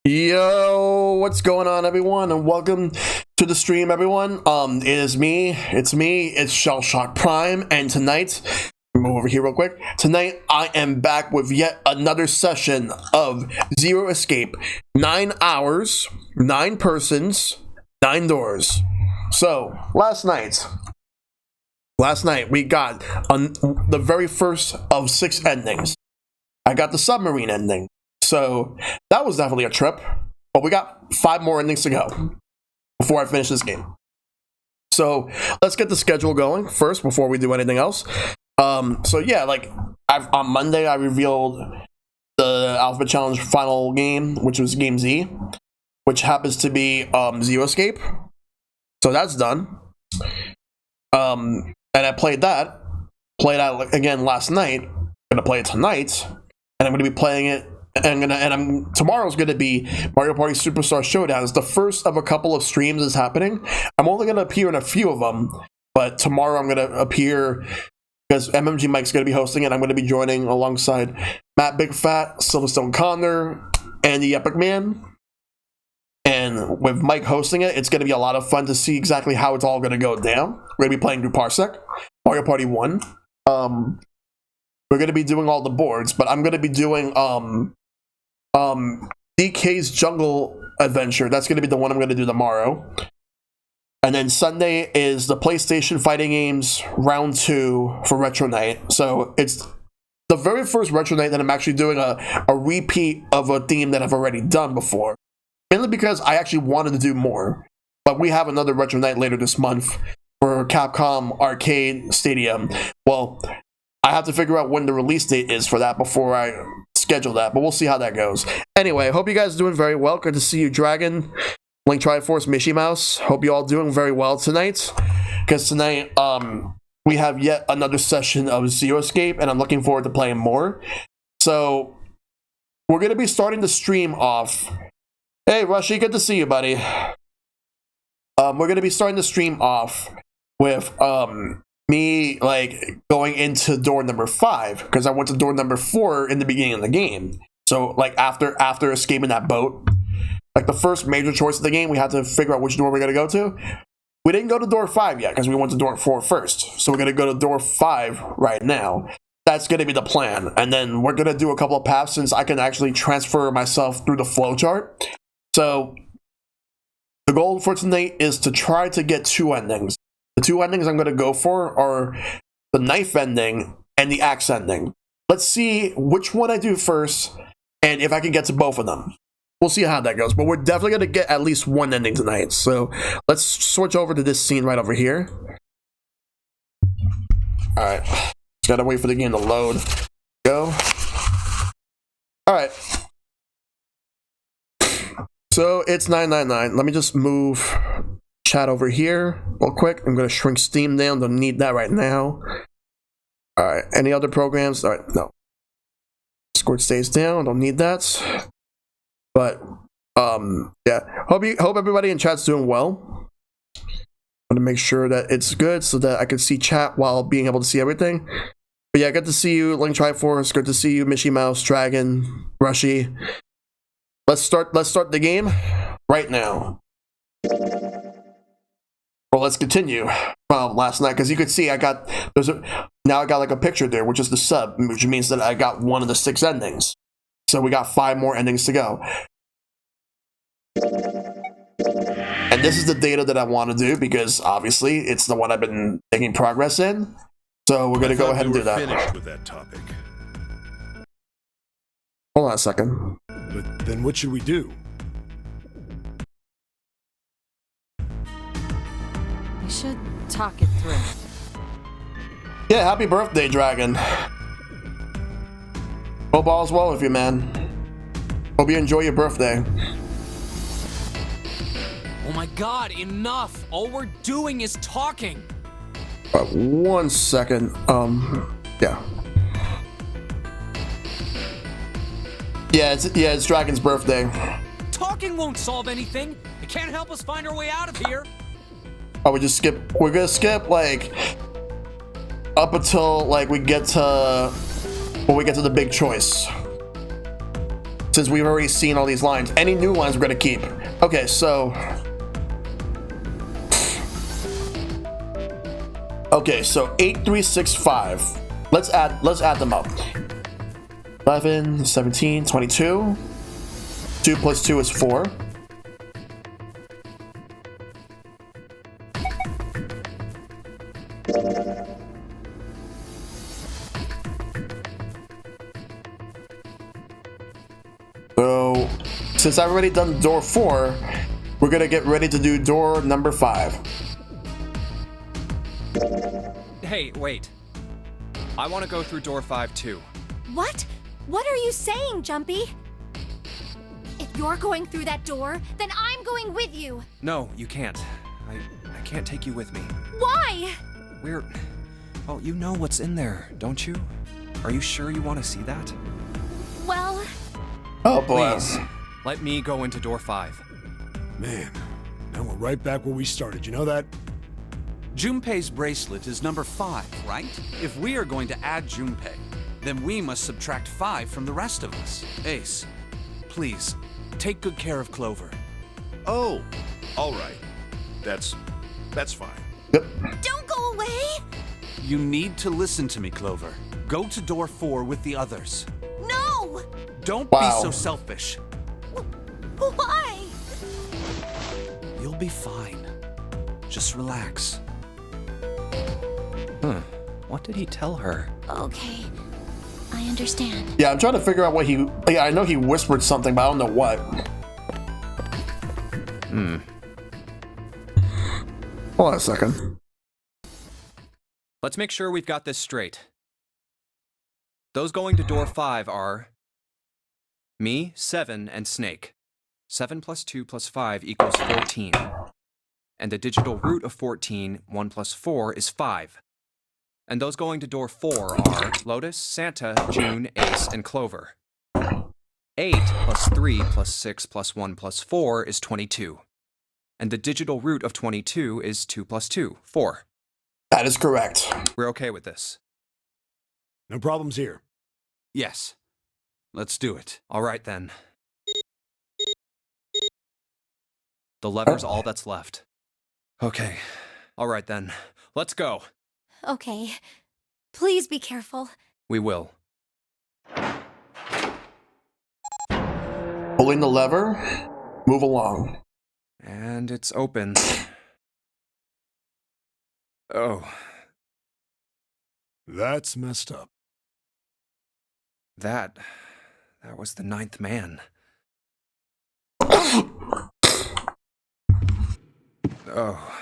Yo, what's going on, everyone, and welcome to the stream, everyone. It's ShellshockPrime, and tonight, move over here real quick. Tonight, I am back with yet another session of Zero Escape. 9 hours, 9 persons, 9 doors. So, last night, we got the very first of 6 endings. I got the submarine ending. So that was definitely a trip, but we got 5 more endings to go before I finish this game. So let's get the schedule going first before we do anything else. So yeah, on Monday I revealed the Alpha Challenge final game, which was Game Z, which happens to be Zero Escape. So that's done. And I played that again last night. I'm gonna play it tonight, and I'm gonna be playing it. Tomorrow's gonna be Mario Party Superstar Showdown. It's the first of a couple of streams that's happening. I'm only gonna appear in a few of them, but tomorrow I'm gonna appear because MMG Mike's gonna be hosting it. I'm gonna be joining alongside Matt Big Fat, Silverstone Connor, and the Epic Man. And with Mike hosting it, it's gonna be a lot of fun to see exactly how it's all gonna go down. We're gonna be playing through Parsec, Mario Party 1. We're gonna be doing all the boards, but I'm gonna be doing DK's Jungle Adventure. That's going to be the one I'm going to do tomorrow. And then Sunday is the PlayStation Fighting Games Round 2 for Retro Night. So it's the very first Retro Night that I'm actually doing a repeat of a theme that I've already done before. Mainly because I actually wanted to do more. But we have another Retro Night later this month for Capcom Arcade Stadium. Well, I have to figure out when the release date is for that before I schedule that, but we'll see how that goes. Anyway, hope you guys are doing very well. Good to see you, Dragon, Link Triforce, Mishy Mouse. Hope you all doing very well tonight, because tonight we have yet another session of Zero Escape, and I'm looking forward to playing more. So we're going to be starting the stream off. Hey, Rushy, good to see you, buddy. We're going to be starting the stream off with me going into door number 5, because I went to door number 4 in the beginning of the game. So after escaping that boat, the first major choice of the game, we had to figure out which door we're gonna go to. We didn't go to door 5 yet because we went to door 4 first. So we're gonna go to door 5 right now. That's gonna be the plan, and then we're gonna do a couple of paths since I can actually transfer myself through the flowchart. So the goal for tonight is to try to get 2 endings. The 2 endings I'm going to go for are the knife ending and the axe ending. Let's see which one I do first and if I can get to both of them. We'll see how that goes, but we're definitely going to get at least 1 ending tonight. So let's switch over to this scene right over here. Alright, just got to wait for the game to load. Go. Alright. So it's 999. Let me just move chat over here real quick. I'm going to shrink Steam down. Don't need that right now. Alright, any other programs? Alright, no. Discord stays down. Don't need that. But yeah, hope everybody in chat's doing well. I'm going to make sure that it's good so that I can see chat while being able to see everything. But yeah, good to see you, Link Triforce. Good to see you, Mishy Mouse, Dragon, Rushy. Let's start the game right now. Well, let's continue from last night, because you could see now I got a picture there, which is the sub, which means that I got 1 of the 6 endings. So we got 5 more endings to go. And this is the data that I want to do, because obviously it's the one I've been making progress in. So we're going to go ahead and do that. Finished with that topic. Hold on a second. But then what should we do? We should talk it through. Yeah, happy birthday, Dragon. Hope all's well with you, man. Hope you enjoy your birthday. Oh my god, enough! All we're doing is talking! 1 second. Yeah. Yeah, it's Dragon's birthday. Talking won't solve anything! It can't help us find our way out of here! Oh, we're gonna skip up until we get to the big choice. since we've already seen all these lines. Any new lines we're gonna keep. Okay, so. Okay, so 8, 3, 6, 5. Let's add them up. 11, 17, 22. 2 plus 2 is 4. So, since I've already done door 4, we're gonna get ready to do door number 5. Hey, wait. I want to go through door 5 too. What? What are you saying, Jumpy? If you're going through that door, then I'm going with you. No, you can't. I can't take you with me. Why? Well, you know what's in there, don't you? Are you sure you want to see that? Well, Oh boy. Please, let me go into door 5. Man, now we're right back where we started. You know that? Junpei's bracelet is number 5, right? If we are going to add Junpei, then we must subtract 5 from the rest of us. Ace, please, take good care of Clover. Oh, all right. That's fine. Yep. don't go away. You need to listen to me, Clover. Go to door 4 with the others. No! Don't Wow. be so selfish. Why? You'll be fine. Just relax. What did he tell her? Okay, I understand. Yeah, I'm trying to figure out what he. Yeah, I know he whispered something, but I don't know what. Hold on a second. Let's make sure we've got this straight. Those going to door 5 are me, 7, and Snake. 7 plus 2 plus 5 equals 14. And the digital root of 14, 1 plus 4, is 5. And those going to door 4 are Lotus, Santa, June, Ace, and Clover. 8 plus 3 plus 6 plus 1 plus 4 is 22. And the digital root of 22 is 2 plus 2, 4. That is correct. We're okay with this. No problems here. Yes. Let's do it. All right, then. The lever's all that's left. Okay. All right, then. Let's go. Okay, please be careful. We will. Pulling the lever. Move along. And it's open. Oh, That's messed up. that was the 9th man. Oh,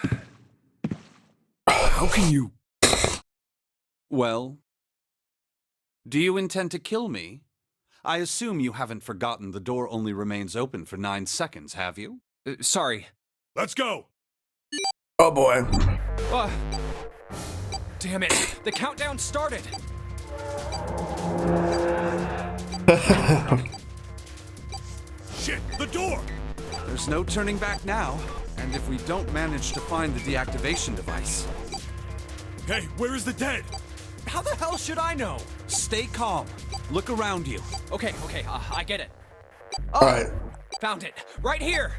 How can you? Well, do you intend to kill me? I assume you haven't forgotten the door only remains open for 9 seconds, have you? sorry. Let's go. Oh boy. Damn it, the countdown started. Shit, the door. There's no turning back now. And if we don't manage to find the deactivation device, Hey, where is the dead? How the hell should I know? stay calm. Look around you. Okay, I get it. All right. Found it. Right here.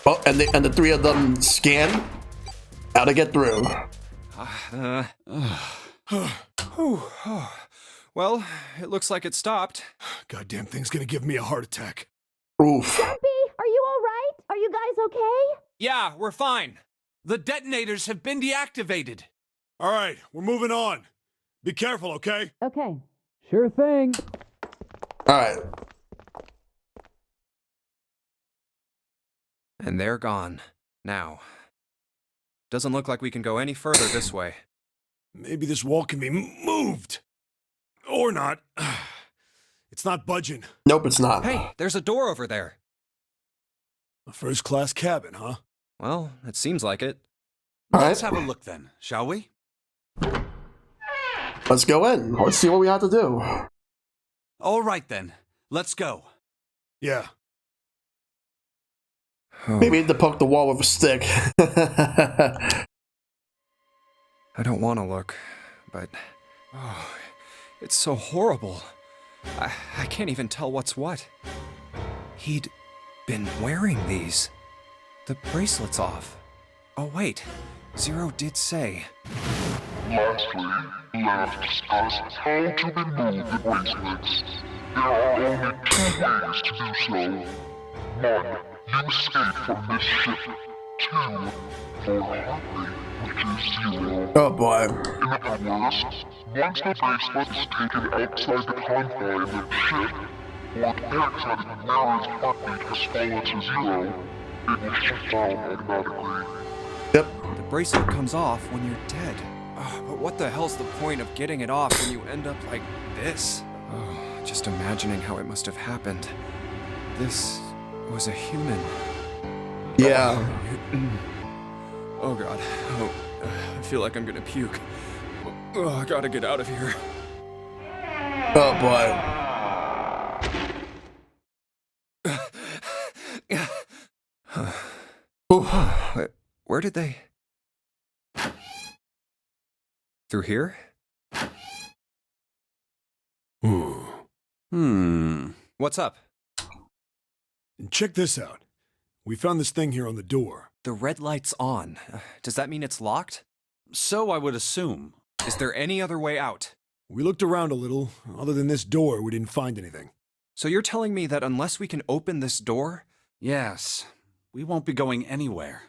Well, and the 3 of them scan. How to get through. Well, it looks like it stopped. Goddamn thing's gonna give me a heart attack. Oof. Are you all right? Are you guys okay? Yeah, we're fine. The detonators have been deactivated. All right, we're moving on. Be careful, okay? Okay. Sure thing. All right. And they're gone. Now. Doesn't look like we can go any further this way. Maybe this wall can be moved. Or not. It's not budging. Nope, it's not. Hey, there's a door over there. A first-class cabin, huh? Well, it seems like it. All Let's right. have a look then, shall we? Let's go in. Let's see what we have to do. All right then, let's go. Yeah. Maybe need to poke the wall with a stick. I don't want to look, but... Oh, it's so horrible. I can't even tell what's what. He'd been wearing these. The bracelet's off. Oh, wait. Zero did say. Lastly, let us discuss how to remove the bracelets. There are only 2 ways to do so. 1. You escape from this ship. 2. For Hartley, which is 0. Oh boy. In other words, once the bracelet is taken outside the confines of the ship, or the parasitic wearer's heartbeat has fallen to 0, it will shut down automatically. Yep. The bracelet comes off when you're dead. Oh, but what the hell's the point of getting it off when you end up like this? Oh, just imagining how it must have happened. This was a human. Yeah. Oh god. Oh, I feel like I'm gonna puke. Oh, I gotta get out of here. Oh boy. Oof. Where did they... Through here? What's up? Check this out. We found this thing here on the door. The red light's on. Does that mean it's locked? So I would assume. Is there any other way out? We looked around a little. Other than this door, we didn't find anything. So you're telling me that unless we can open this door... Yes. We won't be going anywhere.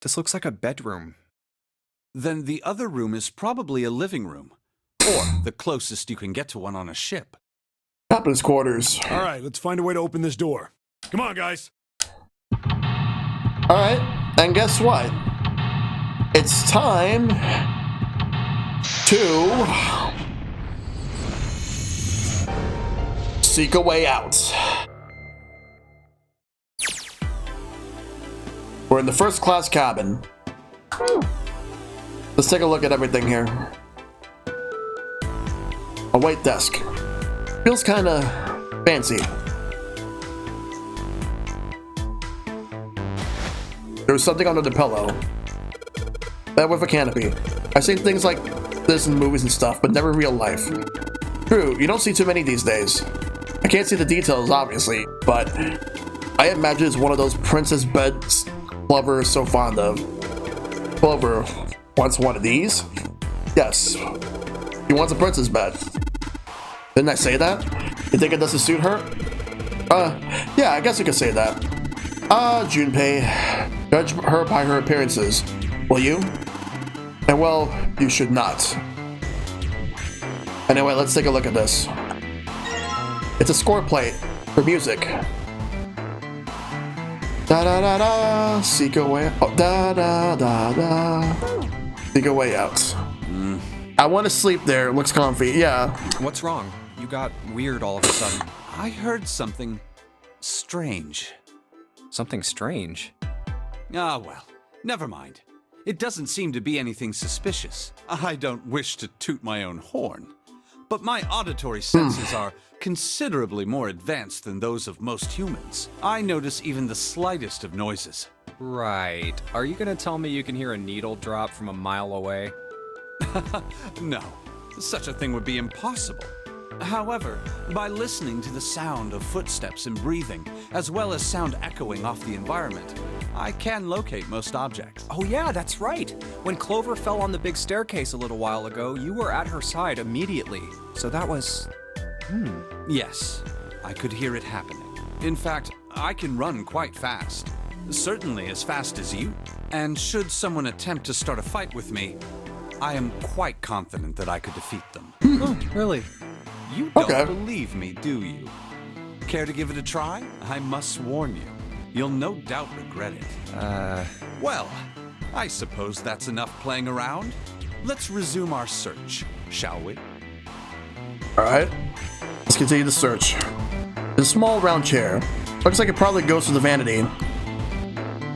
This looks like a bedroom. Then the other room is probably a living room. Or the closest you can get to one on a ship. Captain's quarters. All right, let's find a way to open this door. Come on, guys. Alright, and guess what? It's time to seek a way out. We're in the first class cabin. Let's take a look at everything here. A white desk. Feels kinda fancy. There's something under the pillow. Bed with a canopy. I've seen things like this in movies and stuff, but never in real life. True, you don't see too many these days. I can't see the details, obviously, but I imagine it's one of those princess beds Clover is so fond of. Clover wants one of these? Yes. He wants a princess bed. Didn't I say that? You think it doesn't suit her? Yeah, I guess you could say that. Junpei. Judge her by her appearances, will you? And well, you should not. Anyway, let's take a look at this. It's a score plate for music. Da da da da, seek a way. Oh, da da da da. Seek a way out. I want to sleep there. It looks comfy. Yeah. What's wrong? You got weird all of a sudden. I heard something strange. Something strange. Ah, well, never mind. It doesn't seem to be anything suspicious. I don't wish to toot my own horn, but my auditory senses are considerably more advanced than those of most humans. I notice even the slightest of noises. Right. Are you gonna tell me you can hear a needle drop from a mile away? No, such a thing would be impossible. However, by listening to the sound of footsteps and breathing, as well as sound echoing off the environment, I can locate most objects. Oh yeah, that's right. When Clover fell on the big staircase a little while ago, you were at her side immediately. So that was... Yes, I could hear it happening. In fact, I can run quite fast. Certainly as fast as you. And should someone attempt to start a fight with me, I am quite confident that I could defeat them. Oh, really? You don't believe me, do you? Care to give it a try? I must warn you, you'll no doubt regret it. Well, I suppose that's enough playing around. Let's resume our search, shall we? Alright. Let's continue the search. There's a small round chair. Looks like it probably goes to the vanity.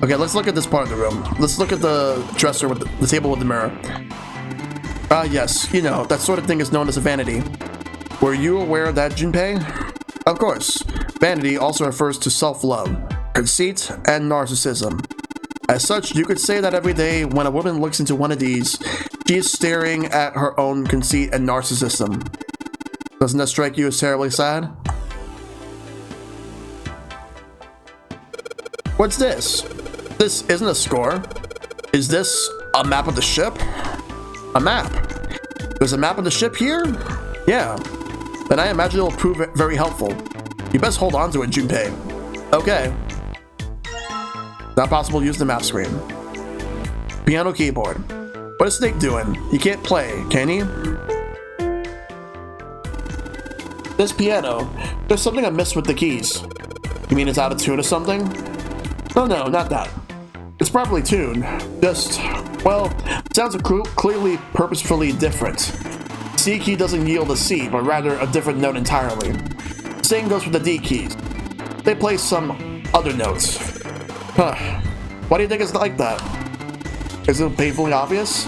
Okay, let's look at this part of the room. Let's look at the dresser with the table with the mirror. Yes, you know, that sort of thing is known as a vanity. Were you aware of that, Junpei? Of course. Vanity also refers to self-love, conceit, and narcissism. As such, you could say that every day when a woman looks into one of these, she is staring at her own conceit and narcissism. Doesn't that strike you as terribly sad? What's this? This isn't a score. Is this a map of the ship? A map? There's a map of the ship here? Yeah. Then I imagine it'll prove it very helpful. You best hold on to it, Junpei. Okay. Not possible to use the map screen. Piano keyboard. What is Snake doing? He can't play, can he? This piano, there's something amiss with the keys. You mean it's out of tune or something? No, not that. It's properly tuned. Just, well, sounds are clearly purposefully different. C key doesn't yield a C, but rather a different note entirely. Same goes for the D keys. They play some other notes. Huh. Why do you think it's like that? Is it painfully obvious?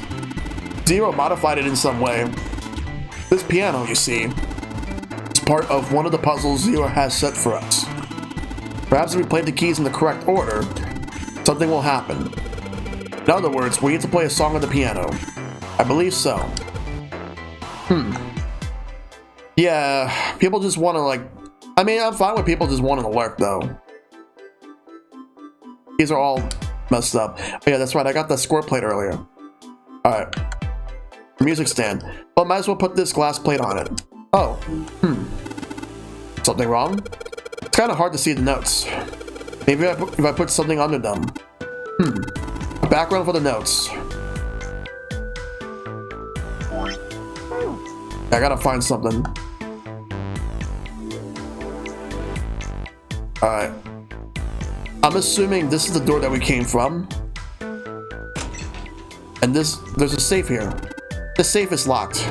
Zero modified it in some way. This piano, you see, is part of one of the puzzles Zero has set for us. Perhaps if we play the keys in the correct order, something will happen. In other words, we need to play a song on the piano. I believe so. Yeah, people just want to I mean, I'm fine with people just wanting to lurk though. These are all messed up. Oh yeah, that's right, I got that score plate earlier. Alright. Music stand. Well, might as well put this glass plate on it. Oh, something wrong? It's kind of hard to see the notes. Maybe if I put something under them. A background for the notes. I gotta find something. Alright. I'm assuming this is the door that we came from. And there's a safe here. The safe is locked.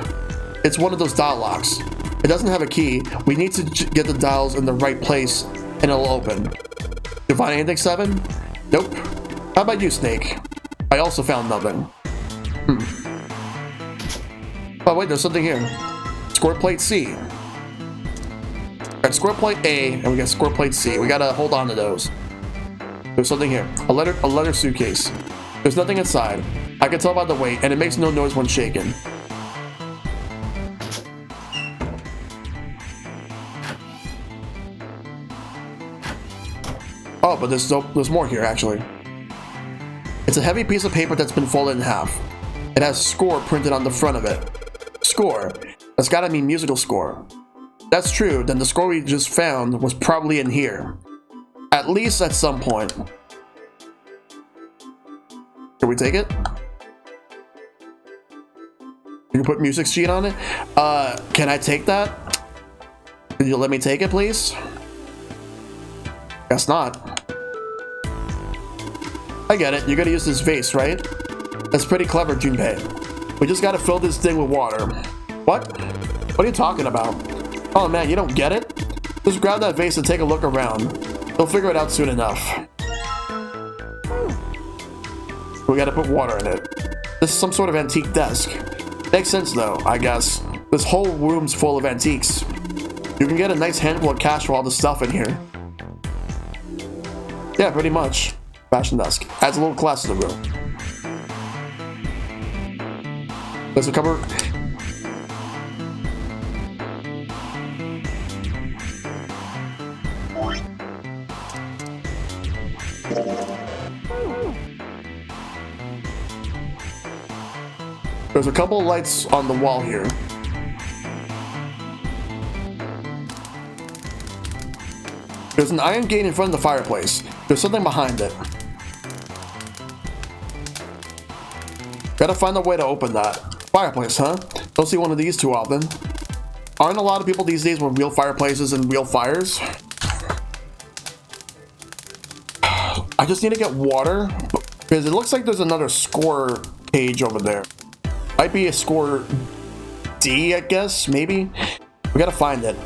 It's one of those dial locks. It doesn't have a key. We need to get the dials in the right place and it'll open. Did you find anything, 7? Nope. How about you, Snake? I also found nothing. Oh wait, there's something here. Score plate C. We got score plate A and we got score plate C. We gotta hold on to those. There's something here. A letter suitcase. There's nothing inside. I can tell by the weight, and it makes no noise when shaken. Oh, but there's more here, actually. It's a heavy piece of paper that's been folded in half. It has score printed on the front of it. Score. That's gotta mean musical score. If that's true, then the score we just found was probably in here. At least at some point. Can we take it? You can put music sheet on it? Can I take that? Can you let me take it, please? Guess not. I get it. You gotta use this vase, right? That's pretty clever, Junpei. We just gotta fill this thing with water. What? What are you talking about? Oh man, you don't get it? Just grab that vase and take a look around. You'll figure it out soon enough. We gotta put water in it. This is some sort of antique desk. Makes sense though, I guess. This whole room's full of antiques. You can get a nice handful of cash for all the stuff in here. Yeah, pretty much. Fashion desk. Adds a little class to the room. There's a cupboard. There's a couple of lights on the wall here. There's an iron gate in front of the fireplace. There's something behind it. Gotta find a way to open that. Fireplace, huh? Don't see one of these too often. Aren't a lot of people these days with real fireplaces and real fires? I just need to get water. Because it looks like there's another score page over there. Might be a score D, I guess, maybe? We gotta find it.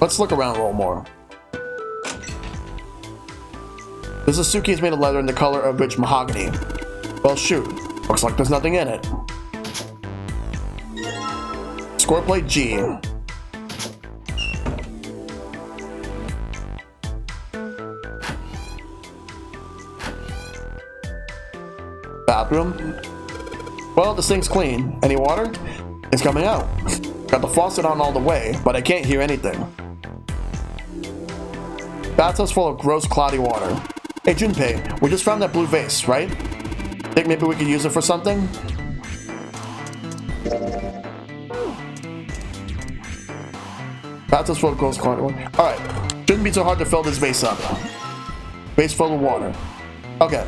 Let's look around a little more. There's a suitcase made of leather in the color of rich mahogany. Well, shoot. Looks like there's nothing in it. Score plate G. Bathroom. Well, this thing's clean. Any water? It's coming out. Got the faucet on all the way, but I can't hear anything. Bathtub's full of gross, cloudy water. Hey, Junpei, we just found that blue vase, right? Think maybe we could use it for something? Bathtub's full of gross, cloudy water. Alright, shouldn't be too hard to fill this vase up. Vase full of water. Okay.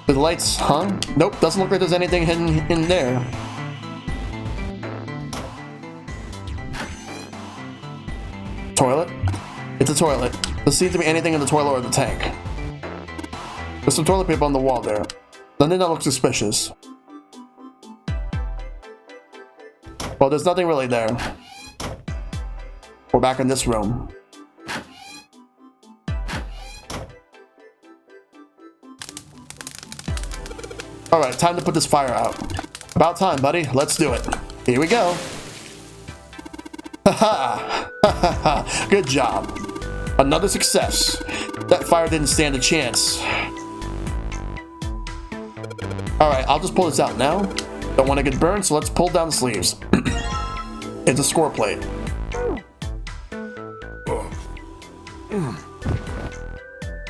The lights, huh? Nope, doesn't look like there's anything hidden in there. Toilet? It's a toilet. There seems to be anything in the toilet or the tank. There's some toilet paper on the wall there. Nothing that looks suspicious. Well, there's nothing really there. We're back in this room. Alright, time to put this fire out. About time, buddy. Let's do it. Here we go. Haha! Good job. Another success. That fire didn't stand a chance. Alright, I'll just pull this out now. Don't want to get burned, so let's pull down the sleeves. It's a score plate.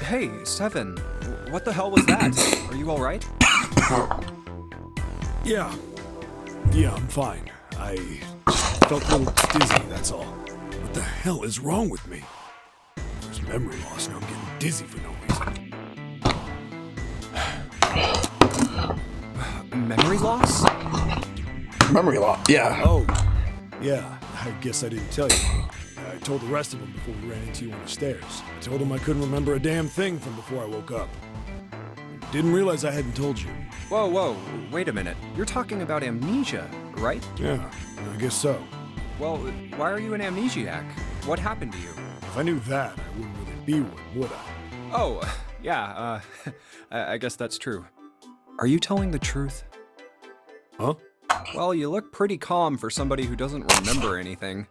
Hey, Seven. What the hell was that? Are you alright? Yeah, I'm fine. I felt a little dizzy, that's all. What the hell is wrong with me? There's memory loss, now I'm getting dizzy for no reason. Memory loss? Memory loss, yeah. Oh, yeah, I guess I didn't tell you. I told the rest of them before we ran into you on the stairs. I told them I couldn't remember a damn thing from before I woke up. Didn't realize I hadn't told you. Whoa, wait a minute. You're talking about amnesia, right? Yeah, I guess so. Well, why are you an amnesiac? What happened to you? If I knew that, I wouldn't really be one, would I? Oh, yeah, I guess that's true. Are you telling the truth? Huh? Well, you look pretty calm for somebody who doesn't remember anything.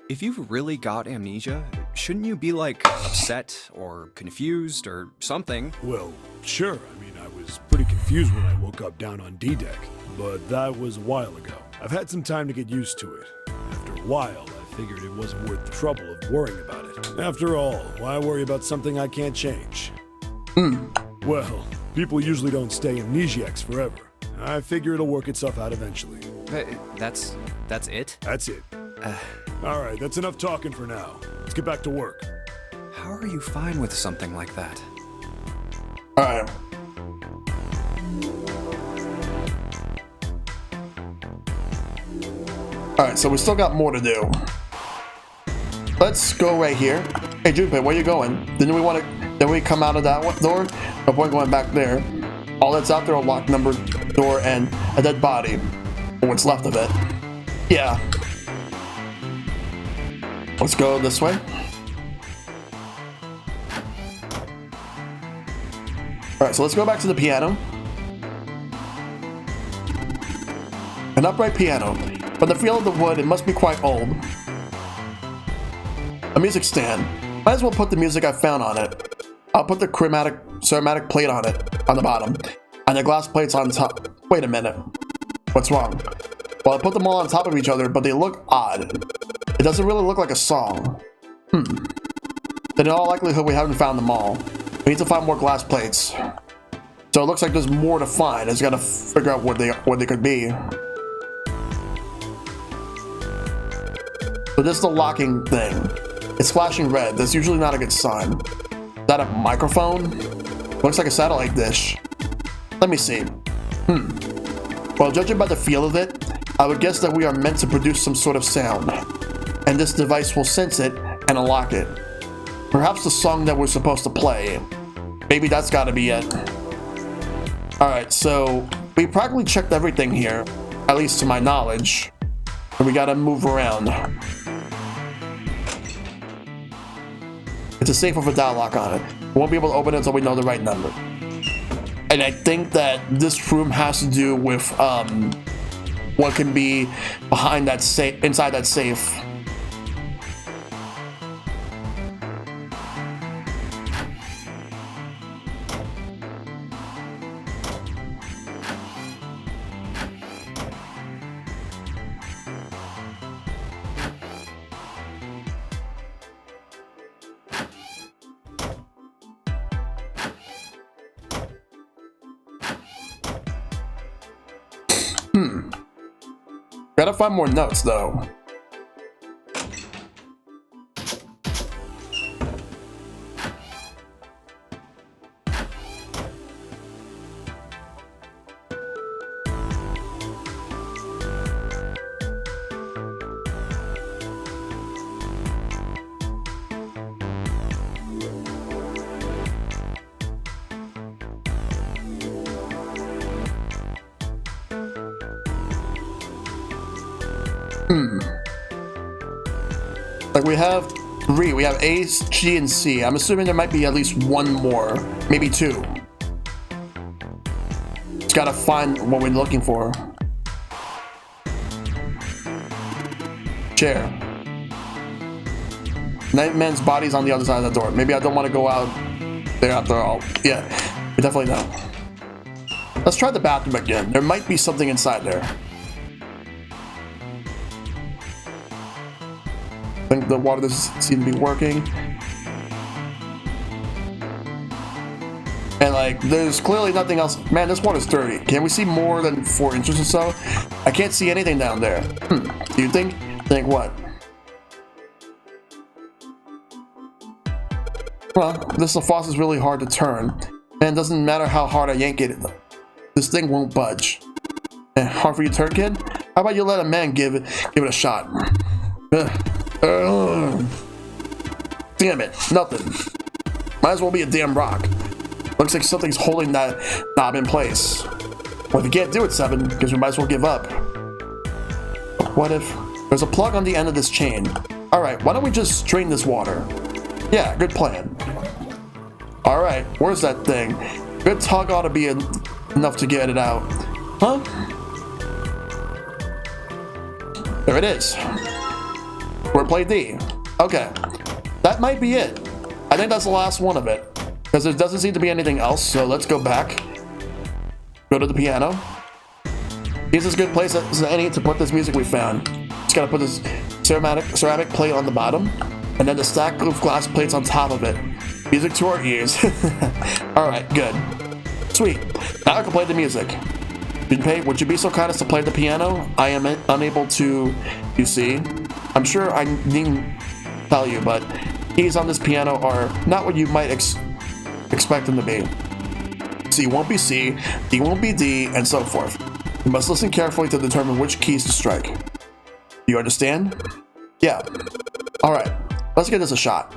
If you've really got amnesia, shouldn't you be, like, upset or confused or something? Well, sure. I mean, I was pretty confused when I woke up down on D-Deck, but that was a while ago. I've had some time to get used to it. After a while, I figured it wasn't worth the trouble of worrying about it. After all, why worry about something I can't change? Well, people usually don't stay amnesiacs forever. I figure it'll work itself out eventually. That's it? That's it. Alright, that's enough talking for now. Let's get back to work. How are you fine with something like that? Alright. Alright, so we still got more to do. Let's go right here. Hey, Junpei, where you going? Didn't we come out of that door? No point going back there. All that's out there are a locked numbered door and a dead body. Or what's left of it. Yeah. Let's go this way. Alright, so let's go back to the piano. An upright piano. From the feel of the wood, it must be quite old. A music stand. Might as well put the music I found on it. I'll put the ceramic plate on it, on the bottom, and the glass plates on top. Wait a minute. What's wrong? Well, I put them all on top of each other, but they look odd. It doesn't really look like a song. Then in all likelihood, we haven't found them all. We need to find more glass plates. So it looks like there's more to find. I just gotta figure out what they could be. So this is the locking thing. It's flashing red. That's usually not a good sign. Is that a microphone? Looks like a satellite dish. Let me see. Well, judging by the feel of it, I would guess that we are meant to produce some sort of sound. And this device will sense it and unlock it. Perhaps the song that we're supposed to play. Maybe that's gotta be it. Alright, so we practically checked everything here, at least to my knowledge. And we gotta move around. It's a safe with a dial lock on it. We won't be able to open it until we know the right number. And I think that this room has to do with what can be behind that safe, inside that safe. Gotta find more notes, though. Like we have 3. We have A, G, and C. I'm assuming there might be at least one more, maybe 2. Just gotta find what we're looking for. Chair. Nightman's body's on the other side of the door. Maybe I don't want to go out there after all. Yeah, we definitely don't. Let's try the bathroom again. There might be something inside there. I think the water doesn't seem to be working. And like, there's clearly nothing else. Man, this water's dirty. Can we see more than 4 inches or so? I can't see anything down there. Do you think? Think what? Well, this faucet is really hard to turn. And it doesn't matter how hard I yank it, this thing won't budge. Hard for you to turn, kid? How about you let a man give it a shot? Damn it, nothing. Might as well be a damn rock. Looks like something's holding that knob in place. Well, if you can't do it, 7, because we might as well give up. What if there's a plug on the end of this chain? Alright, why don't we just drain this water? Yeah, good plan. Alright, where's that thing? Good tug ought to be enough to get it out. Huh? There it is. Wordplay D. Okay. That might be it. I think that's the last one of it. Because there doesn't seem to be anything else, so let's go back. Go to the piano. Here's as good place as any to put this music we found. Just gotta put this ceramic plate on the bottom, and then the stack of glass plates on top of it. Music to our ears. Alright, good. Sweet. Now I can play the music. Junpei, would you be so kind as to play the piano? I am unable to, you see. I'm sure I needn't tell you, but keys on this piano are not what you might expect them to be. C won't be C, D won't be D, and so forth. You must listen carefully to determine which keys to strike. Do you understand? Yeah. Alright, let's give this a shot.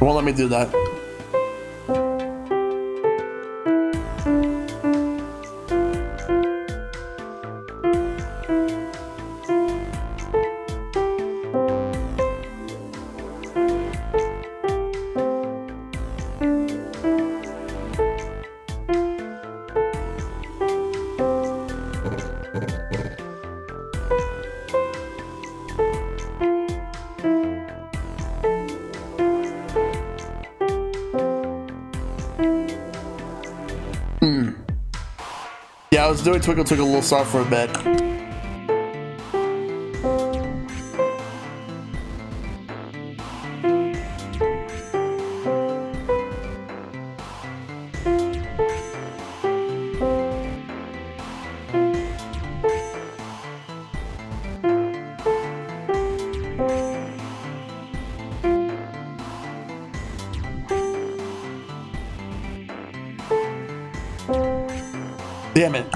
Won't let me do that. Yeah, I was doing Twinkle Twinkle Little Star for a bit. Damn it.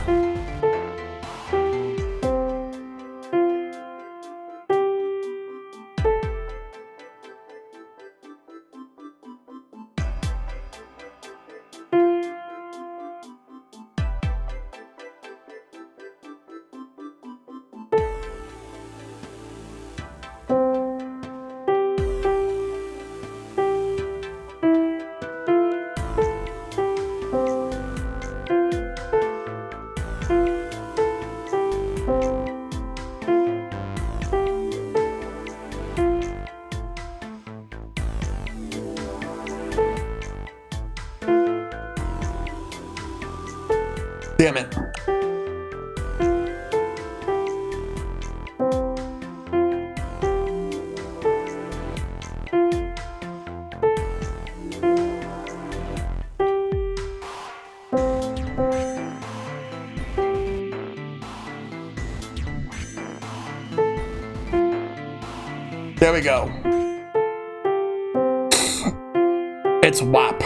Damn it. There we go. It's WAP.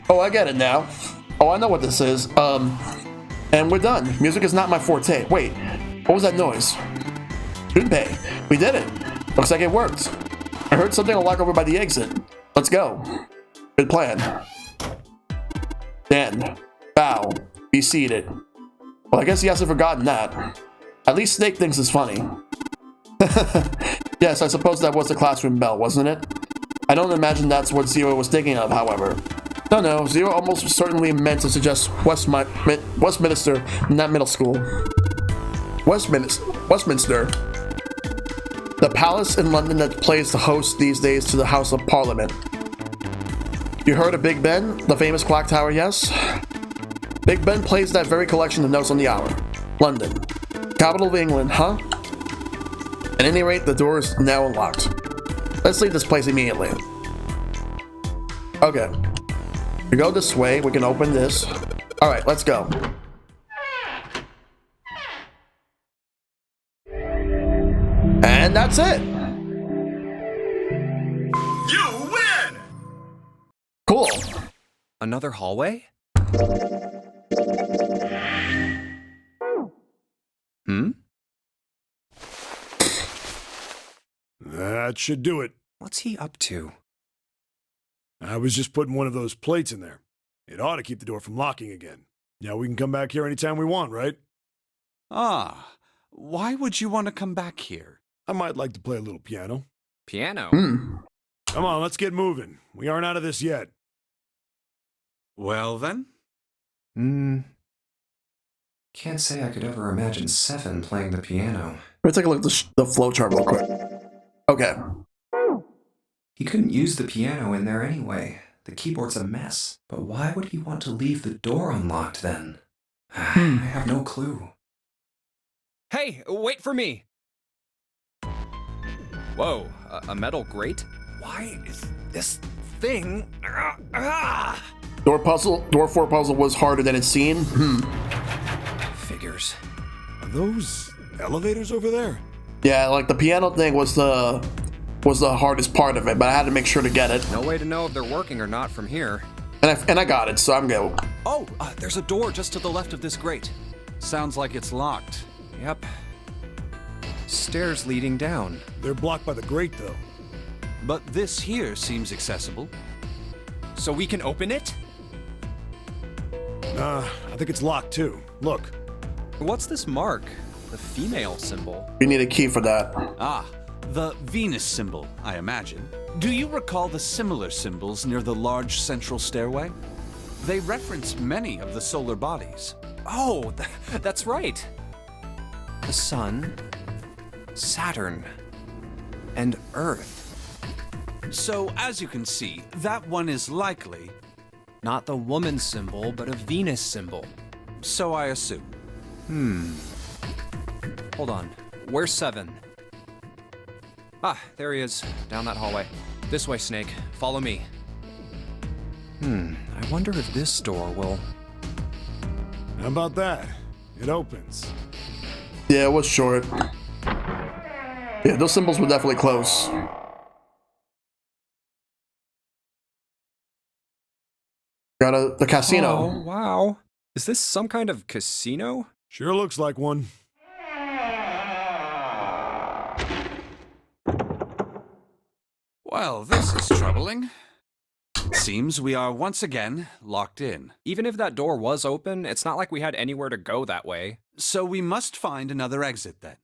Oh, I get it now. Oh, I know what this is. And we're done. Music is not my forte. Wait, what was that noise? Junpei, we did it. Looks like it worked. I heard something lock over by the exit. Let's go. Good plan. Then, bow. Be seated. Well, I guess he hasn't forgotten that. At least Snake thinks it's funny. Yes, I suppose that was the classroom bell, wasn't it? I don't imagine that's what Zero was thinking of, however. No, Zero almost certainly meant to suggest Westminster, not middle school. Westminster. The palace in London that plays the host these days to the House of Parliament. You heard of Big Ben, the famous clock tower, yes? Big Ben plays that very collection of notes on the hour. London. Capital of England, huh? At any rate, the door is now unlocked. Let's leave this place immediately. Okay. We go this way, we can open this. Alright, let's go. And that's it! You win! Cool. Another hallway? Hmm? That should do it. What's he up to? I was just putting one of those plates in there. It ought to keep the door from locking again. Now we can come back here anytime we want, right? Ah, why would you want to come back here? I might like to play a little piano. Piano? Come on, let's get moving. We aren't out of this yet. Well then? Can't say I could ever imagine Seven playing the piano. Let's take a look at the flowchart real quick. Okay. He couldn't use the piano in there anyway. The keyboard's a mess. But why would he want to leave the door unlocked then? I have no clue. Hey, wait for me! Whoa, a metal grate? Why is this thing... Door 4 puzzle was harder than it seemed. Figures. Are those elevators over there? Yeah, like the piano thing was the hardest part of it, but I had to make sure to get it. No way to know if they're working or not from here. And I got it, so I'm good. Oh, there's a door just to the left of this grate. Sounds like it's locked. Yep. Stairs leading down. They're blocked by the grate, though. But this here seems accessible. So we can open it? I think it's locked, too. Look. What's this mark? The female symbol. You need a key for that. Ah, the Venus symbol, I imagine. Do you recall the similar symbols near the large central stairway? They reference many of the solar bodies. Oh, that's right. The Sun, Saturn, and Earth. So, as you can see, that one is likely... Not the woman symbol, but a Venus symbol. So I assume. Hold on. Where's Seven? Ah, there he is. Down that hallway. This way, Snake. Follow me. I wonder if this door will... How about that? It opens. Yeah, it was short. Yeah, those symbols were definitely close. Got the casino. Oh, wow. Is this some kind of casino? Sure looks like one. Well, this is troubling. Seems we are once again locked in. Even if that door was open, it's not like we had anywhere to go that way. So we must find another exit then.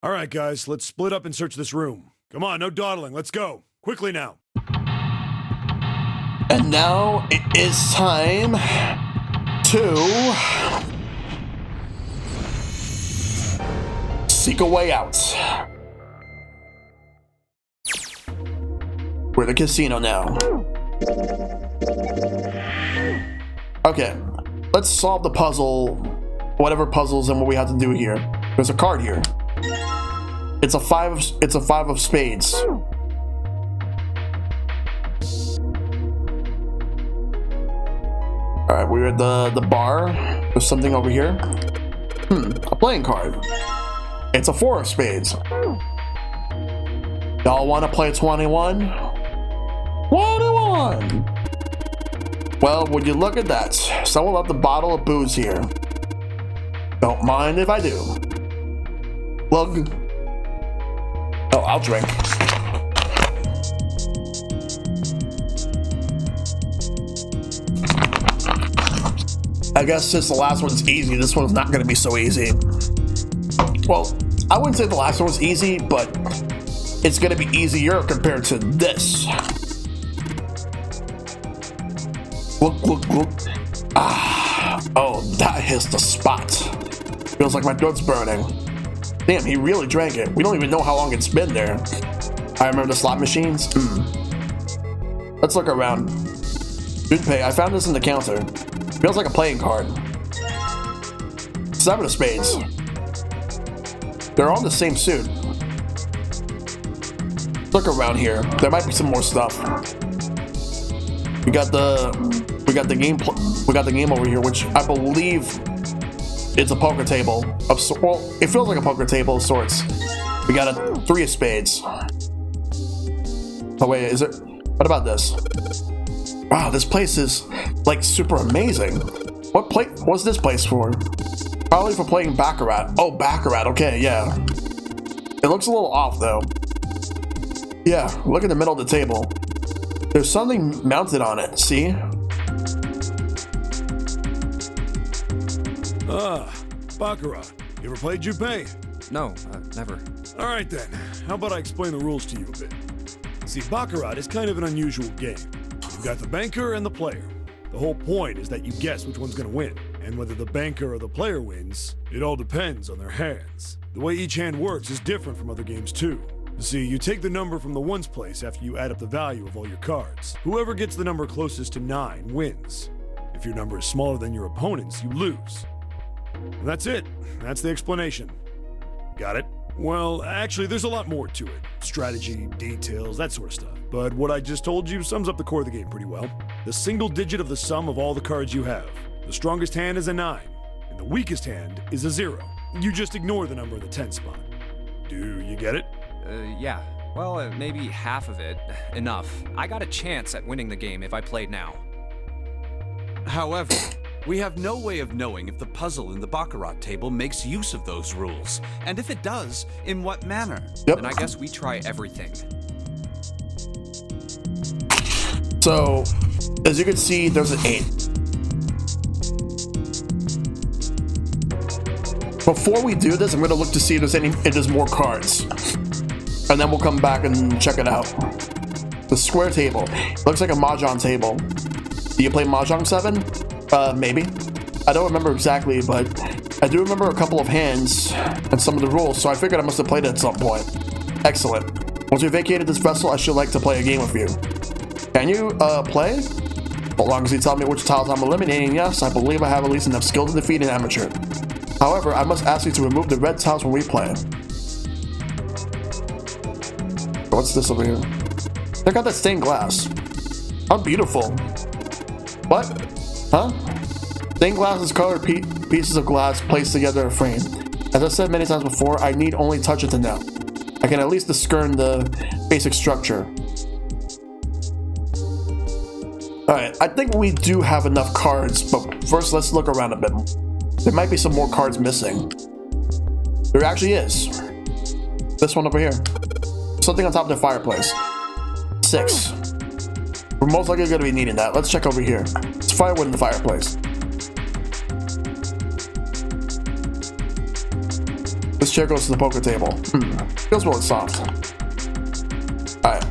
All right, guys, let's split up and search this room. Come on, no dawdling. Let's go. Quickly now. And now it is time to seek a way out. We're at the casino now. Okay, let's solve the puzzle, whatever puzzles and what we have to do here. There's a card here. It's a five of spades. Alright, we're at the bar. There's something over here. A playing card. It's a 4 of spades. Y'all want to play 21? 21! Well, would you look at that? Someone left a bottle of booze here. Don't mind if I do. Plug. Oh, I'll drink. I guess since the last one's easy, this one's not going to be so easy. Well, I wouldn't say the last one was easy, but it's going to be easier compared to this. Look. Ah, oh, that hits the spot. Feels like my throat's burning. Damn, he really drank it. We don't even know how long it's been there. I remember the slot machines. Let's look around. Junpei, I found this in the counter. Feels like a playing card. 7 of spades. They're all in the same suit. Look around here. There might be some more stuff. We got the game over here, which I believe is a poker table. Well, it feels like a poker table of sorts. We got a 3 of spades. Oh wait, is it? What about this? Wow, this place is like super amazing. What's this place for? Probably for playing Baccarat. Oh, Baccarat. Okay, yeah. It looks a little off though. Yeah, look in the middle of the table. There's something mounted on it. See? Ah, Baccarat. You ever played Jumpy? No, never. All right then. How about I explain the rules to you a bit? See, Baccarat is kind of an unusual game. You've got the banker and the player. The whole point is that you guess which one's gonna win. And whether the banker or the player wins, it all depends on their hands. The way each hand works is different from other games too. See, you take the number from the ones place after you add up the value of all your cards. Whoever gets the number closest to 9 wins. If your number is smaller than your opponent's, you lose. And that's it. That's the explanation. Got it? Well, actually, there's a lot more to it. Strategy, details, that sort of stuff. But what I just told you sums up the core of the game pretty well. The single digit of the sum of all the cards you have. The strongest hand is a 9, and the weakest hand is a 0. You just ignore the number in the 10 spot. Do you get it? Yeah. Well, maybe half of it. Enough. I got a chance at winning the game if I played now. However, we have no way of knowing if the puzzle in the Baccarat table makes use of those rules, and if it does, in what manner. Yep. Then I guess we try everything. So, as you can see, there's an 8. Before we do this, I'm going to look to see if there's more cards. And then we'll come back and check it out. The square table. Looks like a Mahjong table. Do you play Mahjong 7? Maybe. I don't remember exactly, but I do remember a couple of hands and some of the rules, so I figured I must have played it at some point. Excellent. Once we vacated this vessel, I should like to play a game with you. Can you, play? As long as you tell me which tiles I'm eliminating, yes, I believe I have at least enough skill to defeat an amateur. However, I must ask you to remove the red tiles when we play. What's this over here? Check out that stained glass. How beautiful. What? Huh? Stained glass is colored pieces of glass placed together in a frame. As I said many times before, I need only touch it to know. I can at least discern the basic structure. Alright, I think we do have enough cards, but first let's look around a bit. There might be some more cards missing. There actually is. This one over here. Something on top of the fireplace. 6. We're most likely going to be needing that. Let's check over here. It's firewood in the fireplace. This chair goes to the poker table. Feels really soft. Alright.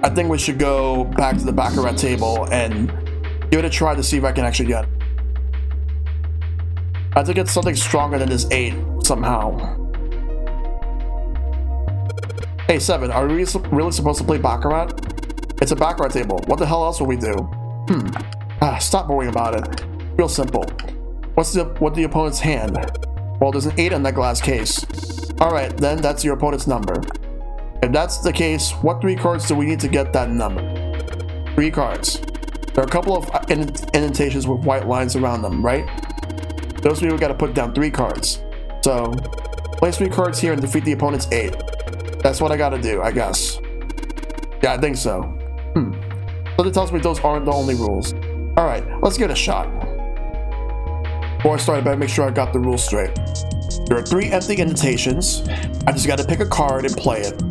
I think we should go back to the Baccarat table and give it a try to see if I can actually get it. I have to get something stronger than this 8 somehow. Hey 7, are we really supposed to play Baccarat? It's a Baccarat table. What the hell else will we do? Stop worrying about it. Real simple. What's the opponent's hand? Well, there's an 8 in that glass case. Alright, then that's your opponent's number. If that's the case, what 3 cards do we need to get that number? 3 cards. There are a couple of indentations with white lines around them, right? Those mean we gotta put down 3 cards. So, place 3 cards here and defeat the opponent's 8. That's what I gotta do, I guess. Yeah, I think so. So that tells me those aren't the only rules. Alright, let's give it a shot. Before I start, I better make sure I got the rules straight. There are 3 empty indentations. I just gotta pick a card and play it.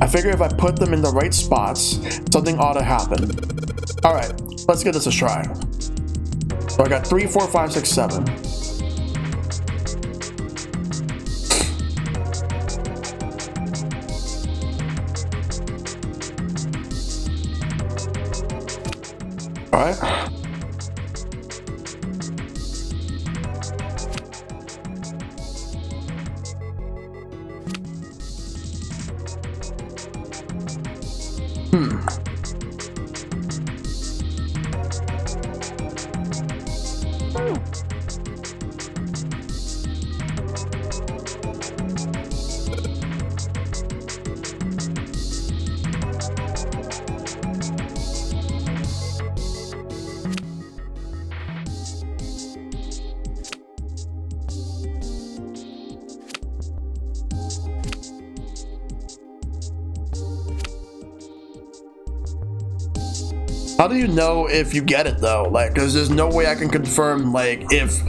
I figure if I put them in the right spots, something ought to happen. Alright, let's give this a try. So I got 3, 4, 5, 6, 7. Alright. How do you know if you get it though? Like, cause there's no way I can confirm like if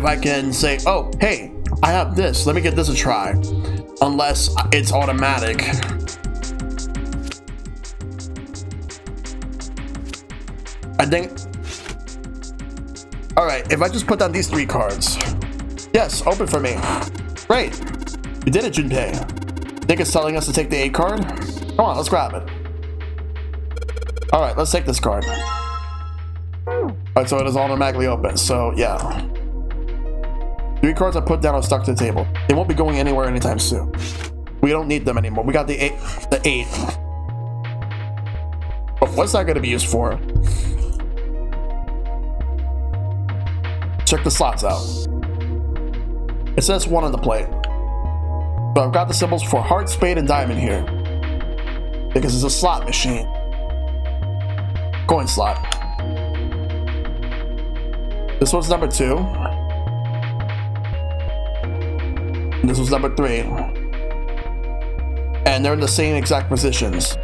I can say, oh, hey, I have this, let me get this a try. Unless it's automatic. I think, all right, if I just put down these 3 cards. Yes, open for me. Great, you did it, Junpei. Think it's telling us to take the 8 card? Come on, let's grab it. Alright, let's take this card. Alright, so it is automatically open, so yeah. 3 cards I put down are stuck to the table. They won't be going anywhere anytime soon. We don't need them anymore. We got the 8. But what's that going to be used for? Check the slots out. It says 1 on the plate. So I've got the symbols for heart, spade, and diamond here. Because it's a slot machine. Coin slot. This one's number 2. And this was number 3. And they're in the same exact positions.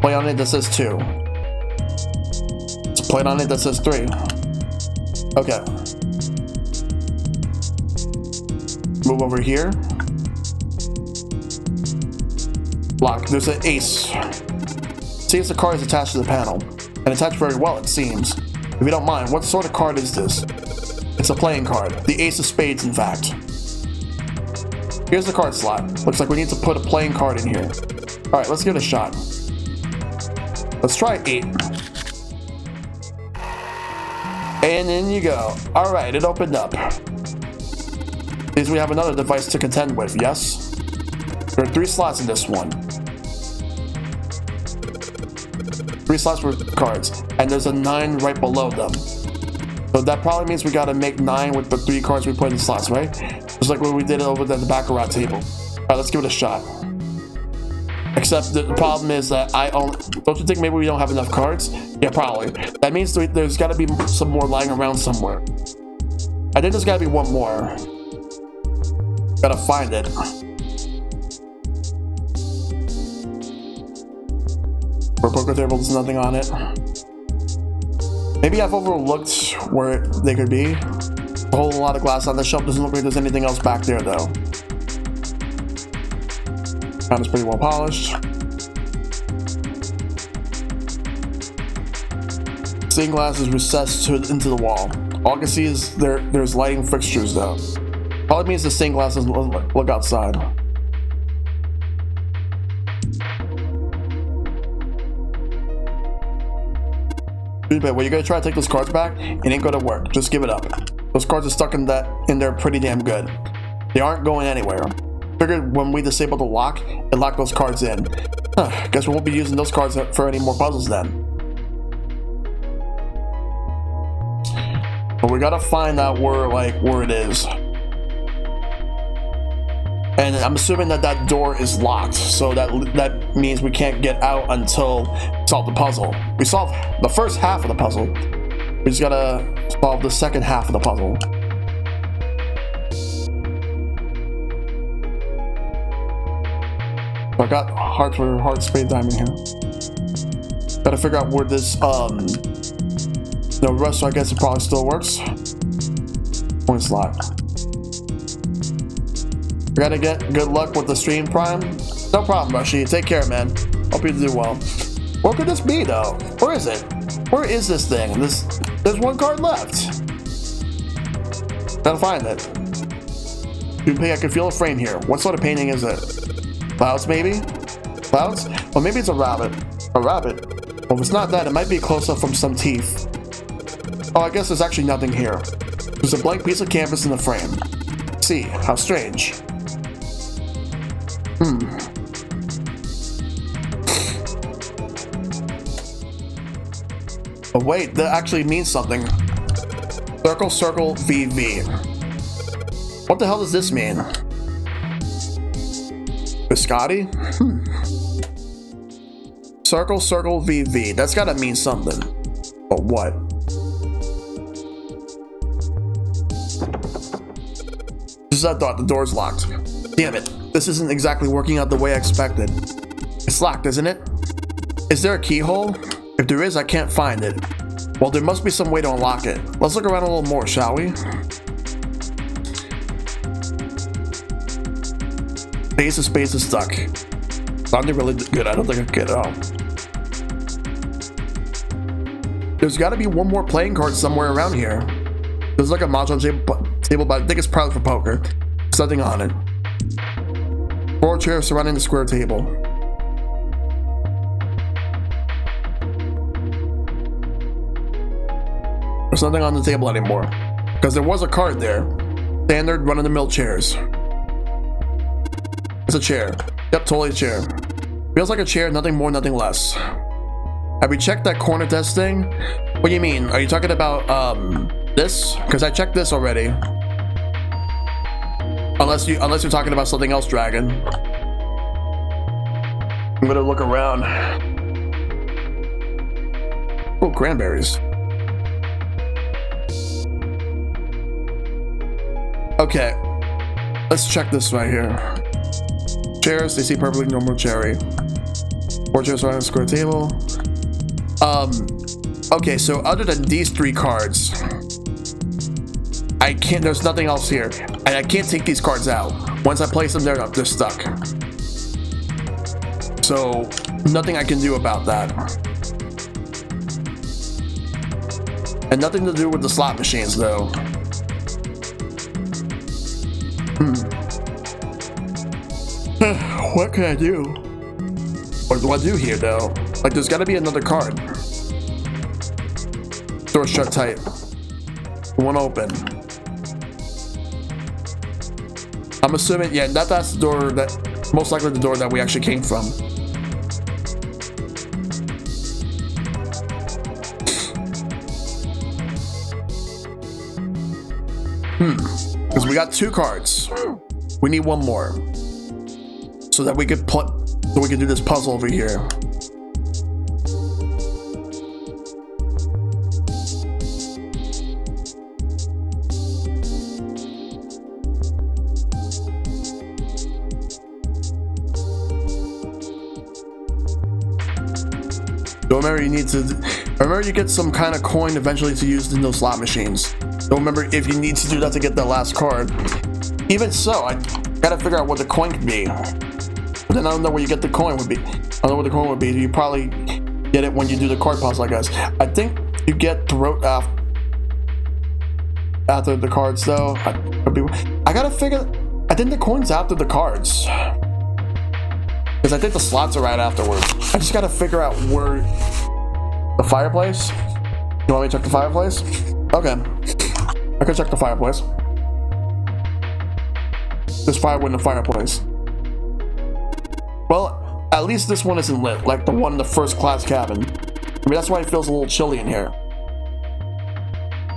Play on it that says 2. Let's play on it that says 3. Okay. Move over here. Lock. There's an ace. See if the card is attached to the panel. And attached very well, it seems. If you don't mind, what sort of card is this? It's a playing card. The ace of spades, in fact. Here's the card slot. Looks like we need to put a playing card in here. Alright, let's give it a shot. Let's try 8. And in you go. Alright, it opened up. Means we have another device to contend with, yes? There are 3 slots in this one. 3 slots for cards, and there's a 9 right below them. So that probably means we gotta make 9 with the 3 cards we put in the slots, right? Just like when we did it over at the Baccarat table. Alright, let's give it a shot. Except the problem is that I only... Don't you think maybe we don't have enough cards? Yeah, probably. That means there's gotta be some more lying around somewhere. I think there's gotta be 1 more. Gotta find it. For poker table, there's nothing on it. Maybe I've overlooked where they could be. A whole lot of glass on the shelf. Doesn't look like there's anything else back there, though. That is pretty well polished. Stained glass is recessed into the wall. All I can see is there's lighting fixtures, though. Probably means the stained glass doesn't look outside. But when you're gonna try to take those cards back, it ain't gonna work. Just give it up. Those cards are stuck in there pretty damn good. They aren't going anywhere. Figured when we disable the lock, it locked those cards in. Guess we won't be using those cards for any more puzzles then. But we gotta find out where it is. And I'm assuming that that door is locked, so that means we can't get out until we solve the puzzle. We solved the first half of the puzzle. We just gotta solve the second half of the puzzle. I got heart for heart spade diamond here. Gotta figure out where this no rust, so I guess it probably still works. Point slot. We gotta get good luck with the stream, Prime. No problem, Rushy. Take care, man. Hope you do well. What could this be, though? Where is it? Where is this thing? There's one card left. Gotta find it. Junpei, I can feel a frame here. What sort of painting is it? Clouds, maybe? Clouds? Well, maybe it's a rabbit. A rabbit? Well, if it's not that, it might be a close-up from some teeth. Oh, I guess there's actually nothing here. There's a blank piece of canvas in the frame. See, how strange. Oh wait, that actually means something. Circle, circle, VV. What the hell does this mean? Biscotti? Circle, circle, VV. That's gotta mean something. But what? Just I thought the door's locked. Damn it. This isn't exactly working out the way I expected. It's locked, isn't it? Is there a keyhole? If there is, I can't find it. Well, there must be some way to unlock it. Let's look around a little more, shall we? Ace of spades is stuck. Sounded really good. I don't think I can get it out. There's got to be one more playing card somewhere around here. There's like a mahjong table, but I think it's probably for poker. There's nothing on it. 4 chairs surrounding the square table. There's nothing on the table anymore. Because there was a card there. Standard run-of-the-mill chairs. It's a chair. Yep, totally a chair. Feels like a chair, nothing more, nothing less. Have we checked that corner desk thing? What do you mean? Are you talking about, this? Because I checked this already. Unless you're talking about something else, Dragon. I'm gonna look around. Oh, cranberries. Okay. Let's check this right here. Chairs, they see perfectly normal cherry. 4 chairs around the square table. Okay, so other than these 3 cards, there's nothing else here. And I can't take these cards out. Once I place them, they're stuck. So, nothing I can do about that. And nothing to do with the slot machines, though. What can I do? What do I do here, though? Like, there's gotta be another card. Door shut tight. One open. I'm assuming, yeah, that's the door that, most likely the door that we actually came from. Because we got 2 cards. We need one more. So that we could do this puzzle over here. So remember, you get some kind of coin eventually to use in those slot machines. So remember, if you need to do that to get that last card. Even so, I gotta figure out what the coin could be. But then I don't know where you get the coin would be. I don't know what the coin would be. You probably get it when you do the card puzzle, I guess. I think you get throat after the cards, though. I gotta figure. I think the coin's after the cards. Because I think the slots are right afterwards. I just gotta figure out where... The fireplace? You want me to check the fireplace? Okay. I can check the fireplace. There's firewood in the fireplace. Well, at least this one isn't lit, like the one in the first class cabin. I mean, that's why it feels a little chilly in here.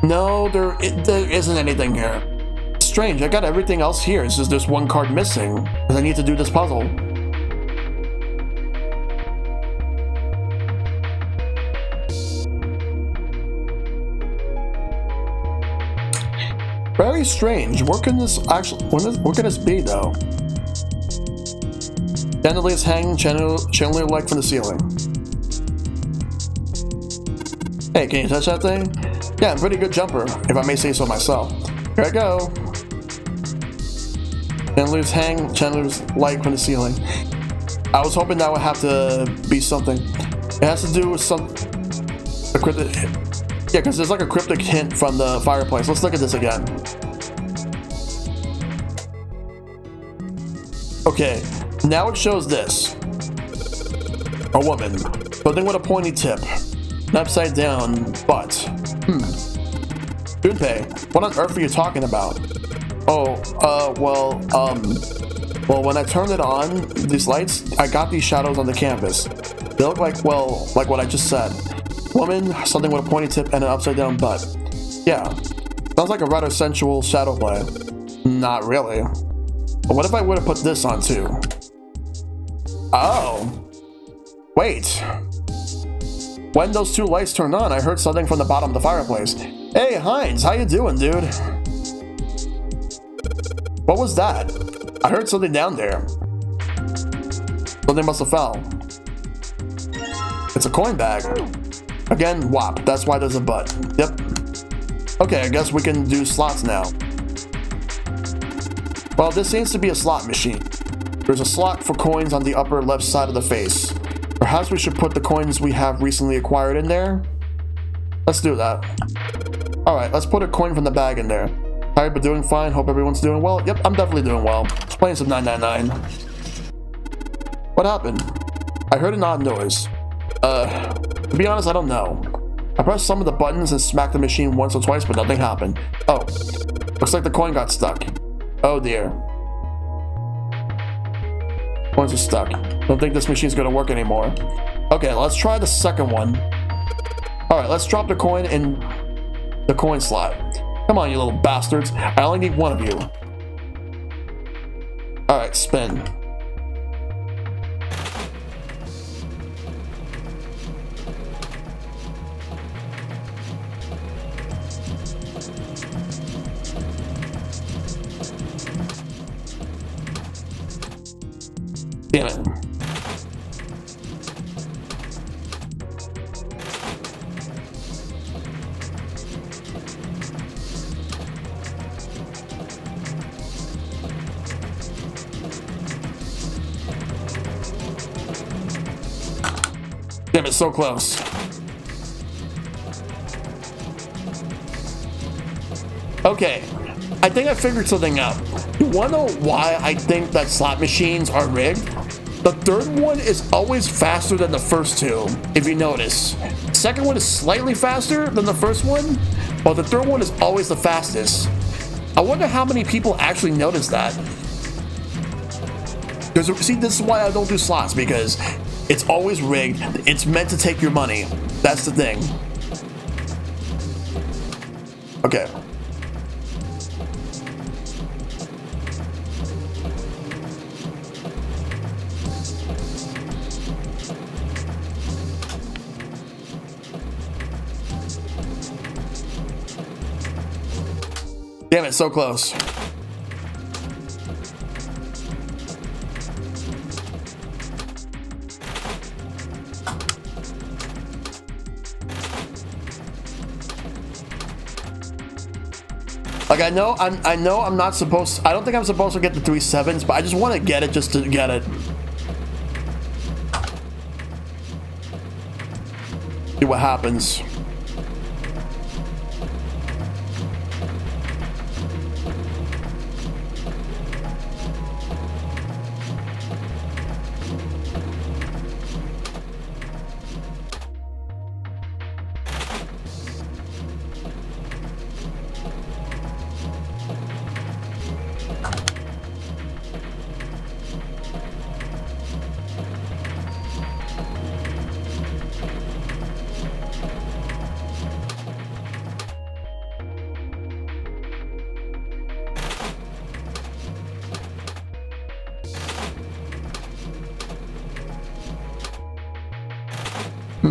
No, there isn't anything here. It's strange. I got everything else here. It's just there's one card missing. Because I need to do this puzzle. Very strange. What can this actually... What can this be, though? Chandeliers hang, chandelier light from the ceiling. Hey, can you touch that thing? Yeah, I'm a pretty good jumper, if I may say so myself. Here I go. Chandeliers hang, chandeliers light from the ceiling. I was hoping that would have to be something. It has to do with some... a cryptic... Yeah, because there's like a cryptic hint from the fireplace. Let's look at this again. Okay, now it shows this. A woman. Something with a pointy tip. An upside down butt. Junpei, what on earth are you talking about? Oh, well, when I turned it on, these lights, I got these shadows on the canvas. They look like, well, like what I just said. Woman, something with a pointy tip and an upside down butt. Yeah, sounds like a rather sensual shadow play. Not really. But what if I would have put this on too? Oh. Wait. When those two lights turned on, I heard something from the bottom of the fireplace. Hey, Heinz, how you doing, dude? What was that? I heard something down there. Something must have fell. It's a coin bag. Again, WAP. That's why there's a butt. Yep. Okay, I guess we can do slots now. Well, this seems to be a slot machine. There's a slot for coins on the upper left side of the face. Perhaps we should put the coins we have recently acquired in there? Let's do that. Alright, let's put a coin from the bag in there. Tired but doing fine. Hope everyone's doing well. Yep, I'm definitely doing well. Just playing some 999. What happened? I heard an odd noise. To be honest, I don't know. I pressed some of the buttons and smacked the machine once or twice, but nothing happened. Oh, looks like the coin got stuck. Oh dear. Coins are stuck. Don't think this machine's gonna work anymore. Okay, let's try the second one. Alright, let's drop the coin in the coin slot. Come on, you little bastards. I only need one of you. Alright, spin. Damn it. Damn it, so close. Okay, I think I figured something out. You wanna know why I think that slot machines are rigged? The third one is always faster than the first two, if you notice. The second one is slightly faster than the first one, but the third one is always the fastest. I wonder how many people actually notice that. Because, see, this is why I don't do slots, because it's always rigged. It's meant to take your money. That's the thing. Okay. Damn it, so close. Like, I know I'm not supposed, I don't think I'm supposed to get the 3 7s, but I just want to get it just to get it. See what happens.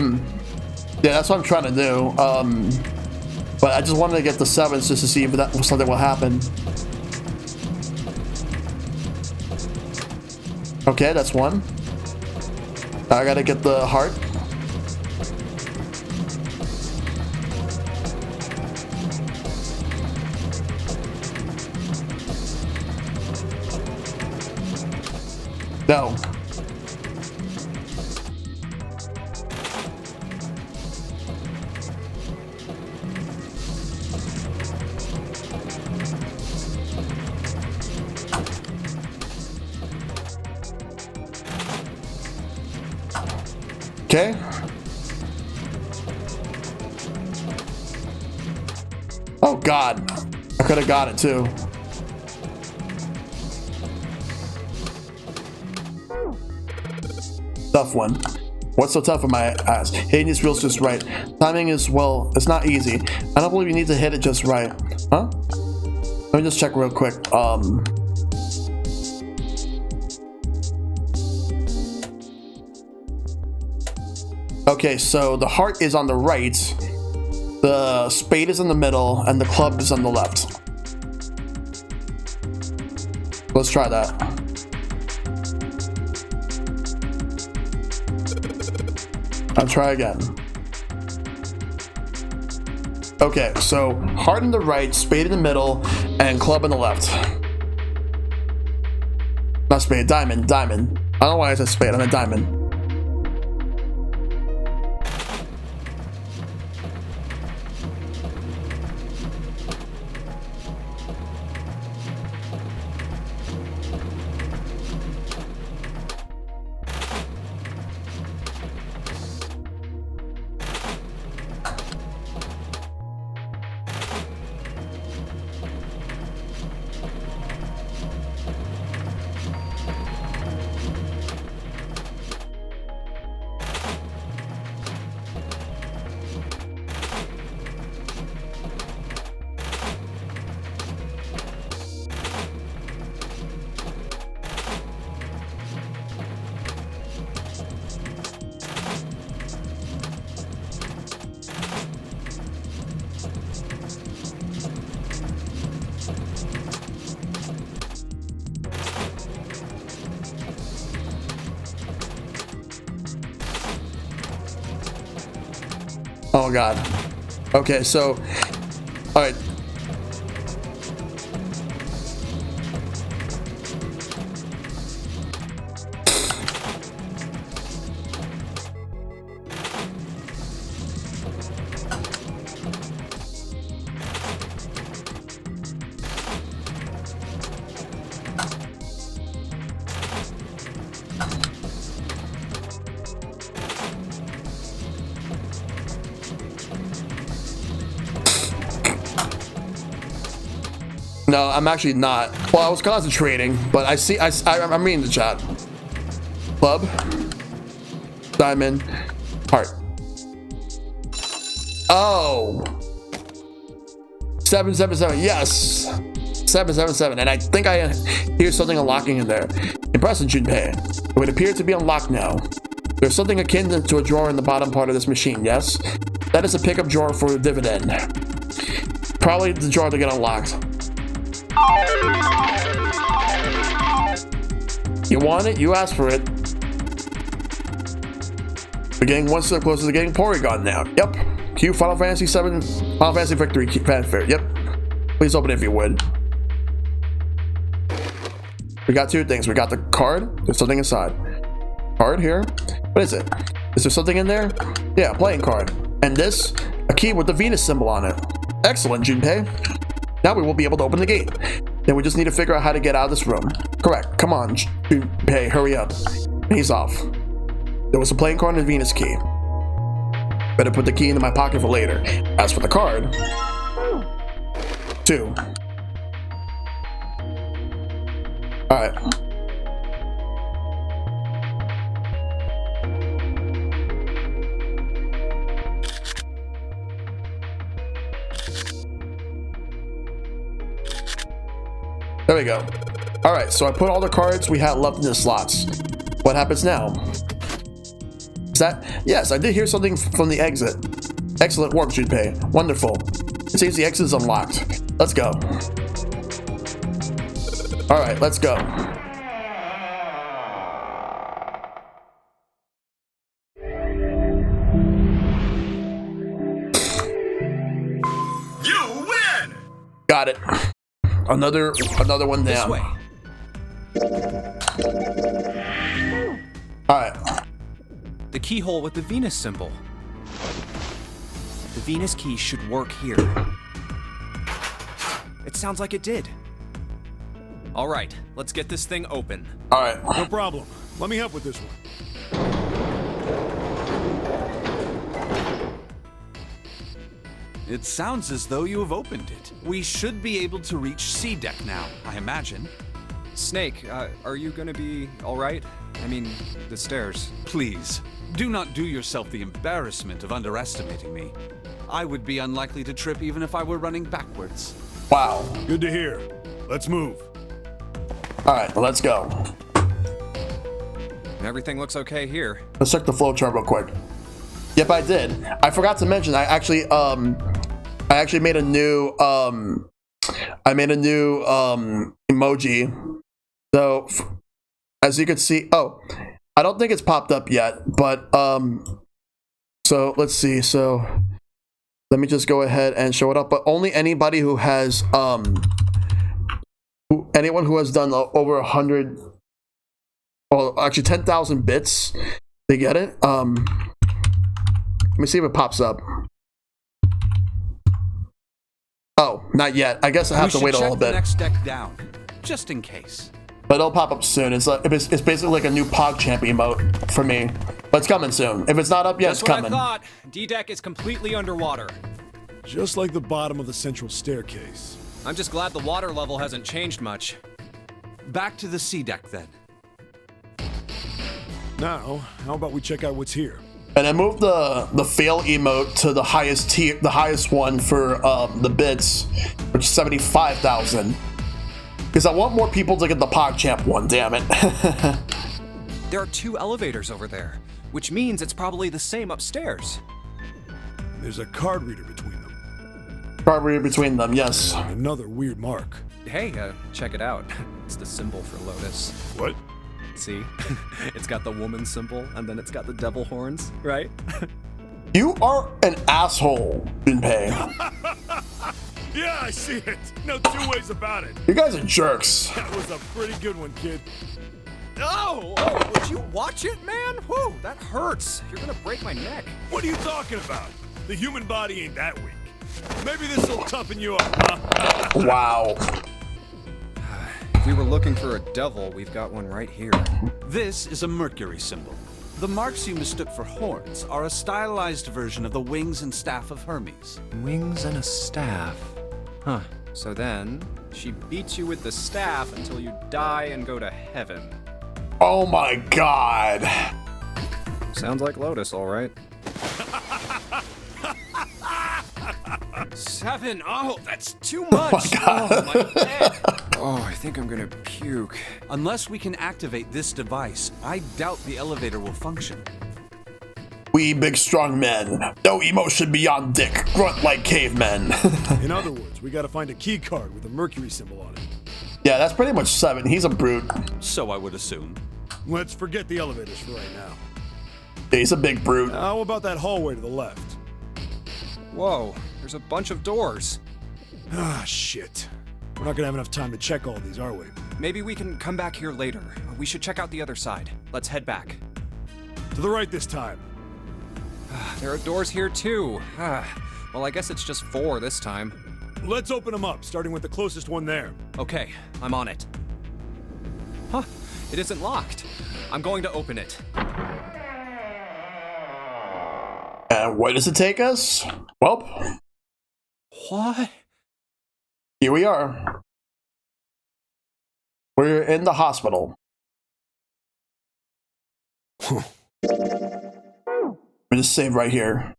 Yeah, that's what I'm trying to do. But I just wanted to get the 7s just to see if that something will happen. Okay, that's one. I gotta get the heart. No. Okay. Oh God, I could have got it too. Tough one. What's so tough in my ass? Hitting these reels just right. Timing is, well, it's not easy. I don't believe you need to hit it just right. Huh? Let me just check real quick. Okay, so the heart is on the right, the spade is in the middle, and the club is on the left. Let's try that. I'll try again. Okay, so heart in the right, spade in the middle, and club in the left. Not spade, diamond. I don't know why I said spade, I meant diamond. Oh God. Okay, so, all right. No, I'm actually not. Well, I was concentrating, but I'm reading the chat. Club, diamond, heart. Oh, 777. Yes, 777. And I think I hear something unlocking in there. Impressive, Junpei. It would appear to be unlocked now. There's something akin to a drawer in the bottom part of this machine. Yes, that is a pickup drawer for a dividend. Probably the drawer to get unlocked. You want it? You asked for it. We're getting one step closer to getting Porygon now. Yep. Cue Final Fantasy 7, Final Fantasy Victory fanfare. Yep. Please open it if you would. We got two things. We got the card. There's something inside. Card here. What is it? Is there something in there? Yeah, playing card. And this, a key with the Venus symbol on it. Excellent, Junpei. Now we will be able to open the gate. Then we just need to figure out how to get out of this room. Correct. Come on, Junpei, hurry up. And he's off. There was a playing card and a Venus key. Better put the key into my pocket for later. As for the card... 2. Alright. There we go. Alright, so I put all the cards we had left in the slots. What happens now? that? Yes, I did hear something from the exit. Excellent work, Junpei. Wonderful. It seems the exit is unlocked. Let's go. Alright, let's go. You win! Got it. Another one This down. way. Alright. The keyhole with the Venus symbol. The Venus key should work here. It sounds like it did. All right, let's get this thing open. Alright. No problem. Let me help with this one. It sounds as though you have opened it. We should be able to reach C deck now, I imagine. Snake, are you gonna be all right? I mean, the stairs. Please, do not do yourself the embarrassment of underestimating me. I would be unlikely to trip even if I were running backwards. Wow. Good to hear. Let's move. Alright, let's go. Everything looks okay here. Let's check the flowchart real quick. Yep, I did. I forgot to mention, I actually made a new, emoji. So, as you can see, oh, I don't think it's popped up yet, but, so let's see. So, let me just go ahead and show it up, but only anybody who has, anyone who has done over 100, well, actually 10,000 bits, they get it. Let me see if it pops up. Oh, not yet. I guess I have to wait a little We should check the bit. next deck down, just in case. But it'll pop up soon. It's basically like a new PogChamp emote for me. But it's coming soon. If it's not up yet, it's That's what coming. I thought. D-Deck is completely underwater. Just like the bottom of the central staircase. I'm just glad the water level hasn't changed much. Back to the C deck then. Now, how about we check out what's here? And I moved the fail emote to the highest tier, the highest one for the bits, which is 75,000. Because I want more people to get the PogChamp one. Damn it. There are 2 elevators over there, which means it's probably the same upstairs. There's a card reader between them. Probably between them. Yes. And another weird mark. Hey, check it out. It's the symbol for Lotus. What? See? It's got the woman symbol, and then it's got the devil horns, right? You are an asshole, Junpei. Yeah, I see it. No two ways about it. You guys are jerks. That was a pretty good one, kid. Oh, would you watch it, man? Whew, that hurts. You're gonna break my neck. What are you talking about? The human body ain't that weak. Maybe this will toughen you up, huh? Wow. If we were looking for a devil, we've got one right here. This is a Mercury symbol. The marks you mistook for horns are a stylized version of the wings and staff of Hermes. Wings and a staff. Huh. So then, she beats you with the staff until you die and go to heaven. Oh my god. Sounds like Lotus, all right. 7. Oh, that's too much. Oh, my head. Oh, I think I'm gonna puke. Unless we can activate this device, I doubt the elevator will function. We big strong men. No emotion beyond dick. Grunt like cavemen. In other words, we gotta find a key card with a Mercury symbol on it. Yeah, that's pretty much 7. He's a brute. So I would assume. Let's forget the elevators for right now. He's a big brute. How about that hallway to the left? Whoa, there's a bunch of doors. Ah, shit. We're not gonna have enough time to check all these, are we? Maybe we can come back here later. We should check out the other side. Let's head back. To the right this time. There are doors here too. Well, I guess it's just 4 this time. Let's open them up, starting with the closest one there. Okay, I'm on it. Huh, it isn't locked. I'm going to open it. And where does it take us? Well, What? here we are. We're in the hospital. We're just save right here.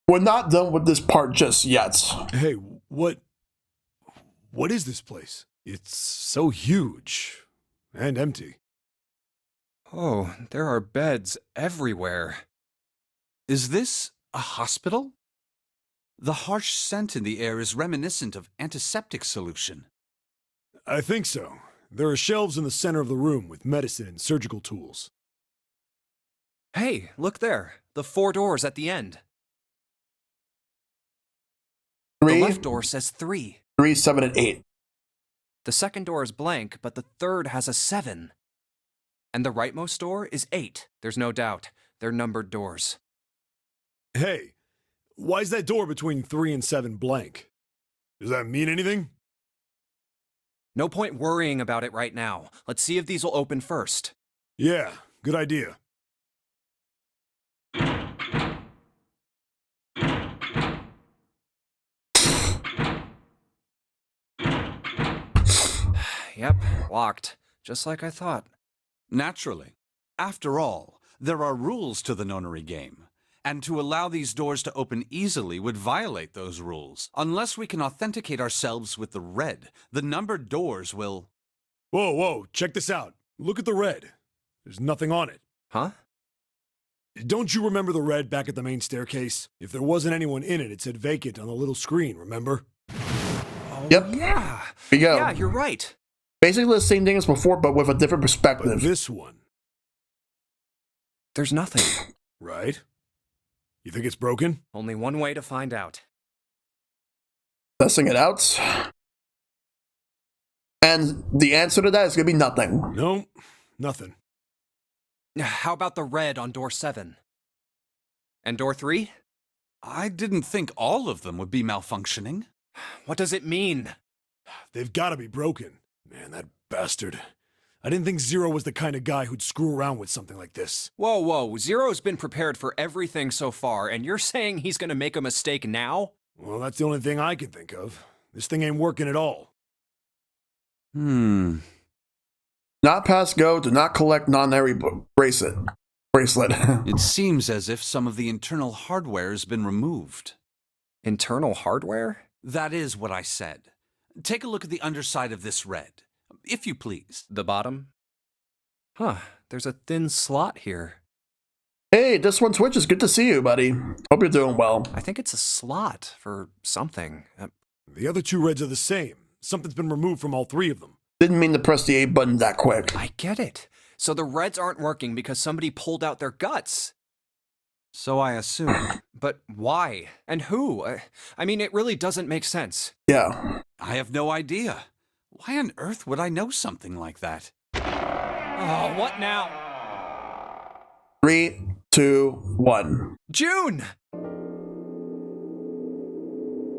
We're not done with this part just yet. Hey, what is this place? It's so huge and empty. Oh, there are beds everywhere. Is this a hospital? The harsh scent in the air is reminiscent of antiseptic solution. I think so. There are shelves in the center of the room with medicine and surgical tools. Hey, look there. The 4 doors at the end. The 3, left door says 3. 3, 7, and 8. The second door is blank, but the third has a 7. And the rightmost door is 8. There's no doubt. They're numbered doors. Hey, why is that door between 3 and 7 blank? Does that mean anything? No point worrying about it right now. Let's see if these will open first. Yeah, good idea. Yep, locked. Just like I thought. Naturally. After all, there are rules to the nonary game, and to allow these doors to open easily would violate those rules. Unless we can authenticate ourselves with the red, the numbered doors will... Whoa, check this out. Look at the red. There's nothing on it. Huh? Don't you remember the red back at the main staircase? If there wasn't anyone in it, it said vacant on the little screen, remember? Oh, Yep. yeah. Here you go. Yeah, you're right. Basically the same thing as before, but with a different But perspective. this one, There's nothing. right? You think it's broken? Only one way to find out. Testing it out. And the answer to that is going to be nothing. No, nothing. How about the red on door 7? And door 3? I didn't think all of them would be malfunctioning. What does it mean? They've got to be broken. Man, that bastard. I didn't think Zero was the kind of guy who'd screw around with something like this. Whoa. Zero's been prepared for everything so far, and you're saying he's gonna make a mistake now? Well, that's the only thing I can think of. This thing ain't working at all. Not pass go, do not collect non-nary bracelet. It seems as if some of the internal hardware has been removed. Internal hardware? That is what I said. Take a look at the underside of this red, if you please. The bottom? Huh, there's a thin slot here. Hey, this one Twitch is good to see you, buddy. Hope you're doing well. I think it's a slot for something. The other 2 reds are the same. Something's been removed from all 3 of them. Didn't mean to press the A button that quick. I get it. So the reds aren't working because somebody pulled out their guts. So I assume. But why? And who? I mean, it really doesn't make sense. Yeah. I have no idea. Why on earth would I know something like that? Oh, what now? 3, 2, 1. June!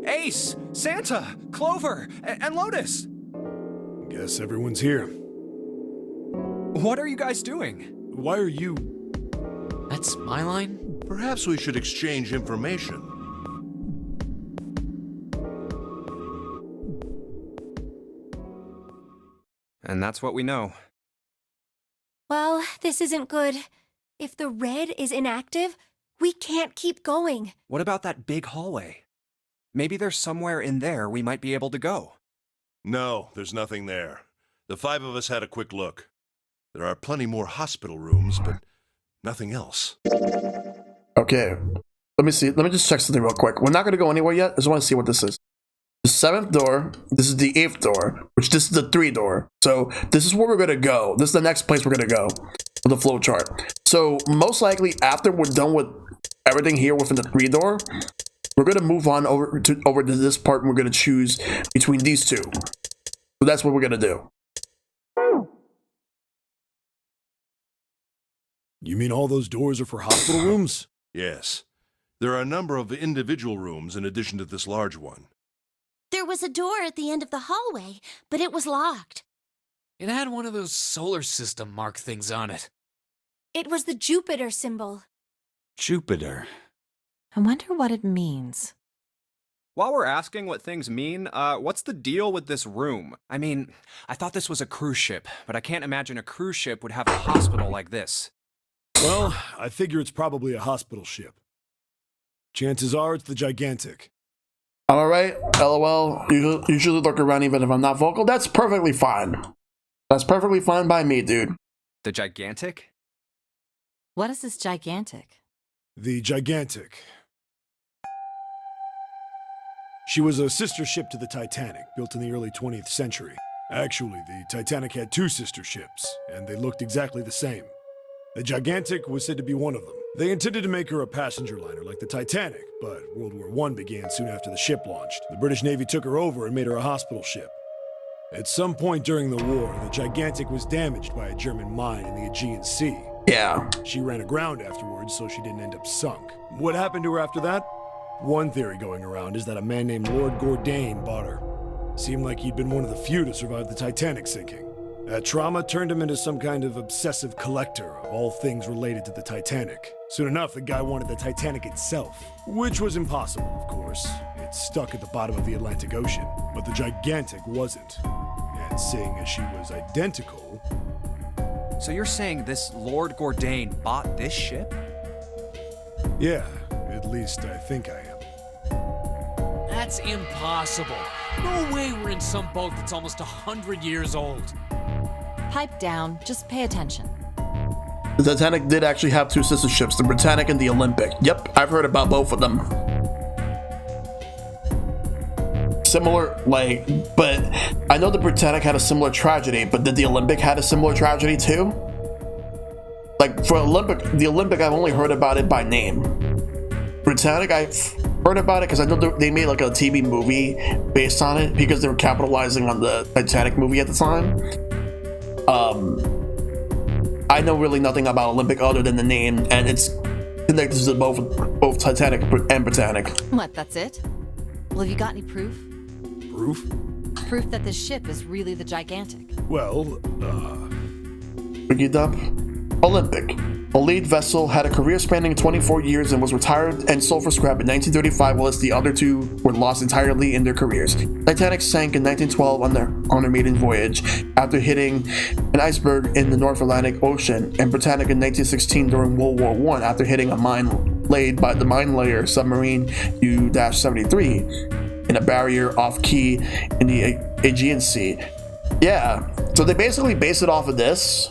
Ace, Santa, Clover, and Lotus! Guess everyone's here. What are you guys doing? Why are you... That's my line? Perhaps we should exchange information. And that's what we know. Well, this isn't good. If the red is inactive, we can't keep going. What about that big hallway? Maybe there's somewhere in there we might be able to go. No, there's nothing there. The 5 of us had a quick look. There are plenty more hospital rooms, but nothing else. Okay. Let me see. Let me just check something real quick. We're not going to go anywhere yet. I just want to see what this is. The 7th door. This is the 8th door, which this is the 3 door. So this is where we're going to go. This is the next place we're going to go for the flow chart. So most likely after we're done with everything here within the 3 door, we're going to move on over to this part and we're going to choose between these 2. So that's what we're going to do. You mean all those doors are for hospital rooms? Yes. There are a number of individual rooms in addition to this large one. There was a door at the end of the hallway, but it was locked. It had one of those solar system mark things on it. It was the Jupiter symbol. Jupiter. I wonder what it means. While we're asking what things mean, what's the deal with this room? I mean, I thought this was a cruise ship, but I can't imagine a cruise ship would have a hospital like this. Well, I figure it's probably a hospital ship. Chances are it's the Gigantic. All right, LOL. You usually look around even if I'm not vocal. That's perfectly fine. That's perfectly fine by me, dude. The Gigantic? What is this gigantic? The Gigantic. She was a sister ship to the Titanic, built in the early 20th century. Actually, the Titanic had two sister ships, and they looked exactly the same. The Gigantic was said to be one of them. They intended to make her a passenger liner like the Titanic, but World War I began soon after the ship launched. The British Navy took her over and made her a hospital ship. At some point during the war, the Gigantic was damaged by a German mine in the Aegean Sea. Yeah. She ran aground afterwards, so she didn't end up sunk. What happened to her after that? One theory going around is that a man named Lord Gourdane bought her. Seemed like he'd been one of the few to survive the Titanic sinking. That trauma turned him into some kind of obsessive collector of all things related to the Titanic. Soon enough, the guy wanted the Titanic itself, which was impossible, of course. It's stuck at the bottom of the Atlantic Ocean, but the Gigantic wasn't. And seeing as she was identical... So you're saying this Lord Gourdane bought this ship? Yeah, at least I think I am. That's impossible. No way we're in some boat that's almost 100 years old. Pipe down, just pay attention. The Titanic did actually have two sister ships, the Britannic and the Olympic. Yep, I've heard about both of them. Similar, but I know the Britannic had a similar tragedy, but did the Olympic had a similar tragedy too? Like, for the Olympic, I've only heard about it by name. Britannic, I've heard about it because I know they made like a TV movie based on it because they were capitalizing on the Titanic movie at the time. I know really nothing about Olympic other than the name, and it's connected to both Titanic and Britannic. What, that's it? Well, have you got any proof? Proof? Proof that this ship is really the Gigantic. Well, Look up. Olympic. The lead vessel had a career spanning 24 years and was retired and sold for scrap in 1935, whilst the other two were lost entirely in their careers. Titanic sank in 1912 on their maiden voyage after hitting an iceberg in the North Atlantic Ocean, and Britannic in 1916 during World War I after hitting a mine laid by the mine layer submarine U-73 in a barrier off Key in the Aegean Sea. Yeah, so they basically base it off of this,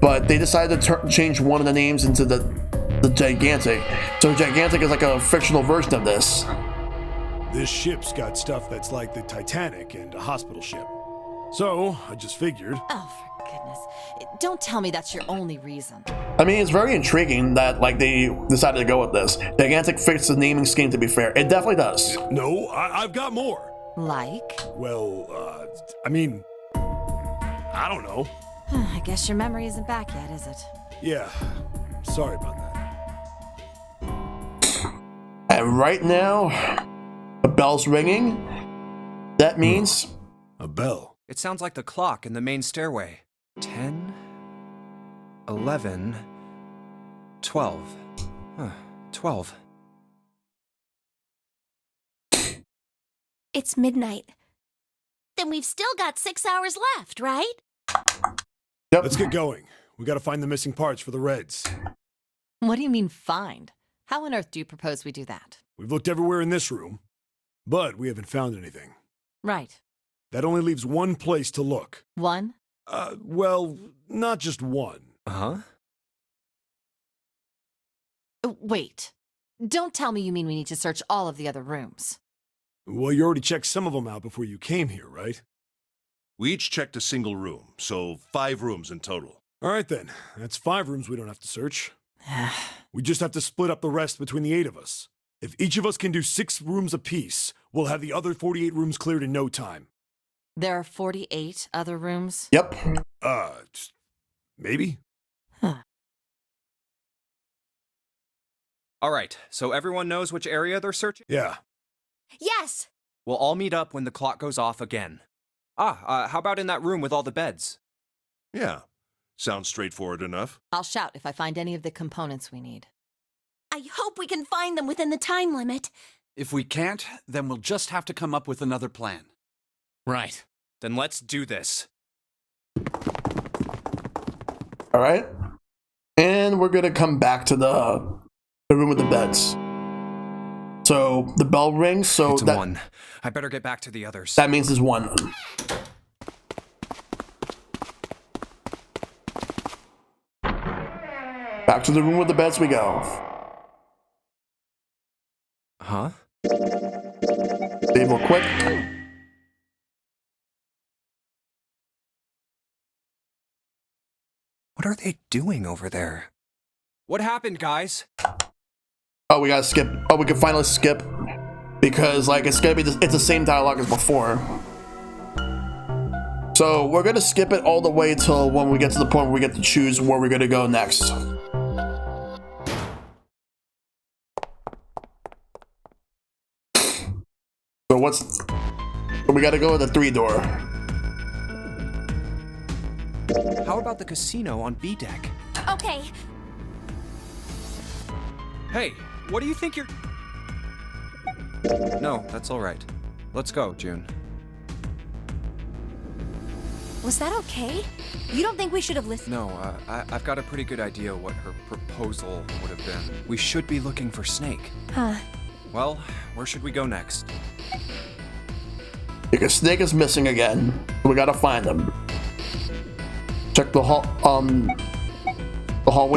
but they decided to change one of the names into the Gigantic. So Gigantic is like a fictional version of this. This ship's got stuff that's like the Titanic and a hospital ship. So, I just figured... Oh, for goodness. Don't tell me that's your only reason. I mean, it's very intriguing that they decided to go with this. Gigantic fits the naming scheme, to be fair. It definitely does. No, I've got more. Like? Well, I mean... I don't know. I guess your memory isn't back yet, is it? Yeah, sorry about that. And right now, a bell's ringing. That means... A bell. It sounds like the clock in the main stairway. 10, 11, 12. 12. It's midnight. Then we've still got 6 hours left, right? Yep. Let's get going. We gotta find the missing parts for the Reds. What do you mean, find? How on earth do you propose we do that? We've looked everywhere in this room, but we haven't found anything. Right. That only leaves one place to look. One? Well, not just one. Uh-huh. Wait. Don't tell me you mean we need to search all of the other rooms. Well, you already checked some of them out before you came here, right? We each checked a single room, so 5 rooms in total. All right then, that's 5 rooms we don't have to search. We just have to split up the rest between the 8 of us. If each of us can do 6 rooms apiece, we'll have the other 48 rooms cleared in no time. There are 48 other rooms? Yep. Maybe? Huh. All right, so everyone knows which area they're searching? Yeah. Yes! We'll all meet up when the clock goes off again. How about in that room with all the beds? Yeah, sounds straightforward enough. I'll shout if I find any of the components we need. I hope we can find them within the time limit. If we can't, then we'll just have to come up with another plan. Right. Then let's do this. All right. And we're going to come back to the room with the beds. So the bell rings. So it's 1. I better get back to the others. That means there's 1. Back to the room with the beds we go. Huh? Save real quick. What are they doing over there? What happened, guys? Oh, we gotta skip. Oh, we can finally skip. Because, like, it's gonna be it's the same dialogue as before. So, we're gonna skip it all the way till when we get to the point where we get to choose where we're gonna go next. So, so we gotta go with the 3 door. How about the casino on B deck? Okay. Hey, what do you think you're... No, that's all right. Let's go, June. Was that okay? You don't think we should have listened? No, I've got a pretty good idea what her proposal would have been. We should be looking for Snake. Huh. Well, where should we go next? Because Snake is missing again. We gotta find him. Check the hallway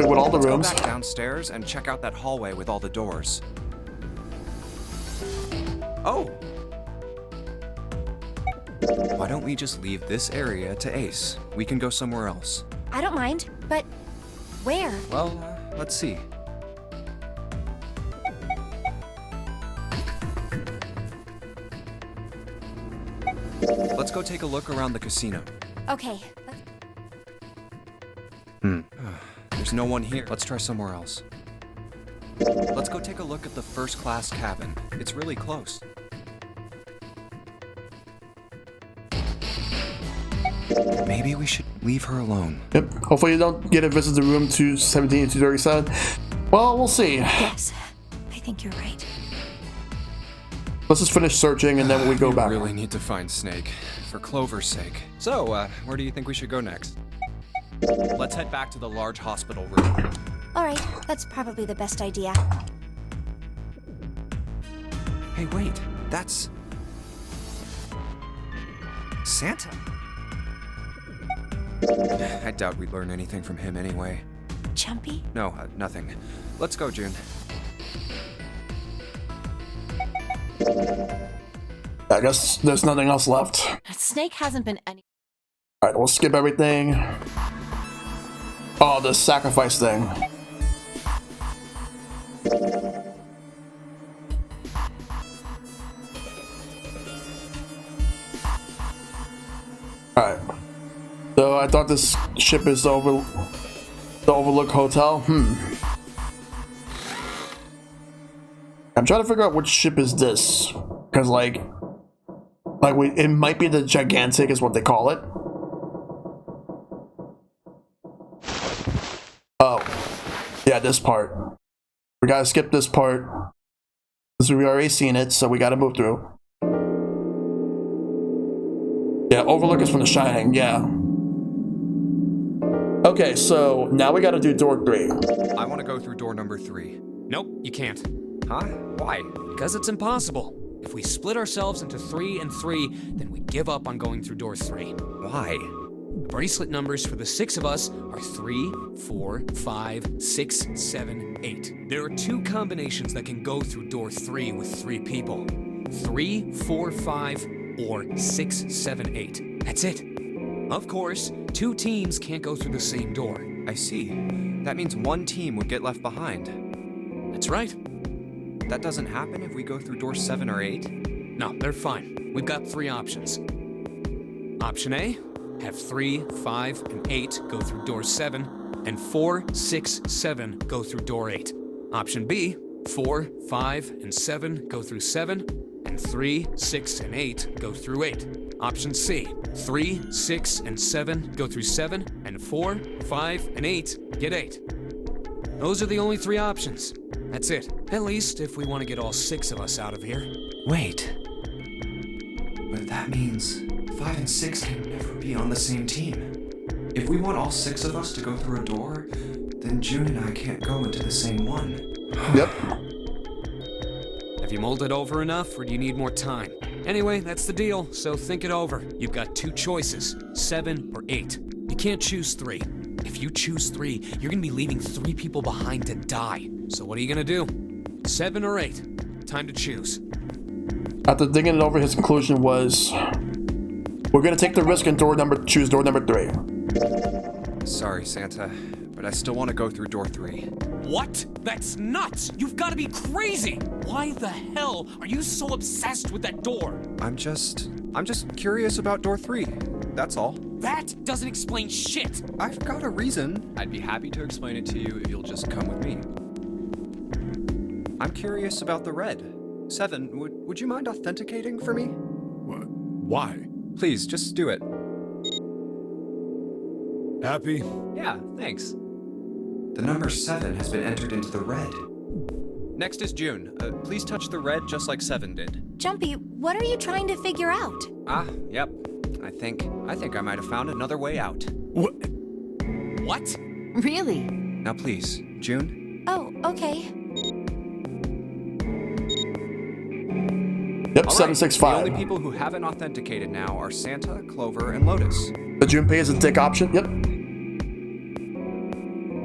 with all the rooms. Let's go back downstairs and check out that hallway with all the doors. Oh! Why don't we just leave this area to Ace? We can go somewhere else. I don't mind, but where? Well, let's see. Let's go take a look around the casino. Okay. There's no one here. Let's try somewhere else. Let's go take a look at the first class cabin. It's really close. Maybe we should leave her alone. Yep. Hopefully you don't get to visit the room 217 and 237. Well, we'll see. Yes. I think you're right. Let's just finish searching and then we go back. We really need to find Snake, for Clover's sake. So, where do you think we should go next? Let's head back to the large hospital room. Alright, that's probably the best idea. Hey, wait. That's... Santa. I doubt we'd learn anything from him anyway. Jumpy? No, nothing. Let's go, June. I guess there's nothing else left. Snake hasn't been any. Alright, we'll skip everything. Oh, the sacrifice thing. Alright. So I thought this ship is the Overlook Hotel. I'm trying to figure out which ship is this. Because it might be the Gigantic is what they call it. Oh. Yeah, this part. We gotta skip this part. Because we already seen it, so we gotta move through. Yeah, Overlook is from The Shining, yeah. Okay, so now we gotta do door 3. I want to go through door number 3. Nope, you can't. Huh? Why? Because it's impossible. If we split ourselves into 3 and 3, then we give up on going through door 3. Why? The bracelet numbers for the 6 of us are 3, 4, 5, 6, 7, 8. There are 2 combinations that can go through door 3 with 3 people. 3, 4, 5, or 6, 7, 8. That's it. Of course, 2 teams can't go through the same door. I see. That means one team would get left behind. That's right. That doesn't happen if we go through door 7 or 8? No, they're fine. We've got 3 options. Option A, have 3, 5, and 8 go through door 7, and 4, 6, 7 go through door 8. Option B, 4, 5, and 7 go through 7, and 3, 6, and 8 go through 8. Option C, 3, 6, and 7 go through 7, and 4, 5, and 8 get 8. Those are the only 3 options. That's it. At least if we want to get all 6 of us out of here. Wait. But that means 5 and 6 can never be on the same team. If we want all 6 of us to go through a door, then June and I can't go into the same one. Yep. Have you mulled it over enough, or do you need more time? Anyway, that's the deal, so think it over. You've got 2 choices, 7 or 8. You can't choose 3. If you choose 3, you're gonna be leaving 3 people behind to die. So what are you gonna do? 7 or 8? Time to choose. After thinking it over, his conclusion was, we're gonna take the risk and choose door number 3. Sorry, Santa, but I still want to go through door 3. What? That's nuts! You've got to be crazy! Why the hell are you so obsessed with that door? I'm just curious about door 3. That's all. That doesn't explain shit! I've got a reason. I'd be happy to explain it to you if you'll just come with me. I'm curious about the red. 7, would you mind authenticating for me? Why? Please, just do it. Happy? Yeah, thanks. The number 7 has been entered into the red. Next is June. Please touch the red just like 7 did. Jumpy, what are you trying to figure out? Yep. I think I might have found another way out. What? What? Really? Now please, June. Oh, okay. Yep, All right, 765. The only people who haven't authenticated now are Santa, Clover, and Lotus. The Junpei is a dick option. Yep.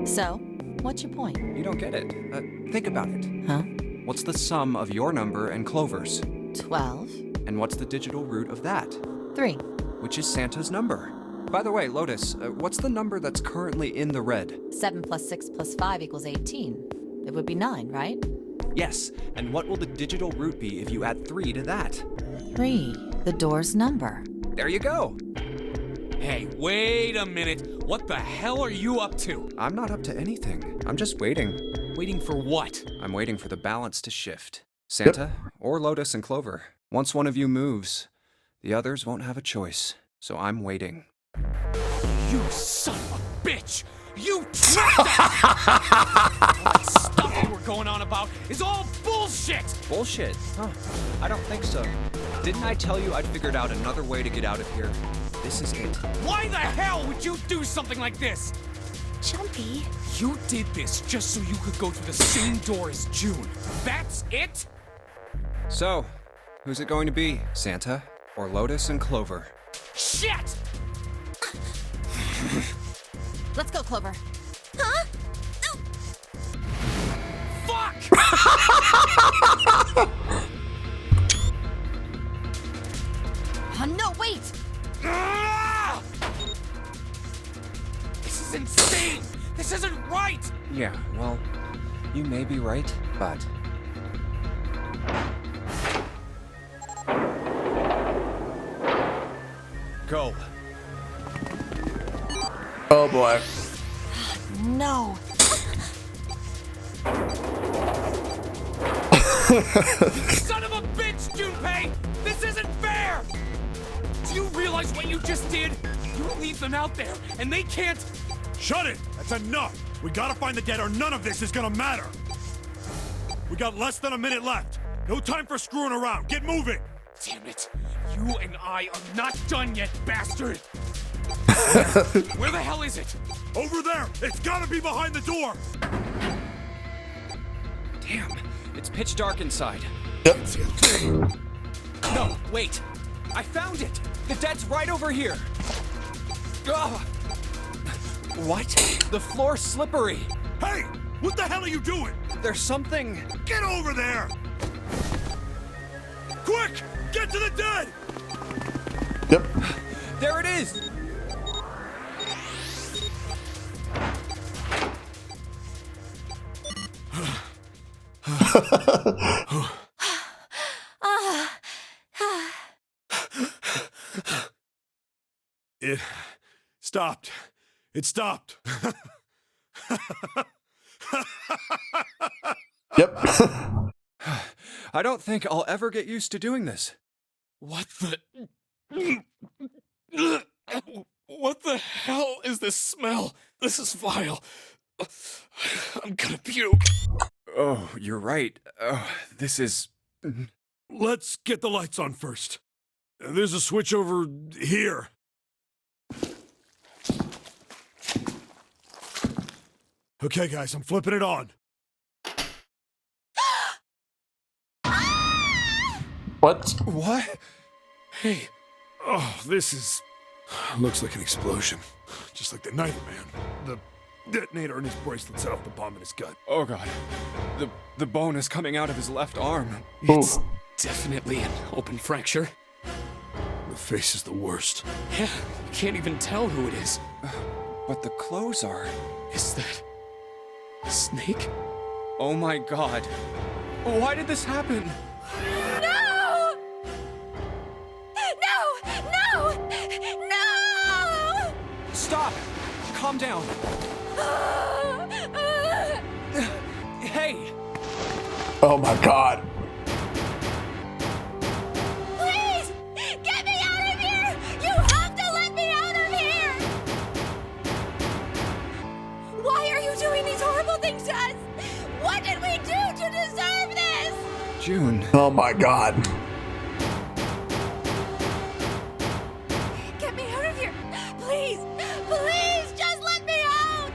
So, what's your point? You don't get it. Think about it. Huh? What's the sum of your number and Clover's? 12. And what's the digital root of that? 3. Which is Santa's number. By the way, Lotus, what's the number that's currently in the red? 7 plus 6 plus 5 equals 18. It would be 9, right? Yes, and what will the digital root be if you add 3 to that? 3. The door's number. There you go. Hey, wait a minute. What the hell are you up to? I'm not up to anything. I'm just waiting. Waiting for what? I'm waiting for the balance to shift. Santa, or Lotus and Clover. Once one of you moves, the others won't have a choice. So I'm waiting. You son of a bitch! You tricked us! All that stuff you were going on about is all bullshit! Bullshit? Huh. I don't think so. Didn't I tell you I'd figured out another way to get out of here? This is it. Why the hell would you do something like this? Jumpy. You did this just so you could go through the same door as June. That's it? So, who's it going to be? Santa or Lotus and Clover? Shit! Let's go, Clover. Huh? Fuck! Oh, no, wait! Ah! This is insane! This isn't right! Yeah, well, you may be right, but... Go. Oh boy. No. Son of a bitch, Junpei! This isn't fair! Do you realize what you just did? You leave them out there, and they can't... Shut it! That's enough! We gotta find the dead or none of this is gonna matter! We got less than a minute left. No time for screwing around. Get moving! Damn it. You and I are not done yet, bastard! Where the hell is it? Over there! It's gotta be behind the door! Damn, it's pitch dark inside. Yep. No, wait. I found it. The dead's right over here. Ugh. What? The floor's slippery. Hey! What the hell are you doing? There's something... Get over there! Quick! Get to the dead! Yep. There it is! It stopped. It stopped. Yep. I don't think I'll ever get used to doing this. What the... What the hell is this smell? This is vile. I'm gonna puke. Oh, you're right. Oh, this is... Let's get the lights on first. There's a switch over here. Okay, guys, I'm flipping it on. What? What? Hey, Oh, this is... Looks like an explosion. Just like the Nightman. The detonator in his bracelet set off the bomb in his gut. Oh god. The bone is coming out of his left arm. Oh. It's definitely an open fracture. The face is the worst. Yeah, you can't even tell who it is. But the clothes are. Is that Snake? Oh my god. Why did this happen? No! No! No! No! Stop! Calm down. Hey! Oh my god. Please! Get me out of here! You have to let me out of here! Why are you doing these horrible things to us? What did we do to deserve this? June. Oh my god. Get me out of here! Please! Please! Just let me out!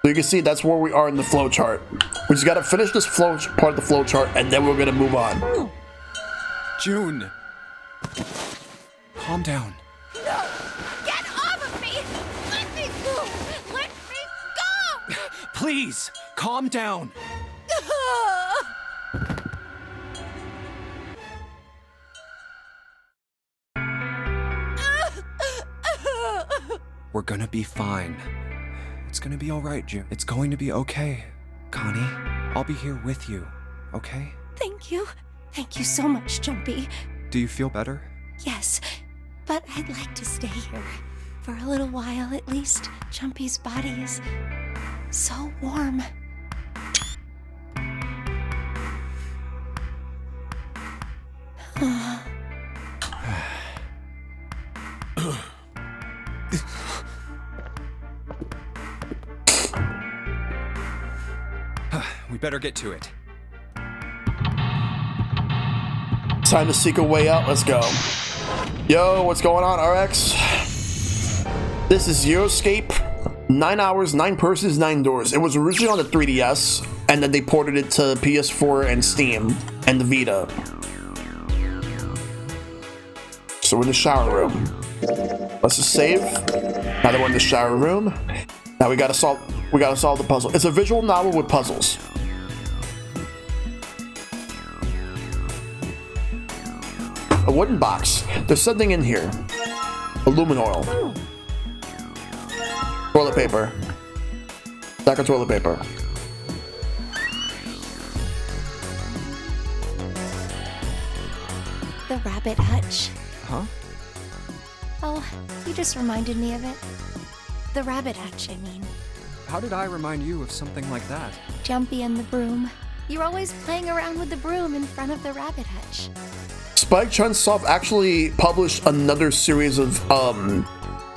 So you can see that's where we are in the flow chart. We just gotta finish this part of the flow chart and then we're gonna move on. June. Calm down. No! Get off of me! Let me go! Let me go! Please, calm down. We're gonna be fine. It's gonna be alright, June. It's going to be okay. Connie, I'll be here with you, okay? Thank you. Thank you so much, Jumpy. Do you feel better? Yes, but I'd like to stay here. For a little while, at least. Jumpy's body is so warm. We better get to it. Time to seek a way out. Let's go. Yo, what's going on, RX? This is Euroscape. 9 hours, 9 persons, 9 doors. It was originally on the 3DS, and then they ported it to PS4 and Steam and the Vita. So we're in the shower room. Let's just save. Now that we're in the shower room, now we gotta solve the puzzle. It's a visual novel with puzzles. A wooden box. There's something in here. Aluminum oil. Toilet paper. Stack of toilet paper. The rabbit hutch. Huh? Oh, you just reminded me of it. The rabbit hutch, I mean. How did I remind you of something like that? Jumpy and the broom. You're always playing around with the broom in front of the rabbit hutch. Spike Chunsoft actually published another series of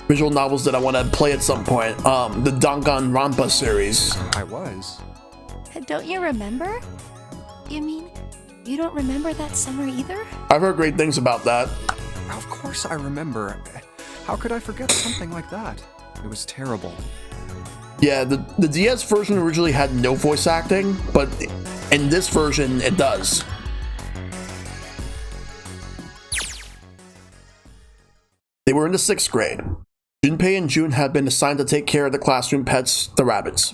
visual novels that I want to play at some point. The Danganronpa series. I was. Don't you remember? You mean, you don't remember that summer either? I've heard great things about that. Of course I remember. How could I forget something like that? It was terrible. Yeah, the DS version originally had no voice acting, but in this version, it does. They were in the 6th grade. Junpei and June had been assigned to take care of the classroom pets, the rabbits.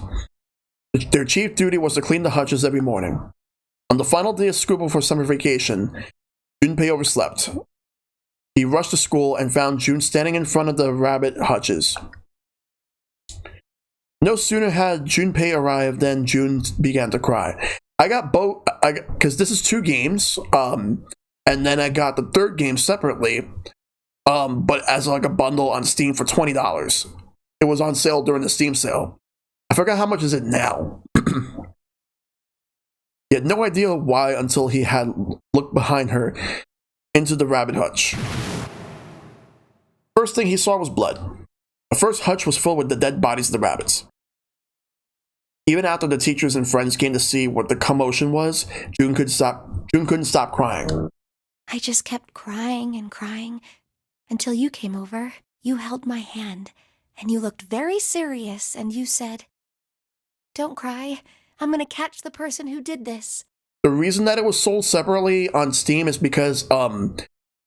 Their chief duty was to clean the hutches every morning. On the final day of school before summer vacation, Junpei overslept. He rushed to school and found June standing in front of the rabbit hutches. No sooner had Junpei arrived than June began to cry. I got both, because this is 2 games, and then I got the 3rd game separately, but as like a bundle on Steam for $20. It was on sale during the Steam sale. I forgot how much is it now. He had no idea why until he had looked behind her into the rabbit hutch. First thing he saw was blood. The first hutch was filled with the dead bodies of the rabbits. Even after the teachers and friends came to see what the commotion was, June couldn't stop crying. I just kept crying and crying until you came over. You held my hand, and you looked very serious, and you said, "Don't cry. I'm gonna catch the person who did this." The reason that it was sold separately on Steam is because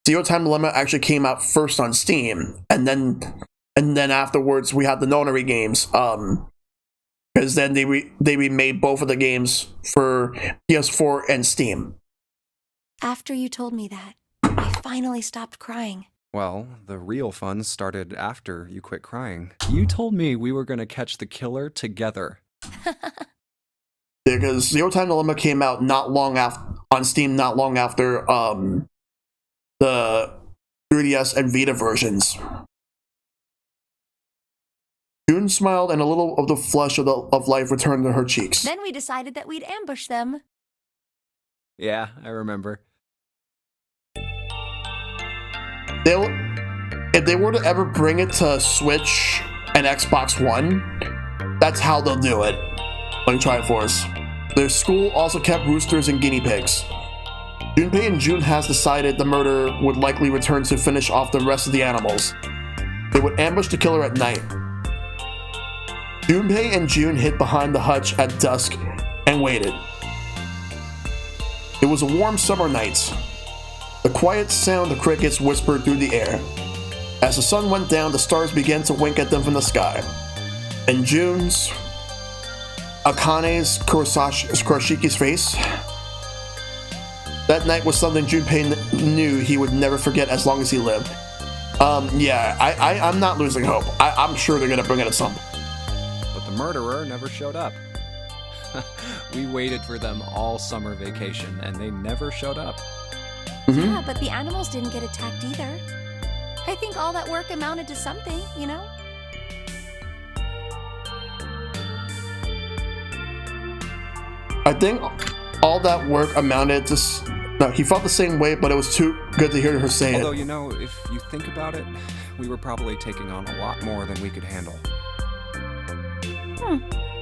Zero Time Dilemma actually came out first on Steam, and then afterwards we had the Nonary games. Because then they remade both of the games for PS4 and Steam. After you told me that, I finally stopped crying. Well, the real fun started after you quit crying. You told me we were going to catch the killer together. Because Zero Time Dilemma came out on Steam not long after the 3DS and Vita versions. June smiled, and a little of the flush of life returned to her cheeks. Then we decided that we'd ambush them. Yeah, I remember. If they were to ever bring it to Switch and Xbox One, that's how they'll do it. Let me try it for us. Their school also kept roosters and guinea pigs. Junpei and June has decided the murderer would likely return to finish off the rest of the animals. They would ambush the killer at night. Junpei and June hid behind the hutch at dusk and waited. It was a warm summer night. The quiet sound of crickets whispered through the air. As the sun went down, the stars began to wink at them from the sky. And June's, Akane's, Kuroshiki's face. That night was something Junpei knew he would never forget as long as he lived. Yeah, I'm not losing hope. I'm sure they're gonna bring it at some point. But the murderer never showed up. We waited for them all summer vacation, and they never showed up. Yeah, but the animals didn't get attacked either. I think all that work amounted to something, you know? I think all that work amounted to... No, he felt the same way, but it was too good to hear her say Although, it. you know, if you think about it, we were probably taking on a lot more than we could handle.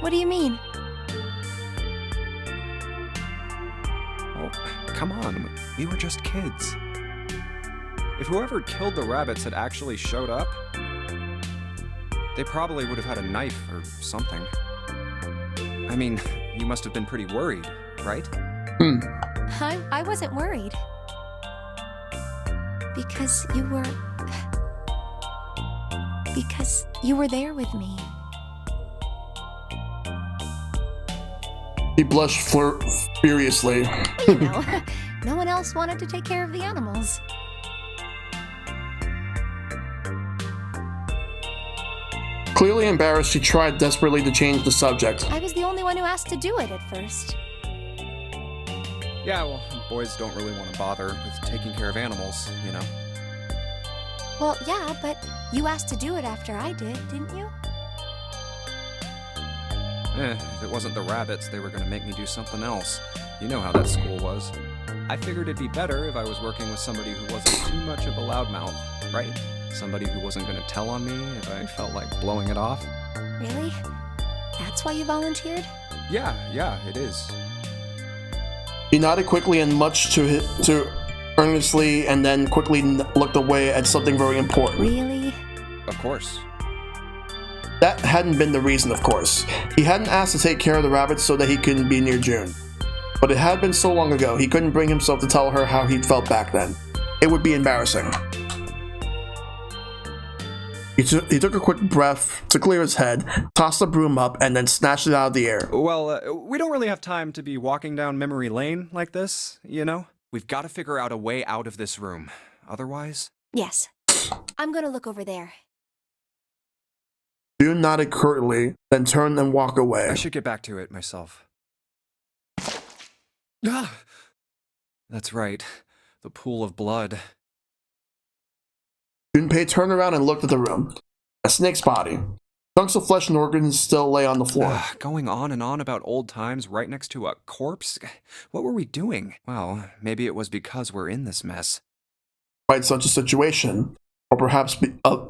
What do you mean? Well, come on, we were just kids. If whoever killed the rabbits had actually showed up, they probably would have had a knife or something. I mean, you must have been pretty worried, right? I wasn't worried. Because you were there with me. He blushed furiously. You know, no one else wanted to take care of the animals. Clearly embarrassed, she tried desperately to change the subject. I was the only one who asked to do it at first. Yeah, well, boys don't really want to bother with taking care of animals, you know? Well, yeah, but you asked to do it after I did, didn't you? If it wasn't the rabbits, they were going to make me do something else. You know how that school was. I figured it'd be better if I was working with somebody who wasn't too much of a loudmouth, right? Somebody who wasn't going to tell on me if I felt like blowing it off. Really? That's why you volunteered? Yeah, it is. He nodded quickly and much to earnestly, and then quickly looked away at something very important. Really? Of course. That hadn't been the reason, of course. He hadn't asked to take care of the rabbits so that he couldn't be near June. But it had been so long ago, he couldn't bring himself to tell her how he felt back then. It would be embarrassing. He took a quick breath to clear his head, tossed the broom up, and then snatched it out of the air. Well, we don't really have time to be walking down memory lane like this, you know? We've got to figure out a way out of this room. Otherwise... Yes. I'm gonna look over there. June nodded curtly, then turned and walked away. I should get back to it myself. Ah! That's right. The pool of blood. Junpei turned around and looked at the room. A snake's body. Chunks of flesh and organs still lay on the floor. Going on and on about old times right next to a corpse? What were we doing? Well, maybe it was because we're in this mess. Despite such a situation, or perhaps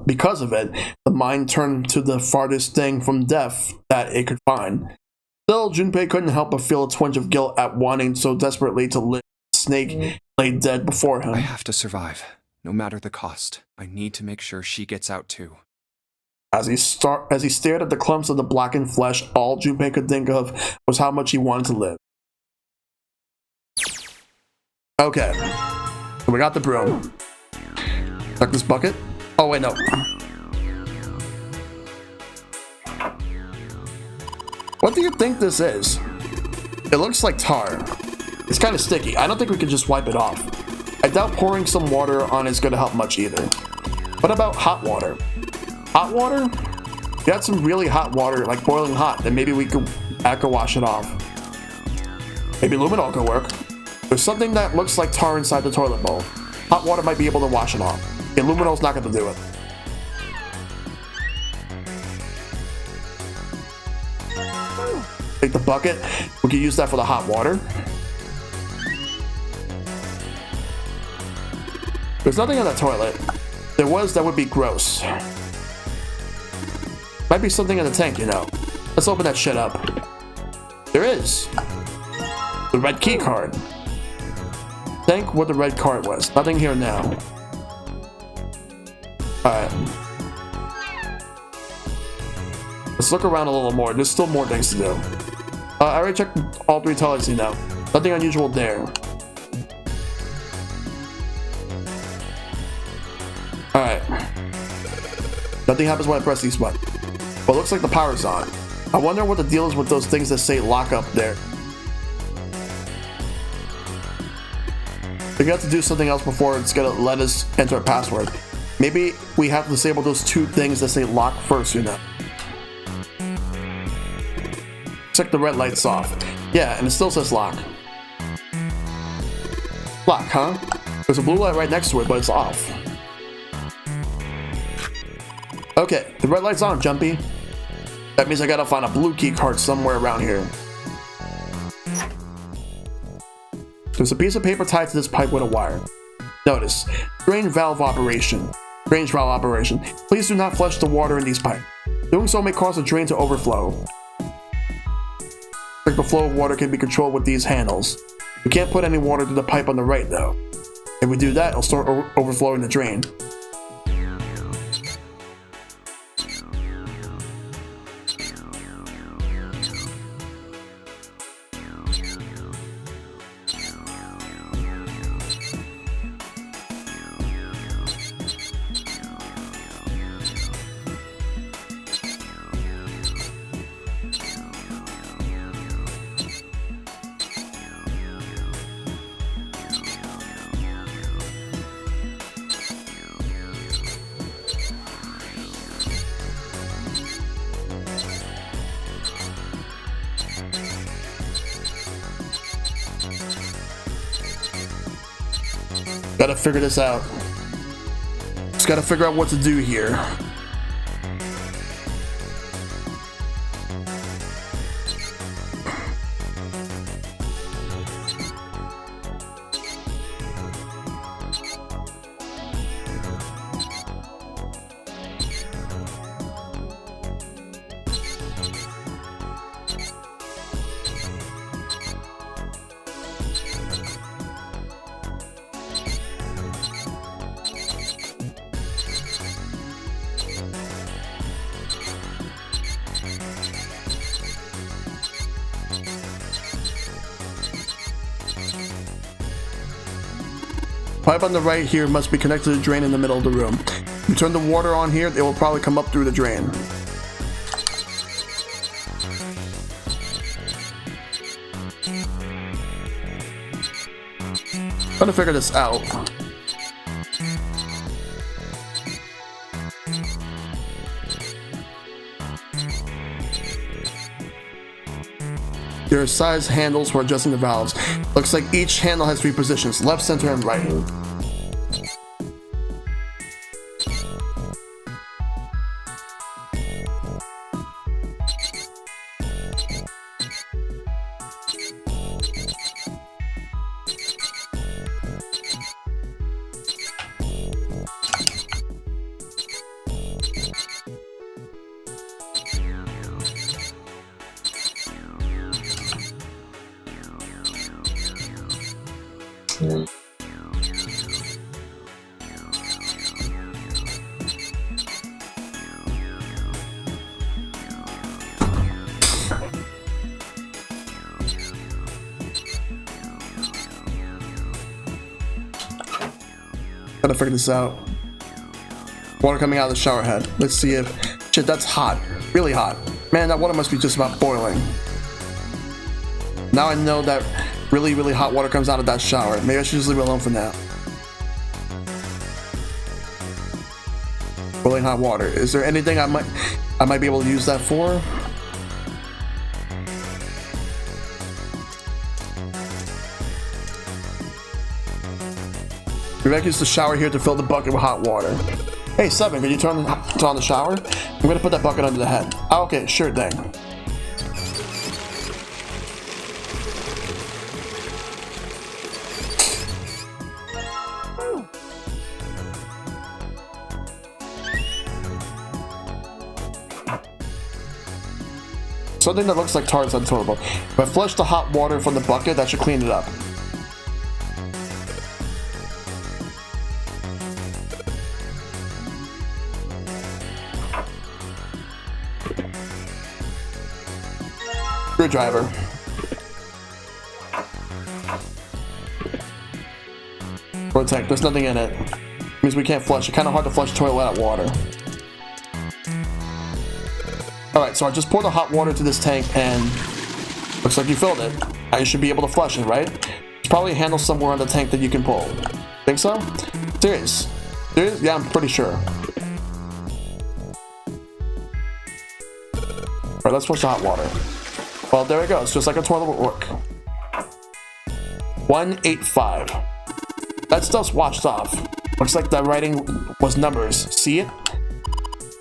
because of it, the mind turned to the farthest thing from death that it could find. Still, Junpei couldn't help but feel a twinge of guilt at wanting so desperately to live. The snake lay dead before him. I have to survive, no matter the cost. I need to make sure she gets out too. As he stared at the clumps of the blackened flesh, all Junpei could think of was how much he wanted to live. Okay, so we got the broom. Check this bucket. Oh wait, no. What do you think this is? It looks like tar. It's kind of sticky. I don't think we can just wipe it off. I doubt pouring some water on is going to help much either. What about hot water? Hot water? If you had some really hot water, like boiling hot, then maybe we could wash it off. Maybe luminol could work. There's something that looks like tar inside the toilet bowl. Hot water might be able to wash it off. Yeah, luminol's not going to do it. Take the bucket. We can use that for the hot water. There's nothing in the toilet. If there was, that would be gross. Might be something in the tank, you know. Let's open that shit up. There is. The red key card. Think what the red card was. Nothing here now. Alright. Let's look around a little more. There's still more things to do. I already checked all 3 toilets, you know. Nothing unusual there. Alright. Nothing happens when I press these buttons. But it looks like the power's on. I wonder what the deal is with those things that say lock up there. We got to do something else before it's gonna let us enter a password. Maybe we have to disable those 2 things that say lock first, you know. Check the red lights off. Yeah, and it still says lock. Lock, huh? There's a blue light right next to it, but it's off. Okay, the red light's on, Jumpy. That means I gotta find a blue key card somewhere around here. There's a piece of paper tied to this pipe with a wire. Notice, drain valve operation. Drain valve operation. Please do not flush the water in these pipes. Doing so may cause the drain to overflow. The flow of water can be controlled with these handles. We can't put any water through the pipe on the right though. If we do that, it'll start overflowing the drain. Gotta figure this out. Just gotta figure out what to do here. Pipe on the right here must be connected to the drain in the middle of the room. You turn the water on here, it will probably come up through the drain. Trying to figure this out. There are size handles for adjusting the valves. Looks like each handle has 3 positions, left, center, and right. Gotta figure this out. Water coming out of the shower head. Let's see if... Shit, that's hot. Really hot. Man, that water must be just about boiling. Now I know that really, really hot water comes out of that shower. Maybe I should just leave it alone for now. Boiling hot water. Is there anything I might be able to use that for? Maybe I can use the shower here to fill the bucket with hot water. Hey, 7, can you turn on the shower? I'm gonna put that bucket under the head. Oh, okay, sure thing. Something that looks like tar is on the toilet bowl. If I flush the hot water from the bucket, that should clean it up. Screwdriver. Tank. There's nothing in it. Means we can't flush. It's kind of hard to flush the toilet without water. Alright, so I just poured the hot water to this tank and looks like you filled it. Now you should be able to flush it, right? There's probably a handle somewhere on the tank that you can pull. Think so? Serious? Serious? Yeah, I'm pretty sure. Alright, let's flush the hot water. Well, there it goes. Just like a toilet would work. 185. That stuff's washed off. Looks like the writing was numbers. See it?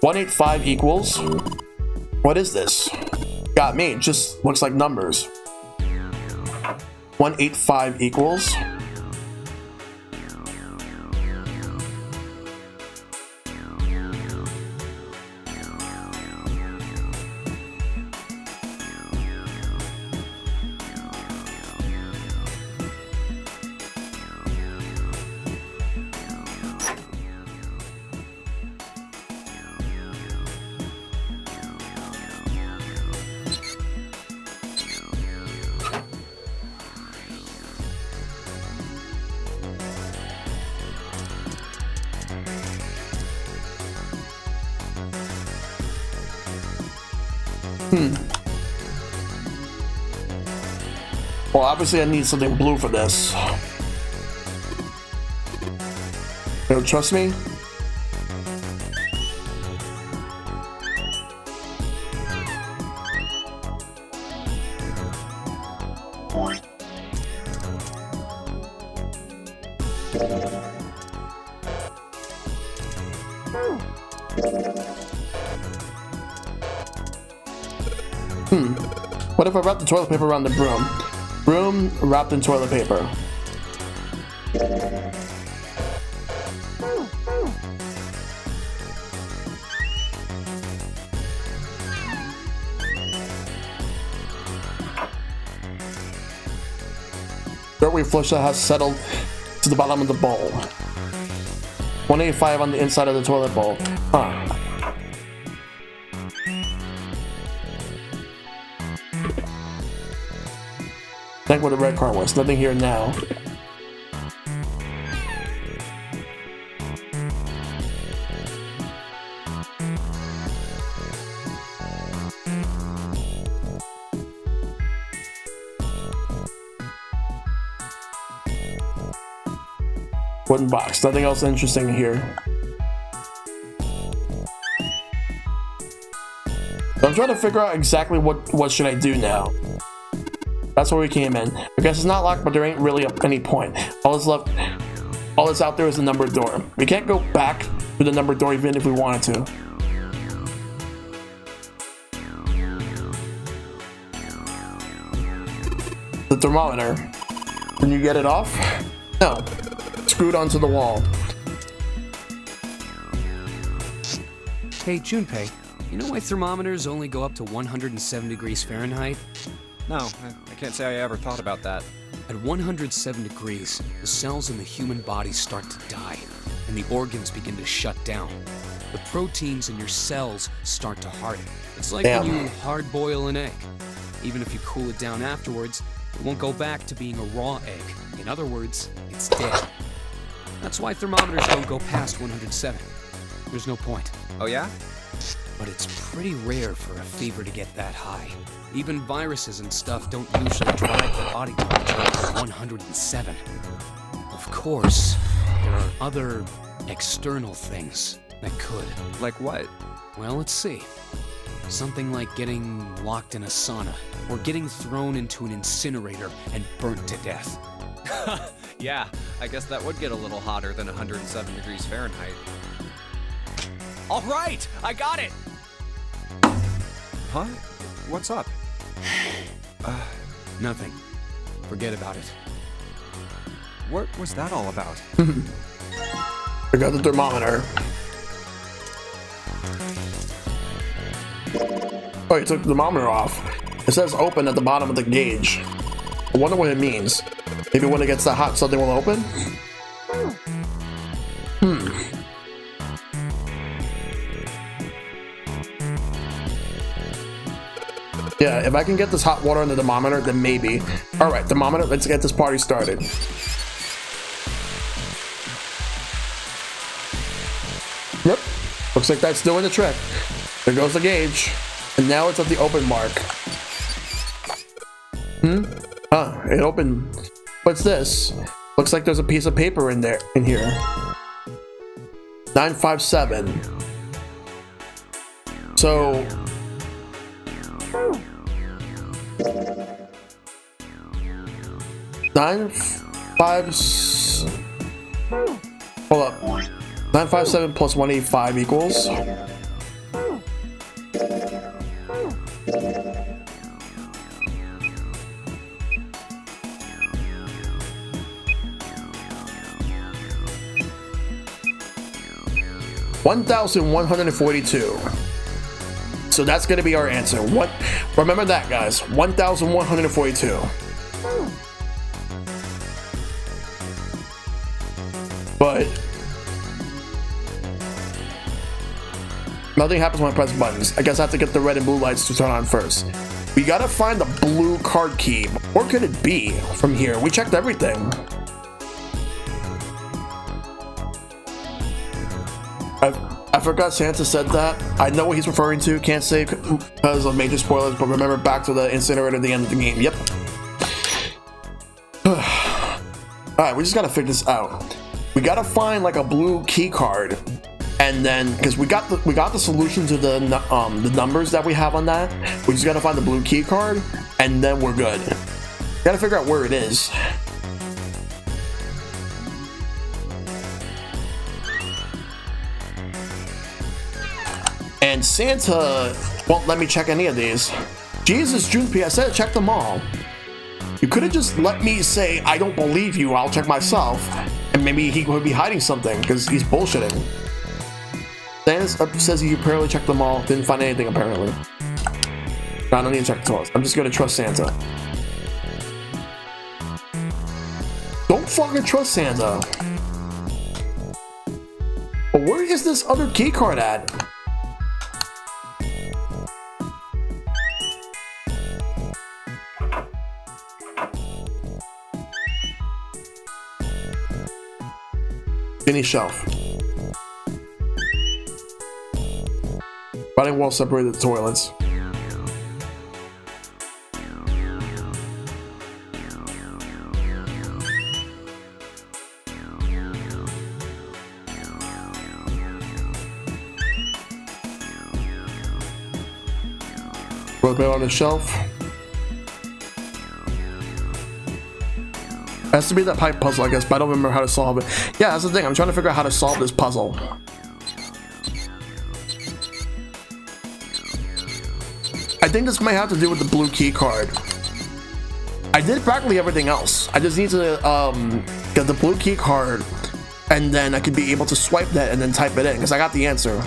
185 equals... What is this? Got me. It just looks like numbers. 185 equals... Well, obviously I need something blue for this. You don't trust me? What if I wrap the toilet paper around the broom? Broom wrapped in toilet paper. Dirt we flush that has settled to the bottom of the bowl. 185 on the inside of the toilet bowl. Huh. Think where the red car was. Nothing here now. Wooden box. Nothing else interesting here. So I'm trying to figure out exactly what should I do now. That's where we came in. I guess it's not locked, but there ain't really any point. All that's out there is the numbered door. We can't go back to the numbered door even if we wanted to. The thermometer. Can you get it off? No. Screwed onto the wall. Hey, Junpei, you know why thermometers only go up to 107 degrees Fahrenheit? No, I can't say I ever thought about that. At 107 degrees, the cells in the human body start to die, and the organs begin to shut down. The proteins in your cells start to harden. It's like when you hard boil an egg. Even if you cool it down afterwards, it won't go back to being a raw egg. In other words, it's dead. That's why thermometers don't go past 107. There's no point. Oh yeah? But it's pretty rare for a fever to get that high. Even viruses and stuff don't usually drive the body temperature up to 107. Of course, there are other external things that could. Like what? Well, let's see. Something like getting locked in a sauna, or getting thrown into an incinerator and burnt to death. Yeah, I guess that would get a little hotter than 107 degrees Fahrenheit. All right, I got it! Huh? What's up? Nothing. Forget about it. What was that all about? I got the thermometer. Oh, you took the thermometer off. It says open at the bottom of the gauge. I wonder what it means. Maybe when it gets that hot, something will open? Yeah, if I can get this hot water on the thermometer, then maybe. Alright, thermometer, let's get this party started. Yep, looks like that's doing the trick. There goes the gauge. And now it's at the open mark. Huh, it opened. What's this? Looks like there's a piece of paper in here. 957. So... Hold up. 957 plus 185 equals... $1,142. So that's gonna be our answer. What? Remember that, guys. 1,142. But nothing happens when I press buttons. I guess I have to get the red and blue lights to turn on first. We gotta find the blue card key. Where could it be from here? We checked everything. I forgot Santa said that. I know what he's referring to. Can't say because of major spoilers, but remember back to the incinerator at the end of the game. Yep. Alright, we just gotta figure this out. We gotta find like a blue key card, and then because we got the solution to the numbers that we have on that. We just gotta find the blue key card, and then we're good. Gotta figure out where it is. And Santa won't let me check any of these. Jesus, Jumpy, I said check them all. You could have just let me say, I don't believe you, I'll check myself. And maybe he would be hiding something, because he's bullshitting. Santa says he apparently checked them all, didn't find anything apparently. No, I don't need to check the toilets. I'm just gonna trust Santa. Don't fucking trust Santa. But where is this other key card at? Any shelf. Fighting wall separated the toilets. Roll on the shelf. Has to be that pipe puzzle, I guess, but I don't remember how to solve it. Yeah, that's the thing. I'm trying to figure out how to solve this puzzle. I think this might have to do with the blue key card. I did practically everything else. I just need to get the blue key card, and then I could be able to swipe that and then type it in, because I got the answer.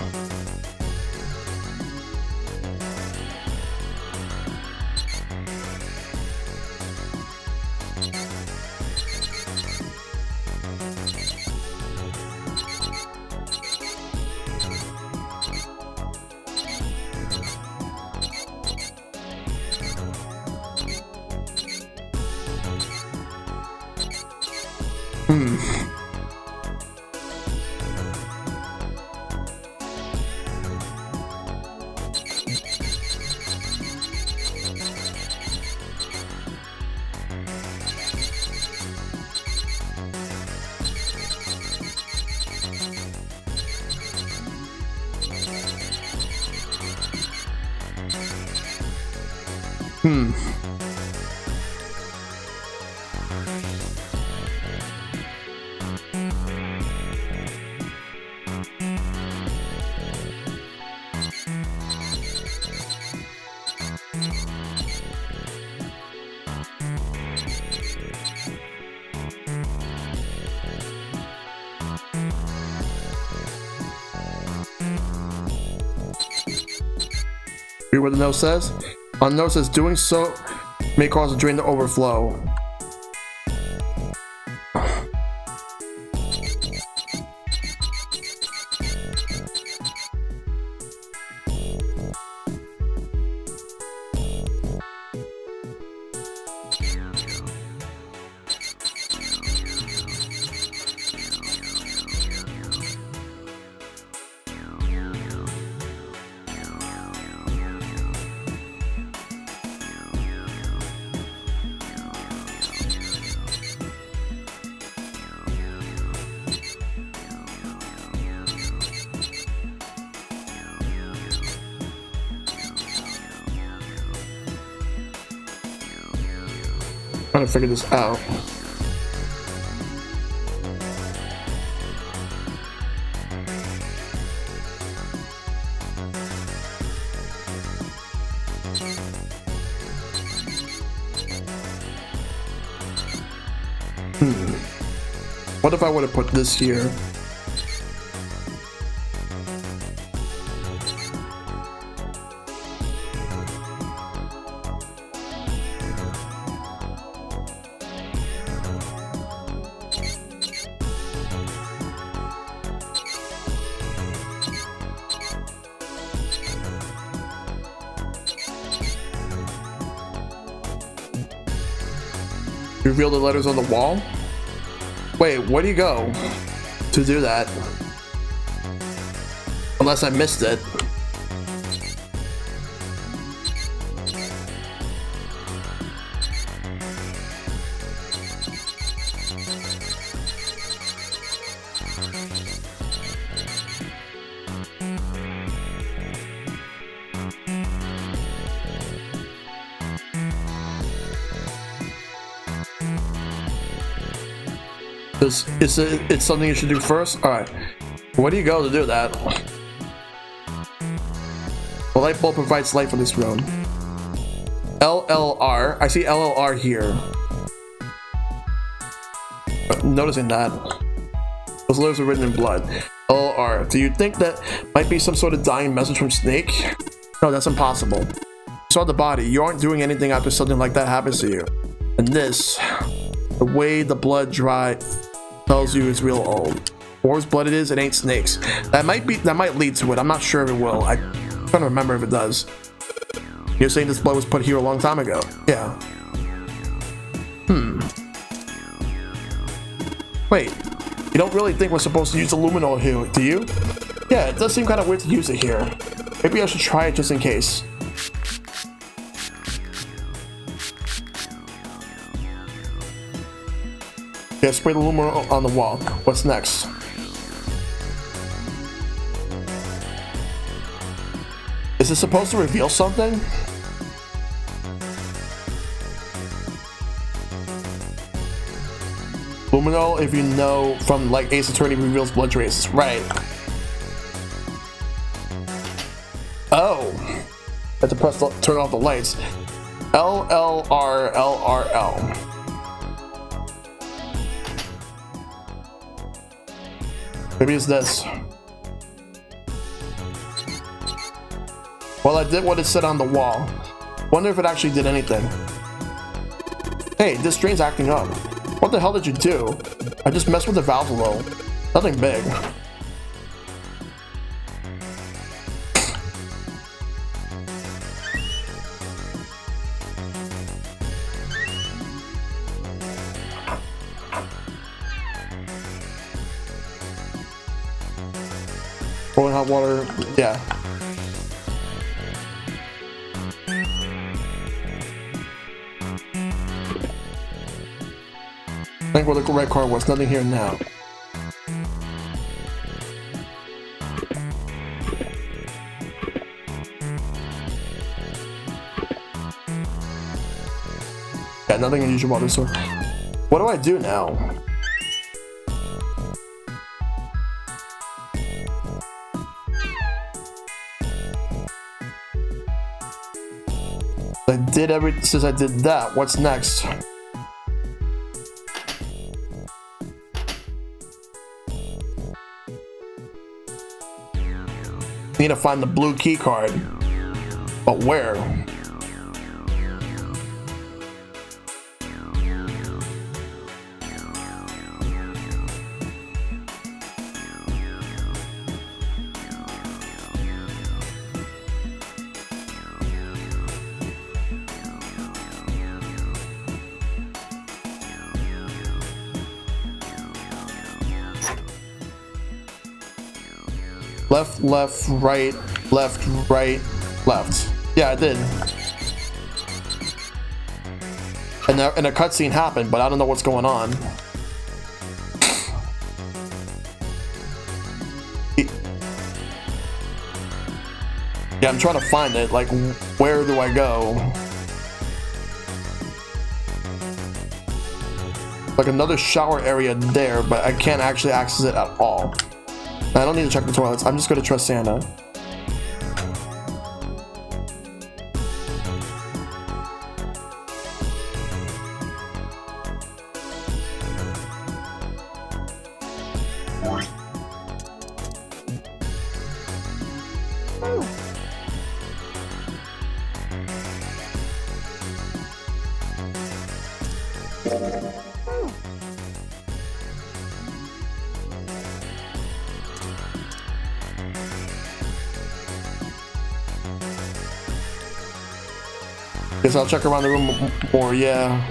Read what the note says. On the note says, doing so may cause the drain to overflow. Trying to figure this out. What if I would have put this here? Reveal the letters on the wall? Wait, where do you go to do that? Unless I missed it. It's something you should do first? Alright. Where do you go to do that? The light bulb provides light for this room. LLR. I see LLR here. Noticing that. Those letters are written in blood. LLR. Do you think that might be some sort of dying message from Snake? No, that's impossible. You saw the body. You aren't doing anything after something like that happens to you. And this, the way the blood dry tells you it's real old. Whose blood it is, it ain't Snake's. That might lead to it. I'm not sure if it will. I'm trying to remember if it does. You're saying this blood was put here a long time ago? Yeah. Wait. You don't really think we're supposed to use the luminol here, do you? Yeah, it does seem kind of weird to use it here. Maybe I should try it just in case. Yeah, spray the luminol on the wall. What's next? Is this supposed to reveal something? Luminol, if you know from like Ace Attorney, reveals blood traces. Right. Oh. Have to press turn off the lights. LLRLRL. Maybe it's this. Well, I did what it said on the wall. Wonder if it actually did anything. Hey, this drain's acting up. What the hell did you do? I just messed with the valve a little. Nothing big. Boiling hot water, yeah. I think where the red car was, nothing here now. Yeah, nothing unusual about this one. What do I do now? Since I did that, what's next? Need to find the blue key card. But where? Left, left, right, left. Yeah, I did. And a cutscene happened, but I don't know what's going on. Yeah, I'm trying to find it. Like, where do I go? Like another shower area there, but I can't actually access it at all. I don't need to check the toilets. I'm just going to trust Santa. Guess I'll check around the room more, yeah.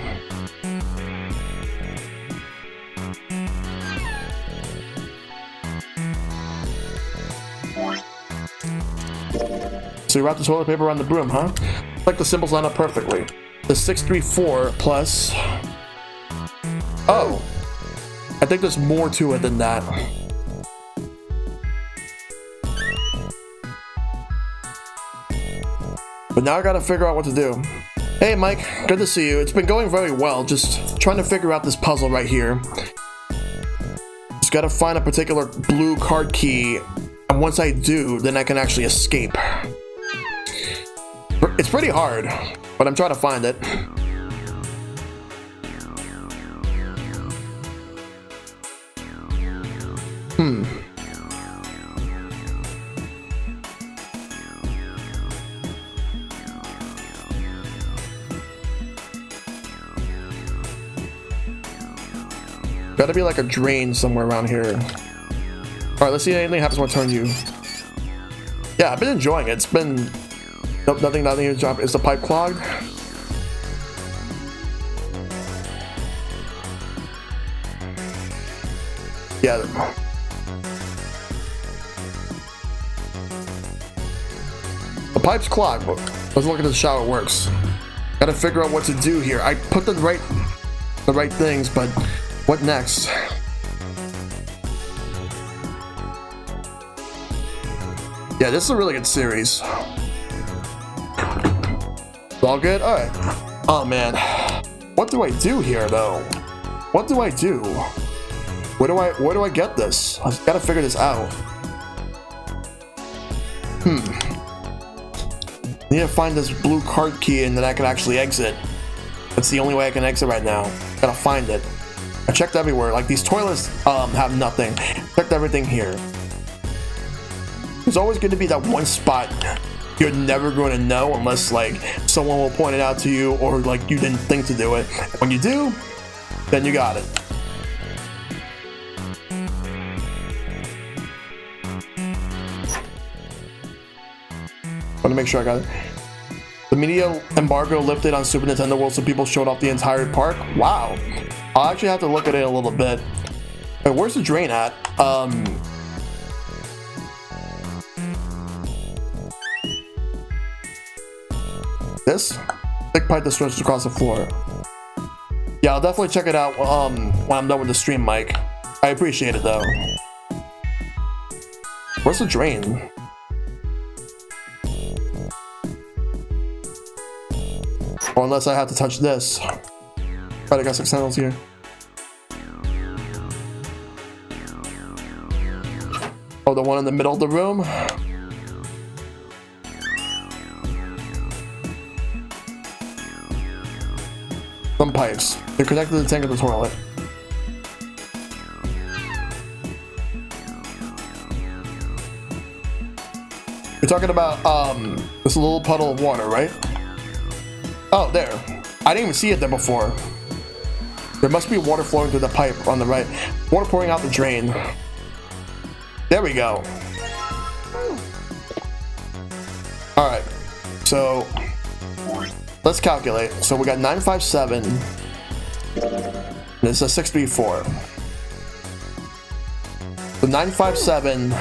So you wrap the toilet paper around the broom, huh? Like the symbols line up perfectly. The 634 plus... Oh! I think there's more to it than that. But now I gotta figure out what to do. Hey Mike, good to see you. It's been going very well, just trying to figure out this puzzle right here. Just gotta find a particular blue card key, and once I do, then I can actually escape. It's pretty hard, but I'm trying to find it. Gotta be like a drain somewhere around here. Alright, let's see if anything happens when I turn you. Yeah, I've been enjoying it. It's been... Nope, nothing to drop. Is the pipe clogged? Yeah. The pipe's clogged, but let's look at this how it works. Gotta figure out what to do here. I put the right things, but what next? Yeah, this is a really good series. All good? Alright. Oh man. What do I do here though? What do I do? Where do I get this? I gotta figure this out. Need to find this blue card key and then I can actually exit. That's the only way I can exit right now. Gotta find it. I checked everywhere. Like these toilets have nothing. Checked everything here. There's always going to be that one spot you're never going to know unless like someone will point it out to you or like you didn't think to do it. When you do, then you got it. Want to make sure I got it. The media embargo lifted on Super Nintendo World, so people showed off the entire park. Wow. I'll actually have to look at it a little bit. Wait, where's the drain at? This? Thick pipe that stretches across the floor. Yeah, I'll definitely check it out when I'm done with the stream, Mike. I appreciate it though. Where's the drain? Or unless I have to touch this. Alright, I got 6 handles here. Oh, the one in the middle of the room? Some pipes. They're connected to the tank of the toilet. You're talking about this little puddle of water, right? Oh, there. I didn't even see it there before. There must be water flowing through the pipe on the right. Water pouring out the drain. There we go. Alright. So let's calculate. So we got 957. This is 634. So 957.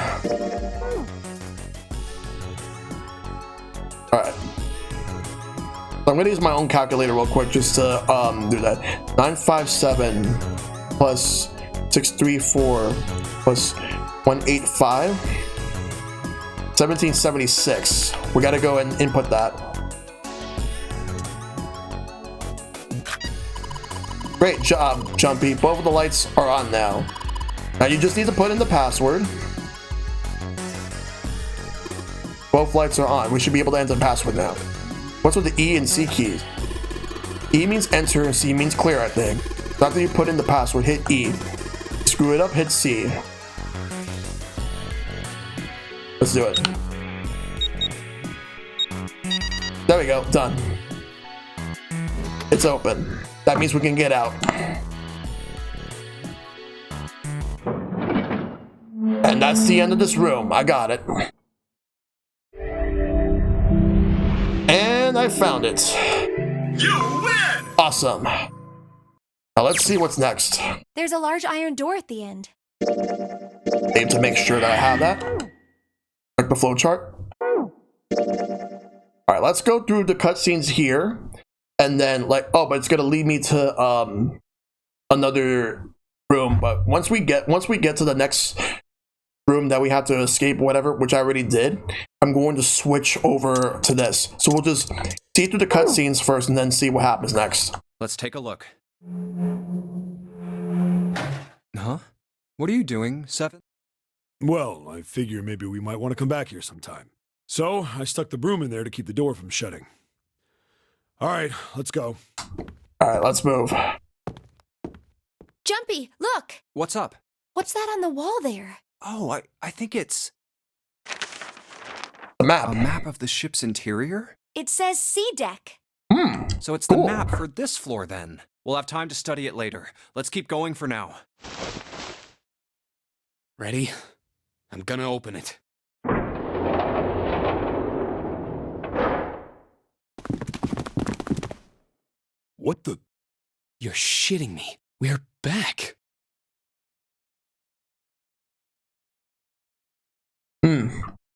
Alright. So I'm gonna use my own calculator real quick just to do that. 957 plus 634 plus 185. 1776. We gotta go and input that. Great job, Jumpy. Both of the lights are on now. Now you just need to put in the password. Both lights are on. We should be able to enter the password now. What's with the E and C keys? E means enter and C means clear, I think. So after you put in the password, hit E. Screw it up, hit C. Let's do it. There we go, done. It's open. That means we can get out. And that's the end of this room. I got it. And I found it. You win! Awesome. Now let's see what's next. There's a large iron door at the end. Aim to make sure that I have that. Like the flowchart. Alright, let's go through the cutscenes here. And then like, oh, but it's gonna lead me to another room. But once we get to the next room that we have to escape, whatever, which I already did, I'm going to switch over to this. So we'll just see through the cutscenes first and then see what happens next. Let's take a look. Huh? What are you doing, Seven? Well, I figure maybe we might want to come back here sometime. So I stuck the broom in there to keep the door from shutting. All right, let's go. All right, let's move. Jumpy, look! What's up? What's that on the wall there? Oh, I think it's The map. a map of the ship's interior? It says C deck. So it's Cool. the map for this floor then. We'll have time to study it later. Let's keep going for now. Ready? I'm gonna open it. What the? You're shitting me. We're back.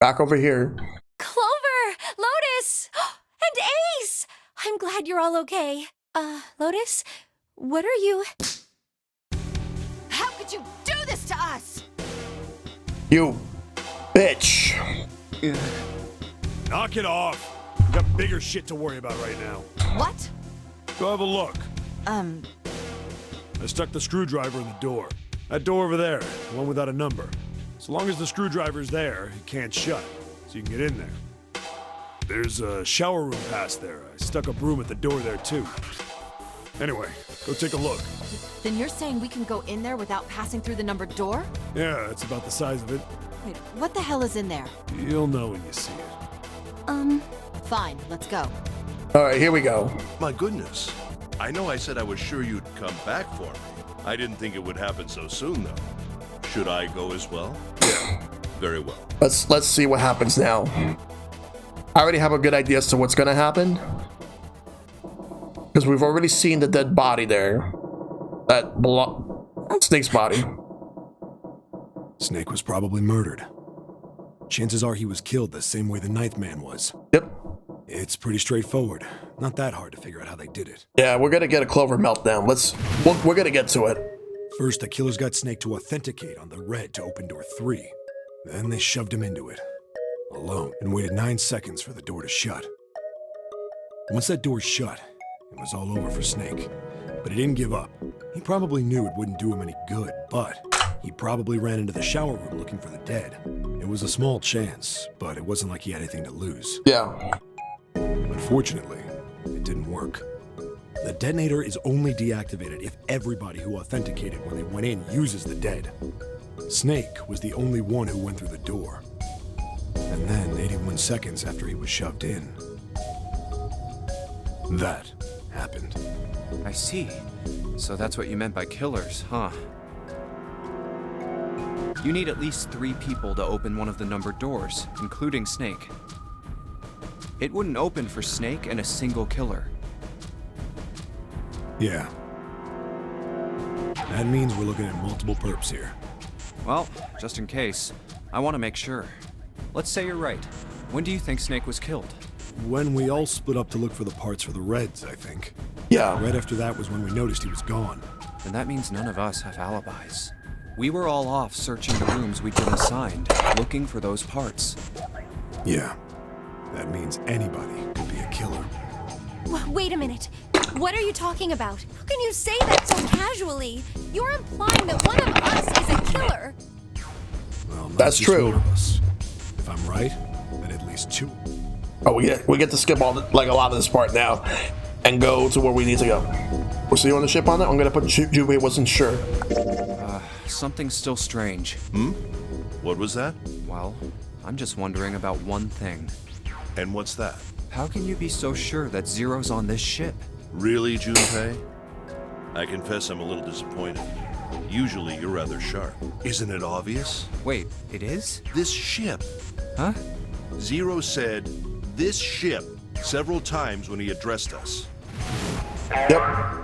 Back over here. Clover! Lotus! And Ace! I'm glad you're all okay. Lotus? What are you... How could you do this to us? You bitch. Knock it off. We got bigger shit to worry about right now. What? Go have a look. I stuck the screwdriver in the door. That door over there, the one without a number. So long as the screwdriver's there, it can't shut, so you can get in there. There's a shower room past there. I stuck a broom at the door there too. Anyway, go take a look. Then you're saying we can go in there without passing through the numbered door? Yeah, it's about the size of it. Wait, what the hell is in there? You'll know when you see it. Fine, let's go. All right, here we go. My goodness. I know I said I was sure you'd come back for me. I didn't think it would happen so soon, though. Should I go as well? Yeah. Very well. Let's see what happens now. I already have a good idea as to what's gonna happen. Because we've already seen the dead body there. That Snake's body. Snake was probably murdered. Chances are he was killed the same way the Ninth Man was. Yep. It's pretty straightforward. Not that hard to figure out how they did it. Yeah, we're gonna get a Clover meltdown. We're gonna get to it. First, the killers got Snake to authenticate on the red to open door 3. Then they shoved him into it, alone, and waited 9 seconds for the door to shut. Once that door shut, it was all over for Snake. But he didn't give up. He probably knew it wouldn't do him any good, but he probably ran into the shower room looking for the dead. was a small chance, but it wasn't like he had anything to lose. Yeah. Unfortunately, it didn't work. The detonator is only deactivated if everybody who authenticated when they went in uses the dead. Snake was the only one who went through the door. And then, 81 seconds after he was shoved in, that happened. I see. So that's what you meant by killers, huh? You need at least 3 people to open one of the numbered doors, including Snake. It wouldn't open for Snake and a single killer. Yeah. That means we're looking at multiple perps here. Well, just in case, I want to make sure. Let's say you're right. When do you think Snake was killed? When we all split up to look for the parts for the Reds, I think. Yeah. Right after that was when we noticed he was gone. Then that means none of us have alibis. We were all off searching the rooms we'd been assigned, looking for those parts. Yeah. That means anybody could be a killer. Wait a minute. What are you talking about? How can you say that so casually? You're implying that one of us is a killer. Well, not That's just true. one of us. If I'm right, then at least 2. Oh, we get to skip all a lot of this part now, and go to where we need to go. We'll see you on the ship on it. I'm gonna put Jumpy wasn't sure. Something's still strange. What was that? Well, I'm just wondering about one thing. And what's that? How can you be so sure that Zero's on this ship? Really, Junpei? I confess I'm a little disappointed. Usually you're rather sharp. Isn't it obvious? Wait, it is? This ship. Huh? Zero said, "this ship," several times when he addressed us. Yep.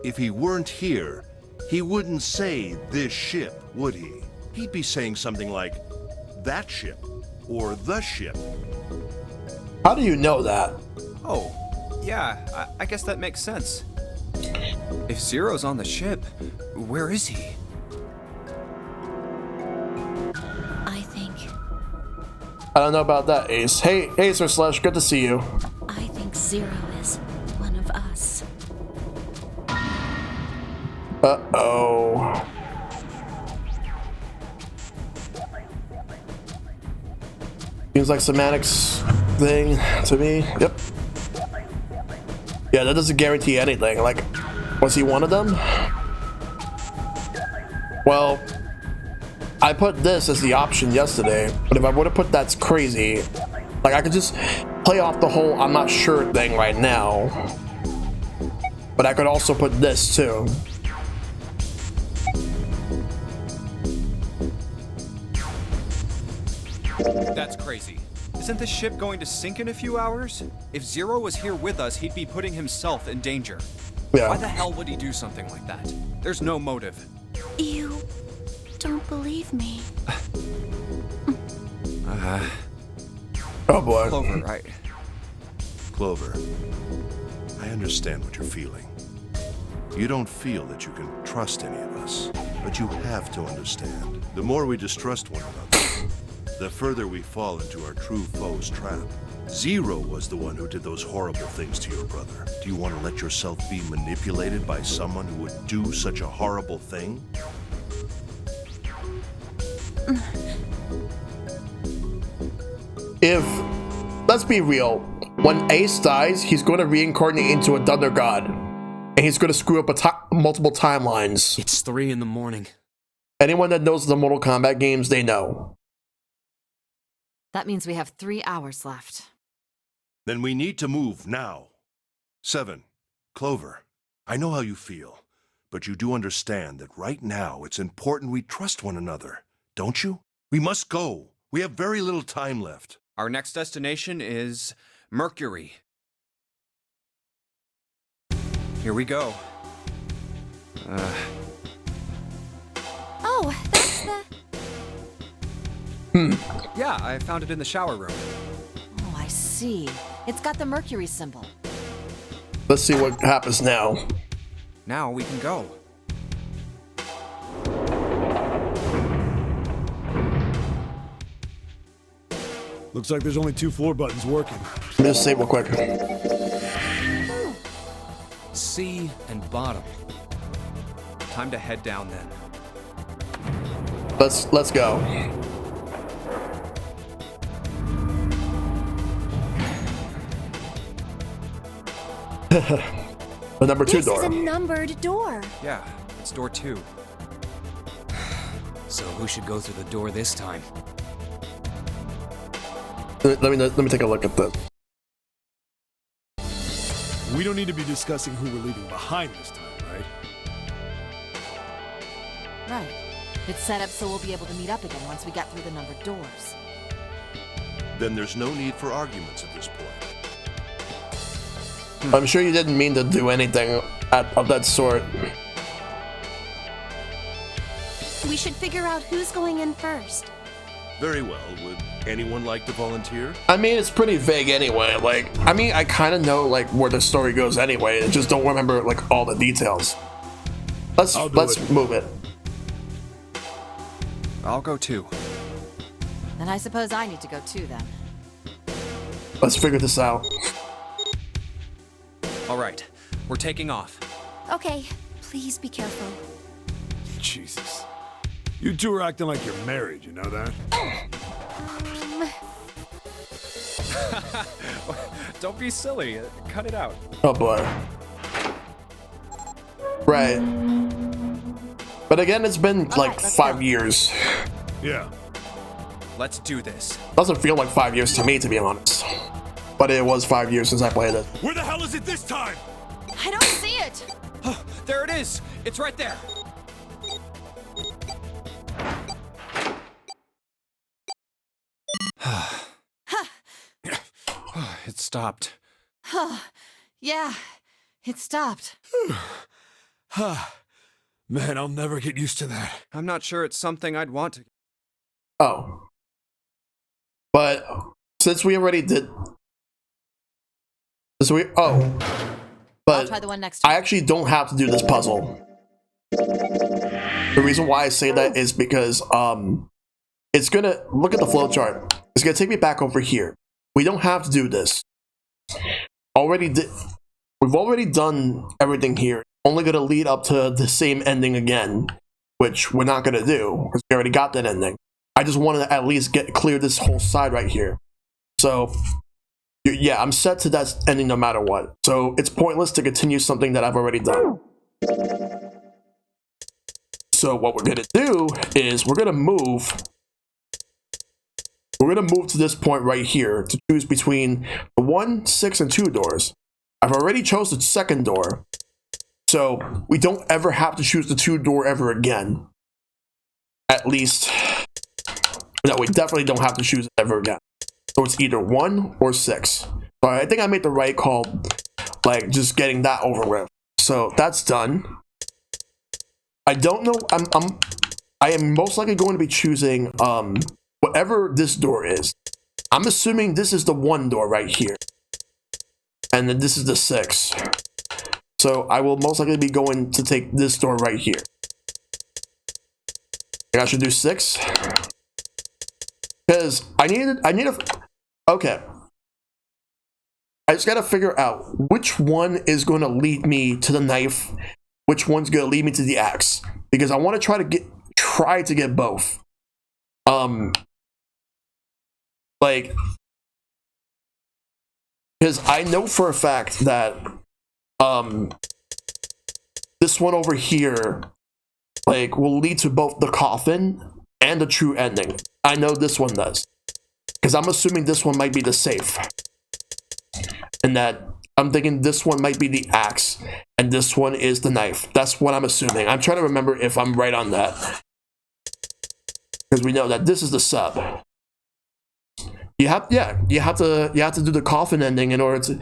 If he weren't here, he wouldn't say this ship, would he? He'd be saying something like, that ship, or the ship. How do you know that? Oh, yeah, I guess that makes sense. If Zero's on the ship, where is he? I think. I don't know about that, Ace. Hey, Ace or Slash, good to see you. I think Zero is one of us. Uh-oh. Seems like semantics thing to me. Yep. Yeah, that doesn't guarantee anything. Like, was he one of them? Well, I put this as the option yesterday, but if I would have put that's crazy, like I could just play off the whole I'm not sure thing right now. But I could also put this too. That's crazy. Isn't the ship going to sink in a few hours? If Zero was here with us, he'd be putting himself in danger. Yeah. Why the hell would he do something like that? There's no motive. You don't believe me. Oh boy. Clover, right? Clover, I understand what you're feeling. You don't feel that you can trust any of us, but you have to understand. The more we distrust one another, the further we fall into our true foe's trap. Zero was the one who did those horrible things to your brother. Do you want to let yourself be manipulated by someone who would do such a horrible thing? Let's be real, when Ace dies, he's going to reincarnate into a Thunder God. And he's going to screw up multiple timelines. It's 3 in the morning. Anyone that knows the Mortal Kombat games, they know. That means we have 3 hours left. Then we need to move now. 7. Clover, I know how you feel, but you do understand that right now it's important we trust one another, don't you? We must go. We have very little time left. Our next destination is Mercury. Here we go. Oh, that's the... Yeah, I found it in the shower room. Oh, I see. It's got the Mercury symbol. Let's see what happens now. Now we can go. Looks like there's only 2 floor buttons working. Let me just save real quick. C and bottom. Time to head down then. Let's go. The number 2 This door. is a numbered door. Yeah, it's door 2. So who should go through the door this time? Let me take a look at this. We don't need to be discussing who we're leaving behind this time, right? Right. It's set up so we'll be able to meet up again once we get through the numbered doors. Then there's no need for arguments at this point. I'm sure you didn't mean to do anything of that sort. We should figure out who's going in first. Very well. Would anyone like to volunteer? I mean, it's pretty vague anyway. Like, I mean, I kind of know like where the story goes anyway. I just don't remember like all the details. Let's move it. I'll go too. Then I suppose I need to go too then. Let's figure this out. All right, we're taking off. Okay, please be careful. Jesus. You two are acting like you're married, you know that? Don't be silly. Cut it out. Oh boy. Right. But again, it's been like 5 years. Yeah. Let's do this. Doesn't feel like 5 years to me, to be honest. But it was 5 years since I played it. Where the hell is it this time? I don't see it! Oh, there it is. It's right there. It stopped. Yeah, it stopped. Man, I'll never get used to that. I'm not sure it's something I'd want to. Oh. But since we already did... I'll But try the one next to I you. actually don't have to do this puzzle. The reason why I say that is because it's gonna look at the flowchart. It's gonna take me back over here. We don't have to do this. We've already done everything here. Only gonna lead up to the same ending again, which we're not gonna do because we already got that ending. I just wanted to at least clear this whole side right here. So yeah, I'm set to that ending no matter what. So it's pointless to continue something that I've already done. So what we're gonna do is we're gonna move to this point right here to choose between the 1, 6, and 2 doors. I've already chose the second door, so we don't ever have to choose the 2 door ever again. At least, no, we definitely don't have to choose it ever again. So it's either 1 or 6. So I think I made the right call, like just getting that over with. So that's done. I don't know. I am most likely going to be choosing whatever this door is. I'm assuming this is the 1 door right here, and then this is the 6. So I will most likely be going to take this door right here. I should do 6 because I need a. Okay. I just gotta figure out which one is going to lead me to the knife, which one's going to lead me to the axe, because I want to try to get both. Like, because I know for a fact that this one over here, like, will lead to both the coffin and the true ending. I know this one does, because I'm assuming this one might be the safe, and that I'm thinking this one might be the axe, and this one is the knife. That's what I'm assuming. I'm trying to remember if I'm right on that, because we know that this is the sub. You have to do the coffin ending in order to,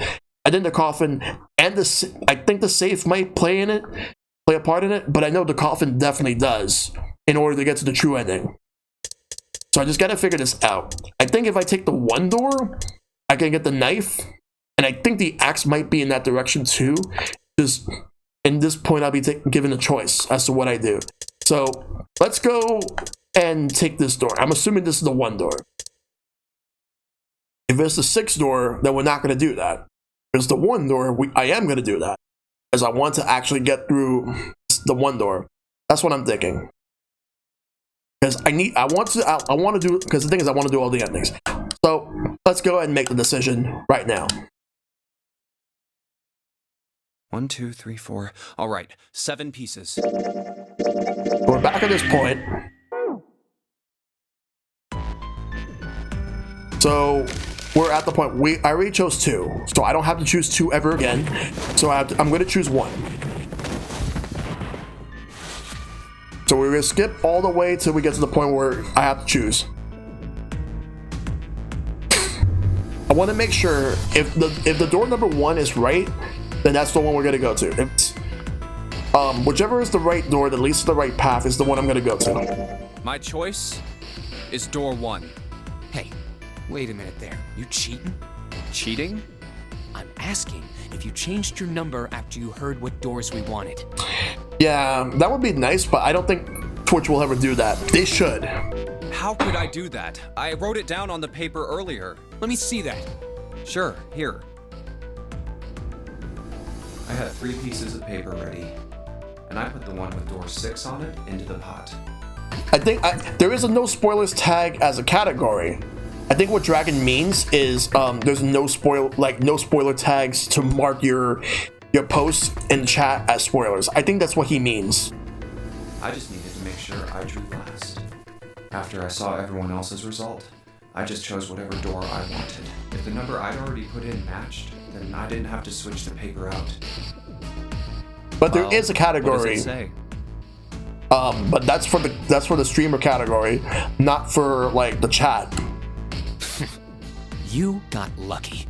and then the coffin and I think the safe might play a part in it, but I know the coffin definitely does in order to get to the true ending. So I just gotta figure this out. I think if I take the 1 door, I can get the knife, and I think the axe might be in that direction too. Just in this point, I'll be given a choice as to what I do. So let's go and take this door. I'm assuming this is the 1 door. If it's the 6th door, then we're not going to do that. If it's the 1 door, I am going to do that. Because I want to actually get through the 1 door. That's what I'm thinking. Because I want to do, because the thing is I want to do all the endings. So let's go ahead and make the decision right now. 1, 2, 3, 4. All right, 7 pieces. We're back at this point. So we're at the point I already chose 2, so I don't have to choose 2 ever again. So I'm going to choose 1. So we're going to skip all the way till we get to the point where I have to choose. I want to make sure if the door number 1 is right, then that's the one we're going to go to. If it's, whichever is the right door that leads to the right path is the one I'm going to go to. My choice is door 1. Hey, wait a minute there. You cheating? Cheating? I'm asking if you changed your number after you heard what doors we wanted. Yeah, that would be nice, but I don't think Twitch will ever do that. They should. How could I do that? I wrote it down on the paper earlier. Let me see that. Sure, here. I had 3 pieces of paper ready, and I put the one with door 6 on it into the pot. I think there is a no spoilers tag as a category. I think what Dragon means is there's no spoiler tags to mark your posts in chat as spoilers. I think that's what he means. I just needed to make sure I drew last. After I saw everyone else's result, I just chose whatever door I wanted. If the number I'd already put in matched, then I didn't have to switch the paper out. But there is a category. What does it say? But that's for the streamer category, not for like the chat. You got lucky.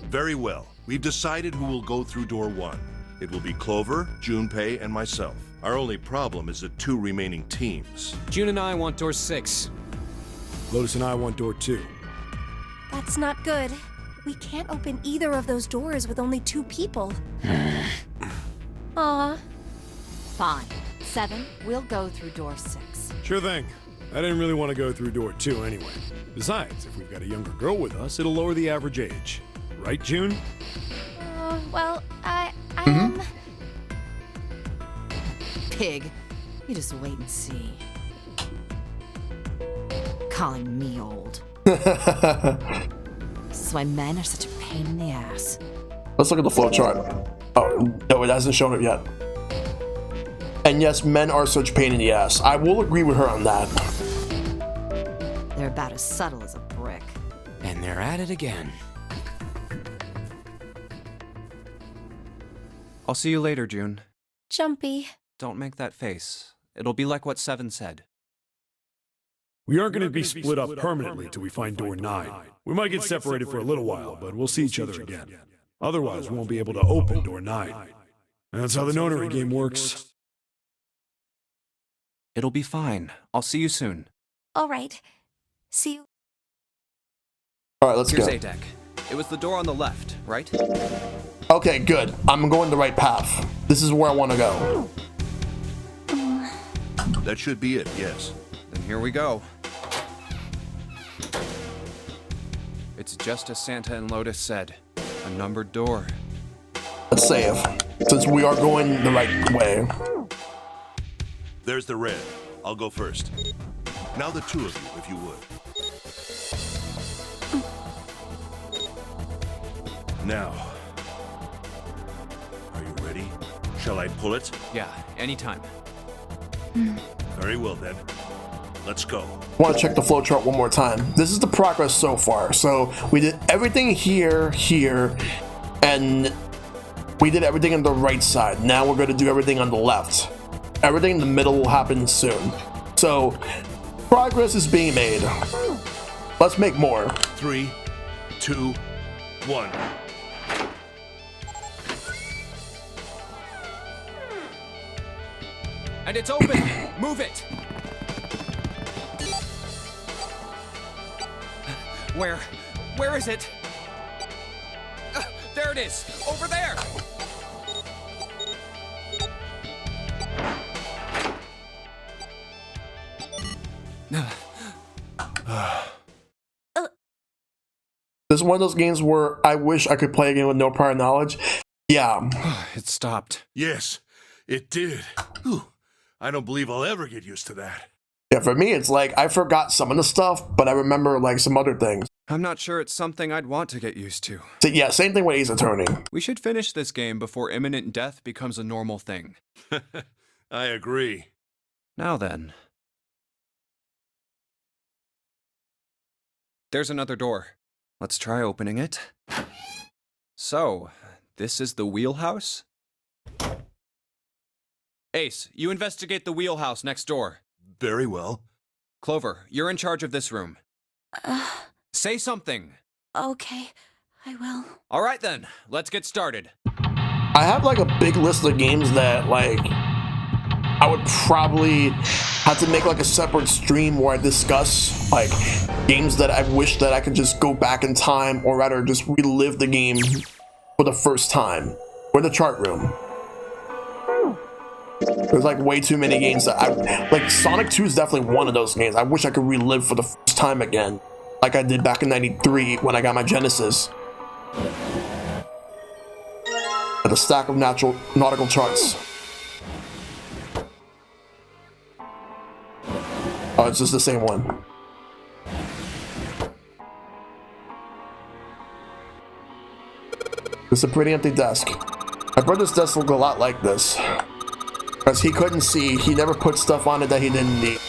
Very well. We've decided who will go through door 1. It will be Clover, Junpei, and myself. Our only problem is the 2 remaining teams. June and I want door 6. Lotus and I want door 2. That's not good. We can't open either of those doors with only 2 people. Aw. Fine. 7, we'll go through door 6. Sure thing. I didn't really want to go through door 2 anyway. Besides, if we've got a younger girl with us, it'll lower the average age. Right, June? Well, Pig. You just wait and see. Calling me old. This is why men are such a pain in the ass. Let's look at the flowchart. Oh, no, it hasn't shown it yet. And yes, men are such pain in the ass. I will agree with her on that. They're about as subtle as a brick. And they're at it again. I'll see you later, June. Jumpy. Don't make that face. It'll be like what 7 said. We aren't going to be split up permanently till we find door 9. We might get separated for a little while, but we'll see each other again. Otherwise, we won't be able to open door 9. And that's how the notary game works. It'll be fine. I'll see you soon. All right. See you. All right, let's Here's go. A deck. It was the door on the left, right? Okay, good. I'm going the right path. This is where I want to go. That should be it, yes. Then here we go. It's just as Santa and Lotus said. A numbered door. Let's save, since we are going the right way. There's the red. I'll go first. Now the 2 of you, if you would. Now, are you ready? Shall I pull it? Yeah, anytime. Very well then. Let's go. I want to check the flowchart one more time. This is the progress so far. So we did everything here, and we did everything on the right side. Now we're going to do everything on the left. Everything in the middle will happen soon. So progress is being made. Let's make more. 3, 2, 1. And it's open! Move it! Where is it? There it is! Over there! This is one of those games where I wish I could play again with no prior knowledge. Yeah. It stopped. Yes, it did. Whew. I don't believe I'll ever get used to that. Yeah, for me, it's like I forgot some of the stuff, but I remember like some other things. I'm not sure it's something I'd want to get used to. So, yeah, same thing with Ace Attorney. We should finish this game before imminent death becomes a normal thing. I agree. Now then. There's another door. Let's try opening it. So, this is the wheelhouse? Ace, you investigate the wheelhouse next door. Very well. Clover, you're in charge of this room. Say something. Okay, I will. All right then, let's get started. I have like a big list of games that like I would probably have to make like a separate stream where I discuss like games that I wish that I could just go back in time, or rather just relive the game for the first time. Or the chart room. There's like way too many games that I like. Sonic 2 is definitely one of those games I wish I could relive for the first time again, like I did back in '93 when I got my Genesis. With a stack of nautical charts. Oh, it's just the same one. It's a pretty empty desk. My brother's desk looked a lot like this. Because he couldn't see, he never put stuff on it that he didn't need.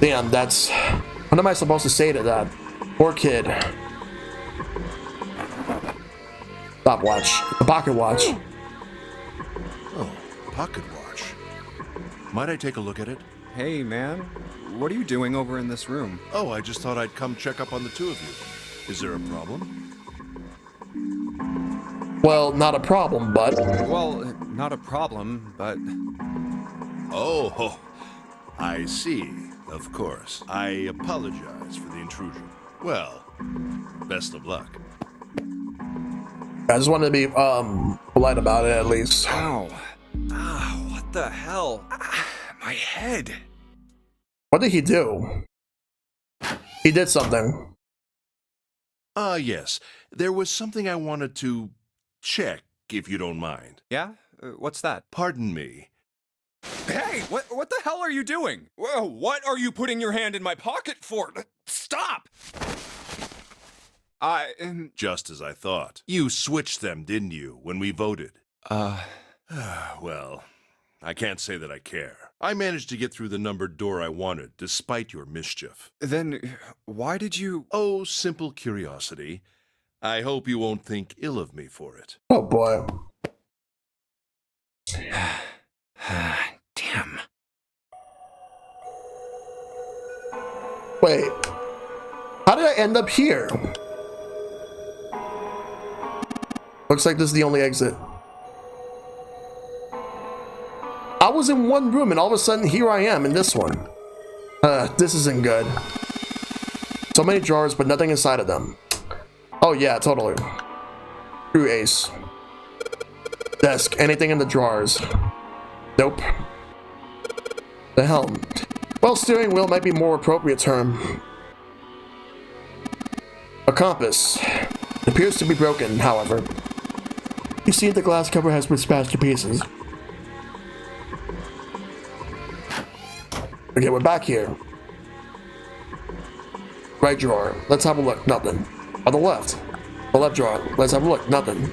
Damn, that's... What am I supposed to say to that? Poor kid. Stopwatch. A pocket watch. Oh, pocket watch. Might I take a look at it? Hey, man. What are you doing over in this room? Oh, I just thought I'd come check up on the two of you. Is there a problem? Well, not a problem, but... Well, not a problem, but... Oh, I see. Of course. I apologize for the intrusion. Well, best of luck. I just wanted to be, polite about it, at least. Ow. Ow, what the hell? My head. What did he do? He did something. Yes. There was something I wanted to check, if you don't mind. Yeah? What's that? Pardon me. Hey, what the hell are you doing? Whoa, what are you putting your hand in my pocket for? Stop! Just as I thought. You switched them, didn't you, when we voted? Well, I can't say that I care. I managed to get through the numbered door I wanted, despite your mischief. Then, why did you... Oh, simple curiosity. I hope you won't think ill of me for it. Oh, boy. Damn. Wait. How did I end up here? Looks like this is the only exit. I was in one room and all of a sudden here I am in this one. This isn't good. So many drawers, but nothing inside of them. Oh yeah, totally. True Ace. Desk, anything in the drawers? Nope. The helm. Well, steering wheel might be more appropriate term. A compass. It appears to be broken, however. You see the glass cover has been smashed to pieces. Okay, we're back here. Right drawer. Let's have a look. Nothing. On the left. The left drawer. Let's have a look. Nothing.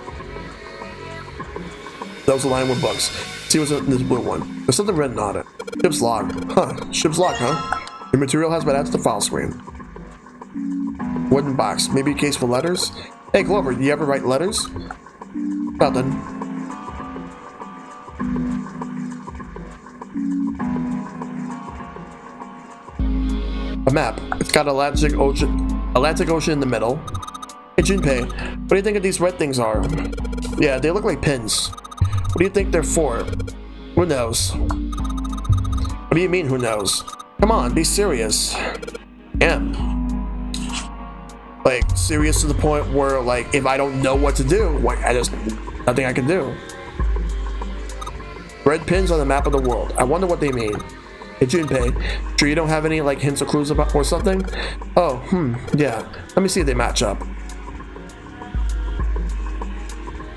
That was the line with books. See what's in this blue one. There's something written on it. Ship's log. Huh. Ship's log, huh? The material has been added to the file screen. Wooden box. Maybe a case for letters? Hey, Clover, do you ever write letters? Nothing. A map. It's got Atlantic Ocean in the middle. Hey, Junpei, what do you think of these red things are? Yeah, they look like pins. What do you think they're for? Who knows? What do you mean, who knows? Come on, be serious. Am. Like, serious to the point where, like, if I don't know what to do, like, nothing I can do. Red pins on the map of the world. I wonder what they mean. Hey, Junpei, sure you don't have any, like, hints or clues about or something? Oh, yeah. Let me see if they match up.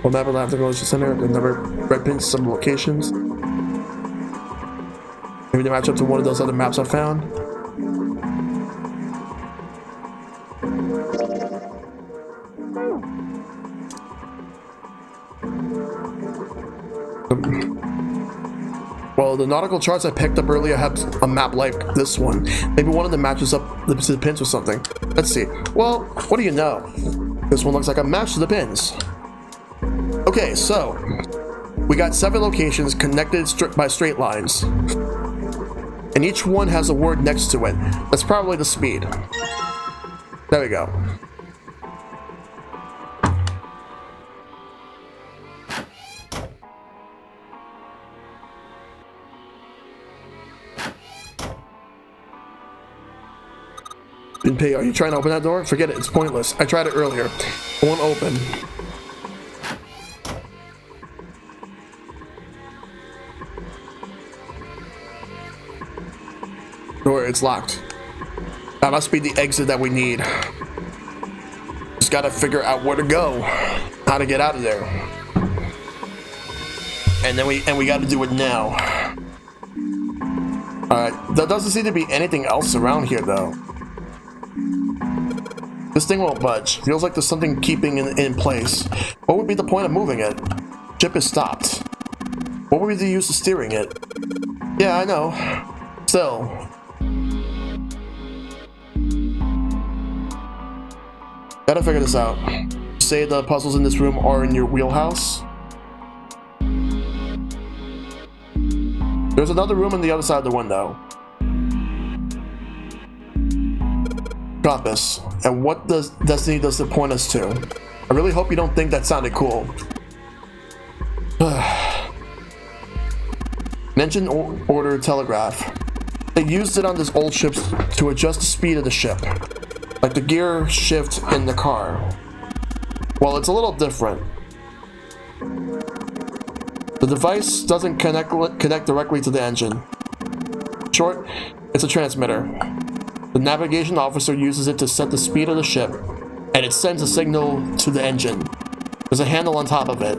Well, map will have to go to the center. The number red pins some locations. Maybe they match up to one of those other maps I found. Well, the nautical charts I picked up earlier have a map like this one. Maybe one of them matches up to the pins or something. Let's see. Well, what do you know? This one looks like a match to the pins. Okay, so we got 7 locations connected by straight lines. And each one has a word next to it. That's probably the speed. There we go. Junpei, are you trying to open that door? Forget it, it's pointless. I tried it earlier. It won't open. Door, it's locked. That must be the exit that we need. Just gotta figure out where to go. How to get out of there. And then we gotta do it now. Alright, there doesn't seem to be anything else around here though. This thing won't budge. Feels like there's something keeping it in place. What would be the point of moving it? Ship is stopped. What would be the use of steering it? Yeah, I know. Still. Gotta figure this out. Say the puzzles in this room are in your wheelhouse. There's another room on the other side of the window. Compass. And what does Destiny does it point us to? I really hope you don't think that sounded cool. An engine order telegraph. They used it on this old ship to adjust the speed of the ship, like the gear shift in the car. Well, it's a little different. The device doesn't connect directly to the engine. In short, it's a transmitter. The navigation officer uses it to set the speed of the ship, and it sends a signal to the engine. There's a handle on top of it.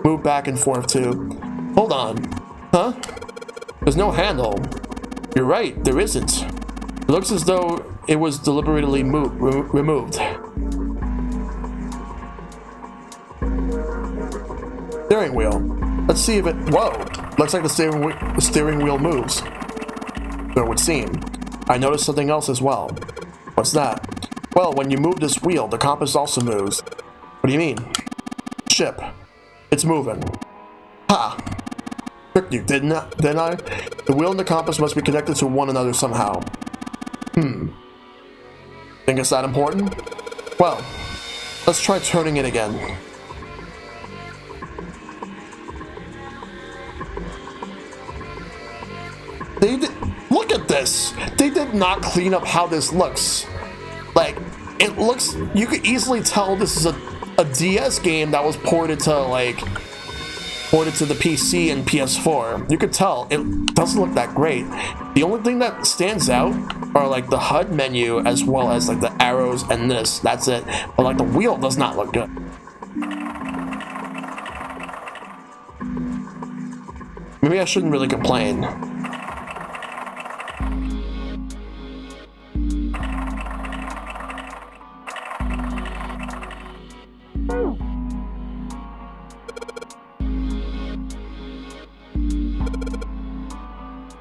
Move back and forth too. Hold on. Huh? There's no handle. You're right, there isn't. It looks as though it was deliberately removed. Steering wheel. Let's see if it... Whoa! Looks like the steering wheel moves. So it would seem. I noticed something else as well. What's that? Well, when you move this wheel, the compass also moves. What do you mean? Ship. It's moving. Ha! Tricked you, didn't I? The wheel and the compass must be connected to one another somehow. Think it's that important? Well, let's try turning it again. Look at this! They did not clean up how this looks. Like, it looks... You could easily tell this is a DS game that was ported to, the PC and PS4. You could tell. It doesn't look that great. The only thing that stands out are, like, the HUD menu as well as, like, the arrows and this. That's it. But, like, the wheel does not look good. Maybe I shouldn't really complain.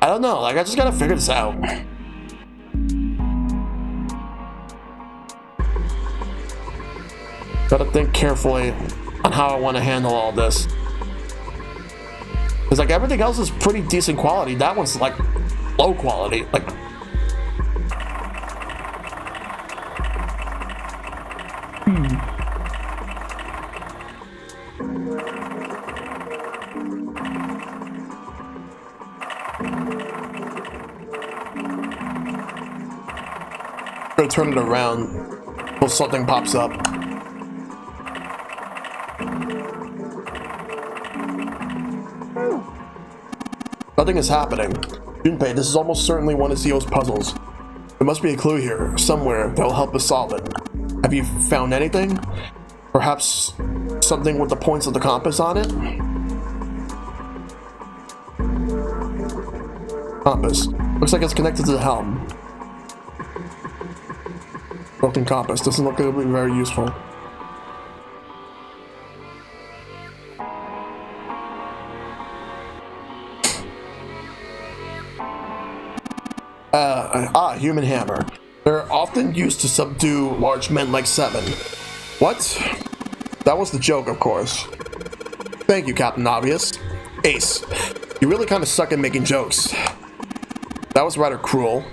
I don't know, like, I just gotta figure this out. Gotta think carefully on how I want to handle all this. Because, like, everything else is pretty decent quality. That one's, like, low quality. Like... Gotta turn it around until something pops up. Nothing is happening. Junpei, this is almost certainly one of Zio's puzzles. There must be a clue here, somewhere, that will help us solve it. Have you found anything? Perhaps something with the points of the compass on it. Compass. Looks like it's connected to the helm. Broken compass. Doesn't look like it'll be very useful. Human hammer. They're often used to subdue large men like Seven. What? That was the joke, of course. Thank you, Captain Obvious. Ace, you really kind of suck at making jokes. That was rather cruel.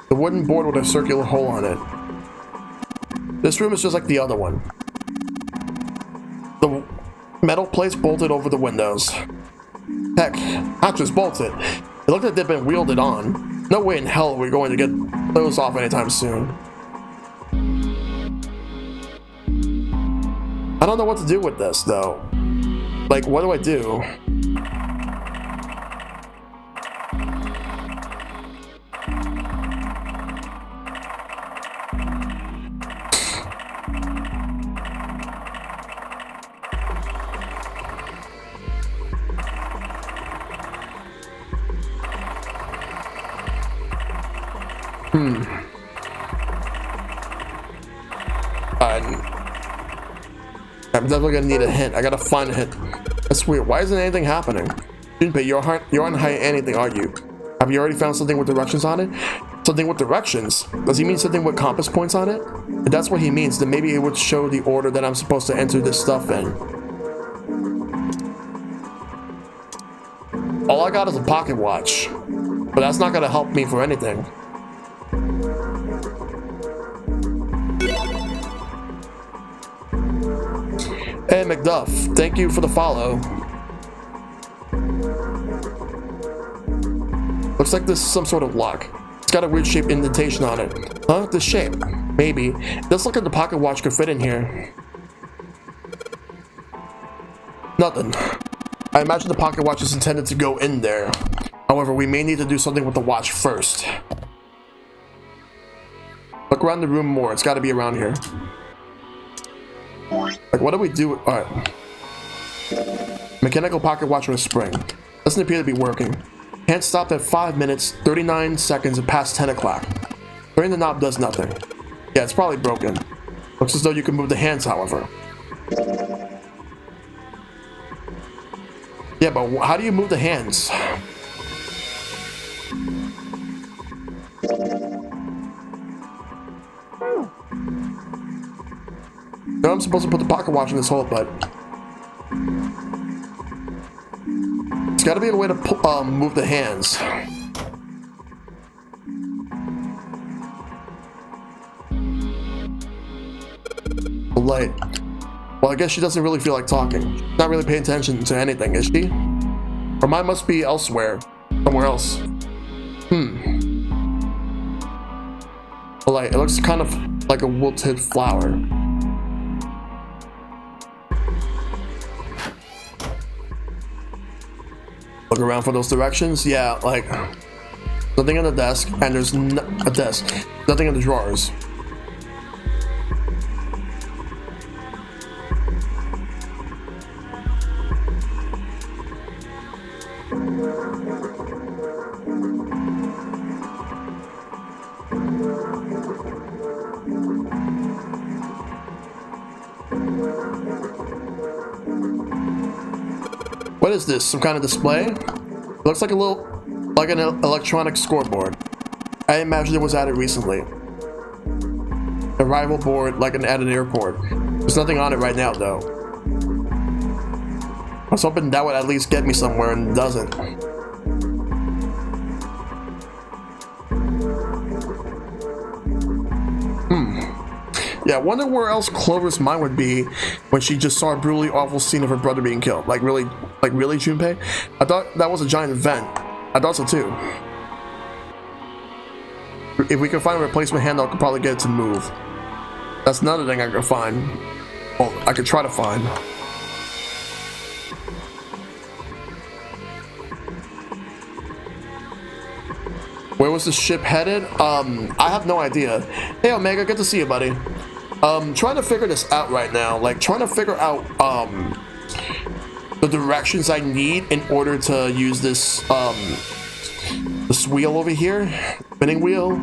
The wooden board with a circular hole on it. This room is just like the other one. The metal plates bolted over the windows. Heck, not just bolted. It looked like they'd been wielded on. No way in hell we're going to get those off anytime soon. I don't know what to do with this, though. Like, what do I do? I'm definitely gonna need a hint. I gotta find a hint. That's weird. Why isn't anything happening? Junpei, you aren't hiding anything, are you? Have you already found something with directions on it? Something with directions? Does he mean something with compass points on it? If that's what he means, then maybe it would show the order that I'm supposed to enter this stuff in. All I got is a pocket watch, but that's not gonna help me for anything. Hey McDuff, thank you for the follow. Looks like this is some sort of lock. It's got a weird shaped indentation on it. Huh? This shape? Maybe. It does look like the pocket watch could fit in here. Nothing. I imagine the pocket watch is intended to go in there. However, we may need to do something with the watch first. Look around the room more. It's got to be around here. Like, what do we do? Alright. Mechanical pocket watch with a spring. Doesn't appear to be working. Hand stopped at 5 minutes, 39 seconds and past 10 o'clock. Turning the knob does nothing. Yeah, it's probably broken. Looks as though you can move the hands, however. Yeah, but how do you move the hands? No, I'm supposed to put the pocket watch in this hole, but it's got to be a way to move the hands. The light. Well, I guess she doesn't really feel like talking. She's not really paying attention to anything, is she? Her mind must be elsewhere. Somewhere else. The light. It looks kind of like a wilted flower. Look around for those directions. Yeah, like nothing on the desk, and there's a desk. Nothing in the drawers. What is this? Some kind of display? It looks like an electronic scoreboard. I imagine it was added recently. Arrival board like at an airport. There's nothing on it right now though. I was hoping that would at least get me somewhere, and it doesn't. Yeah, I wonder where else Clover's mind would be when she just saw a brutally awful scene of her brother being killed. Like really, Junpei? I thought that was a giant event. I thought so too. If we can find a replacement hand, I could probably get it to move. That's another thing I could find. Well, I could try to find. was the ship headed? I have no idea. Hey, Omega, good to see you, buddy. Trying to figure this out right now. Like, trying to figure out, the directions I need in order to use this, this wheel over here. Spinning wheel.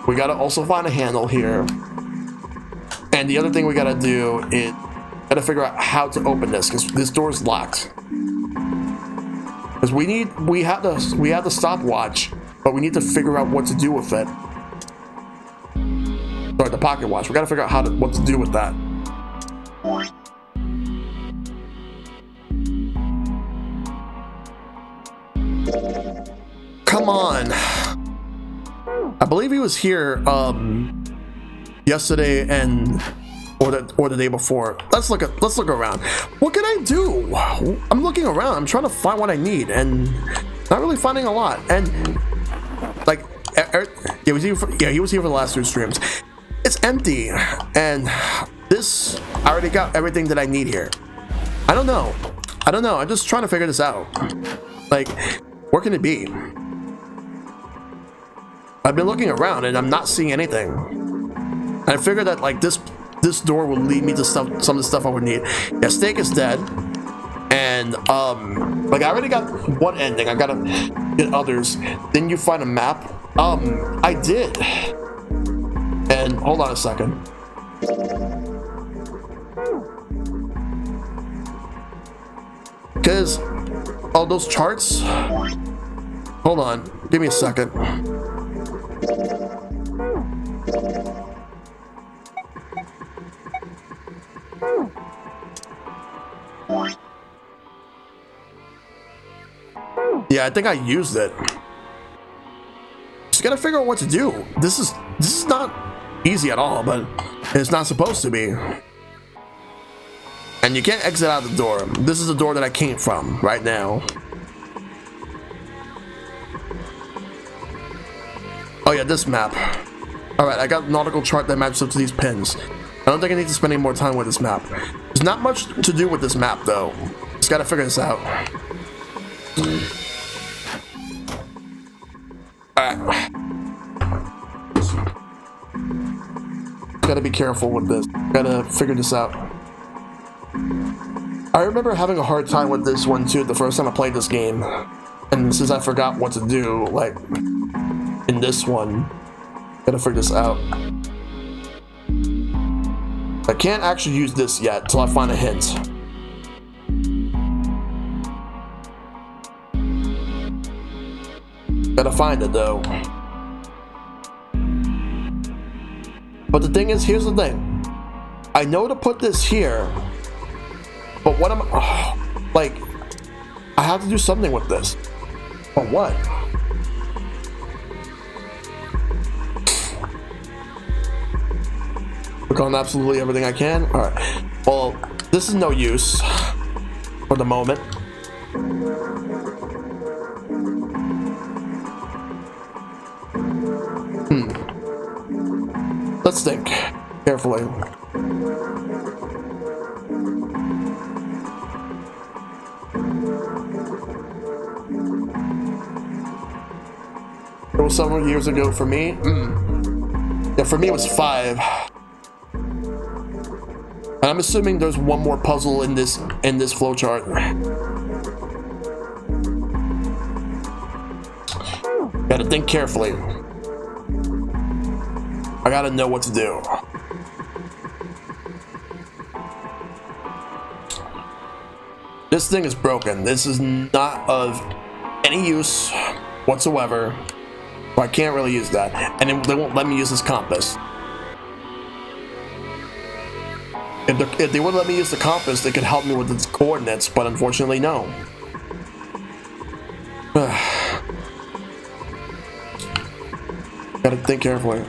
We gotta also find a handle here. And the other thing we gotta do is gotta figure out how to open this, because this door is locked. Because we have the stopwatch, but we need to figure out what to do with it. Sorry, the pocket watch. We gotta figure out what to do with that. Come on. I believe he was here yesterday and or the day before. Let's look around. What can I do? I'm looking around. I'm trying to find what I need and not really finding a lot. And like he was here for the last 2 streams. It's empty, and this I already got everything that I need here. I don't know. I'm just trying to figure this out. Like, where can it be? I've been looking around and I'm not seeing anything. And I figured that like this door will lead me to some of the stuff I would need. Yeah, Steak is dead. And like I already got one ending. I gotta get others. Didn't you find a map? I did. And hold on a second. Because all those charts. Hold on. Give me a second. Yeah, I think I used it. Just gotta figure out what to do. This is not easy at all, but it's not supposed to be. And you can't exit out the door. This is the door that I came from right now. Oh yeah, this map. Alright, I got a nautical chart that matches up to these pins. I don't think I need to spend any more time with this map. There's not much to do with this map though. Just gotta figure this out. Alright. Gotta be careful with this. Gotta figure this out. I remember having a hard time with this one too the first time I played this game. And since I forgot what to do, like in this one, gotta figure this out. I can't actually use this yet till I find a hint. Gotta find it though. But the thing is, here's the thing. I know to put this here, but what am I, like, I have to do something with this. But what? Work on absolutely everything I can. All right. Well, this is no use for the moment. Let's think carefully. It was several years ago for me. Yeah, for me it was 5. And I'm assuming there's one more puzzle in this flowchart. Gotta think carefully. I gotta know what to do. This thing is broken. This is not of any use whatsoever. So I can't really use that. And they won't let me use this compass. If they would let me use the compass, they could help me with its coordinates, but unfortunately, no. Gotta think carefully.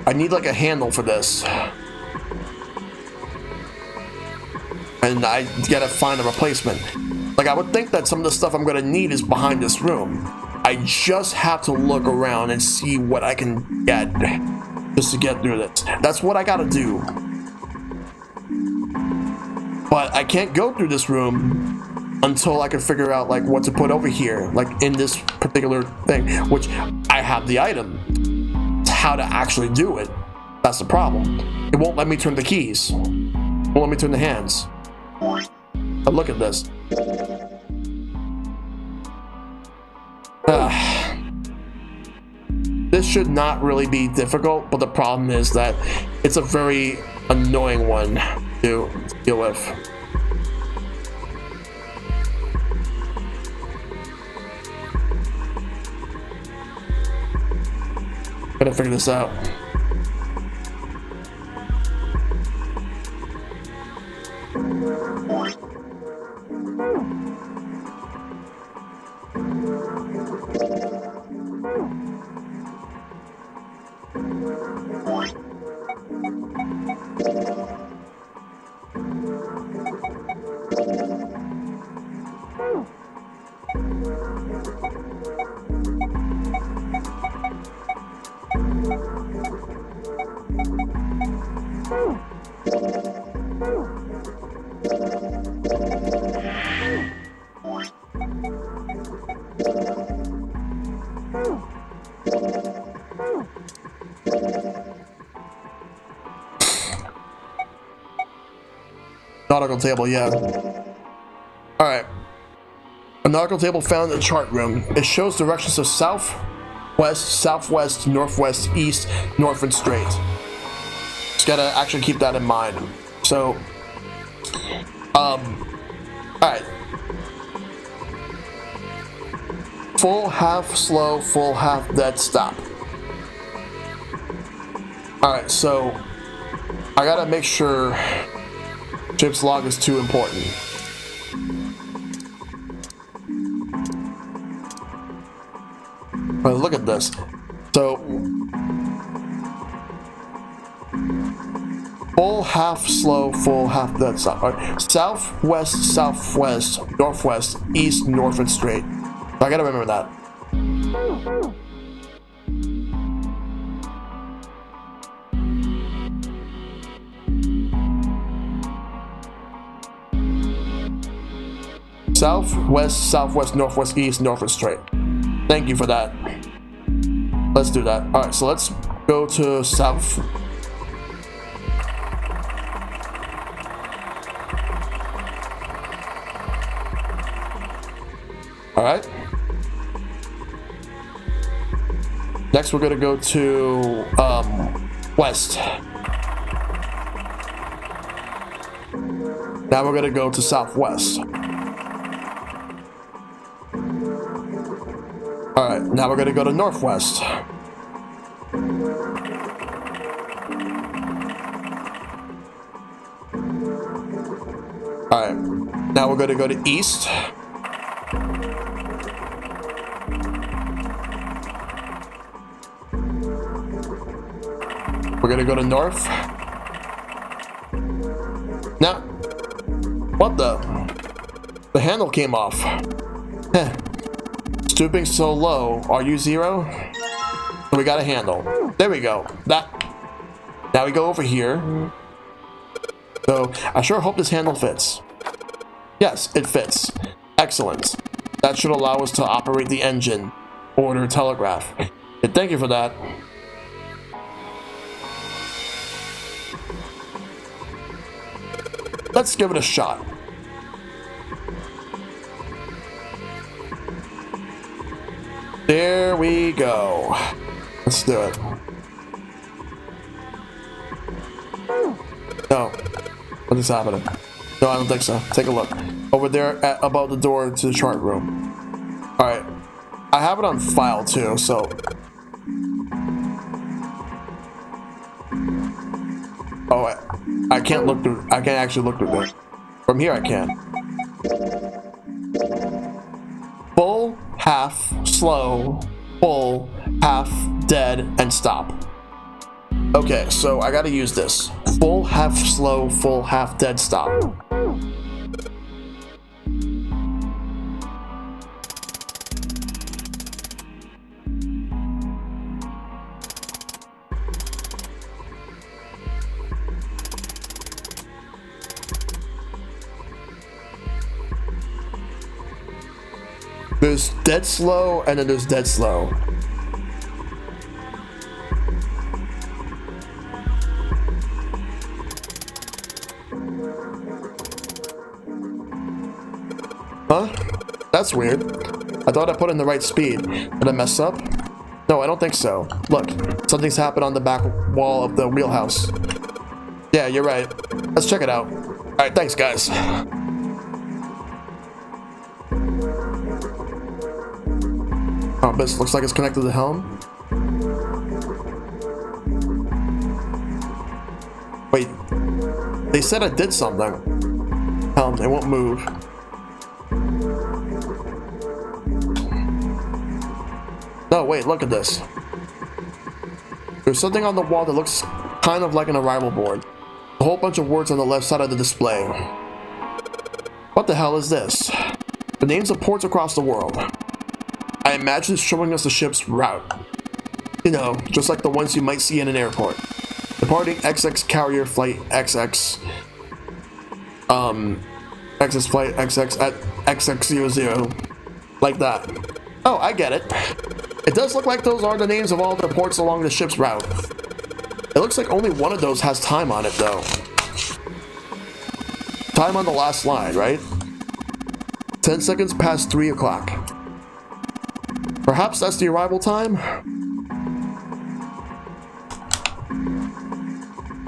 I need like a handle for this. And I gotta find a replacement. Like I would think that some of the stuff I'm gonna need is behind this room. I just have to look around and see what I can get just to get through this. That's what I gotta do. But I can't go through this room until I can figure out like what to put over here, like in this particular thing, which I have the item. It's how to actually do it. That's the problem. It won't let me turn the keys. It won't let me turn the hands. But look at this. This should not really be difficult, but the problem is that it's a very annoying one to deal with. Gotta figure this out. Nautical table, yeah. Alright. A nautical table found in the chart room. It shows directions of south, west, southwest, northwest, east, north, and straight. Just gotta actually keep that in mind. So, alright. Full, half, slow, full, half, dead, stop. Alright, so I gotta make sure Chip's log is too important. But look at this. So full, half, slow, full, half, dead, stop. All right. South, west, southwest, northwest, east, north, and straight. So I gotta remember that. South, west, southwest, northwest, east, north, and straight. Thank you for that. Let's do that. Alright, so let's go to south. Alright. Next we're gonna go to west. Now we're gonna go to southwest. Alright, now we're gonna go to northwest. Alright, now we're gonna go to east. We're gonna go to north. Now, what the handle came off. Heh. Stooping so low. Are you 0? We got a handle. There we go. That. Now we go over here. So I sure hope this handle fits. Yes, it fits. Excellent. That should allow us to operate the engine, order telegraph. And thank you for that. Let's give it a shot. There we go. Let's do it. No. What is happening? No, I don't think so. Take a look. Over there above the door to the chart room. Alright. I have it on file too, so... Oh, I can't look through... I can't actually look through there. From here I can. Full, half, slow, full, half, dead, and stop. Okay, so I gotta use this. Full, half, slow, full, half, dead, stop. There's dead slow, and then there's dead slow. Huh? That's weird. I thought I put in the right speed. Did I mess up? No, I don't think so. Look, something's happened on the back wall of the wheelhouse. Yeah, you're right. Let's check it out. Alright, thanks, guys. Oh, this looks like it's connected to the helm. Wait, they said I did something. Helm, it won't move. No, wait, look at this. There's something on the wall that looks kind of like an arrival board. A whole bunch of words on the left side of the display. What the hell is this? The names of ports across the world. I imagine it's showing us the ship's route. You know, just like the ones you might see in an airport. Departing XX carrier flight XX. XX flight XX at XX00. Like that. Oh, I get it. It does look like those are the names of all the ports along the ship's route. It looks like only one of those has time on it, though. Time on the last line, right? 10 seconds past 3 o'clock. Perhaps that's the arrival time?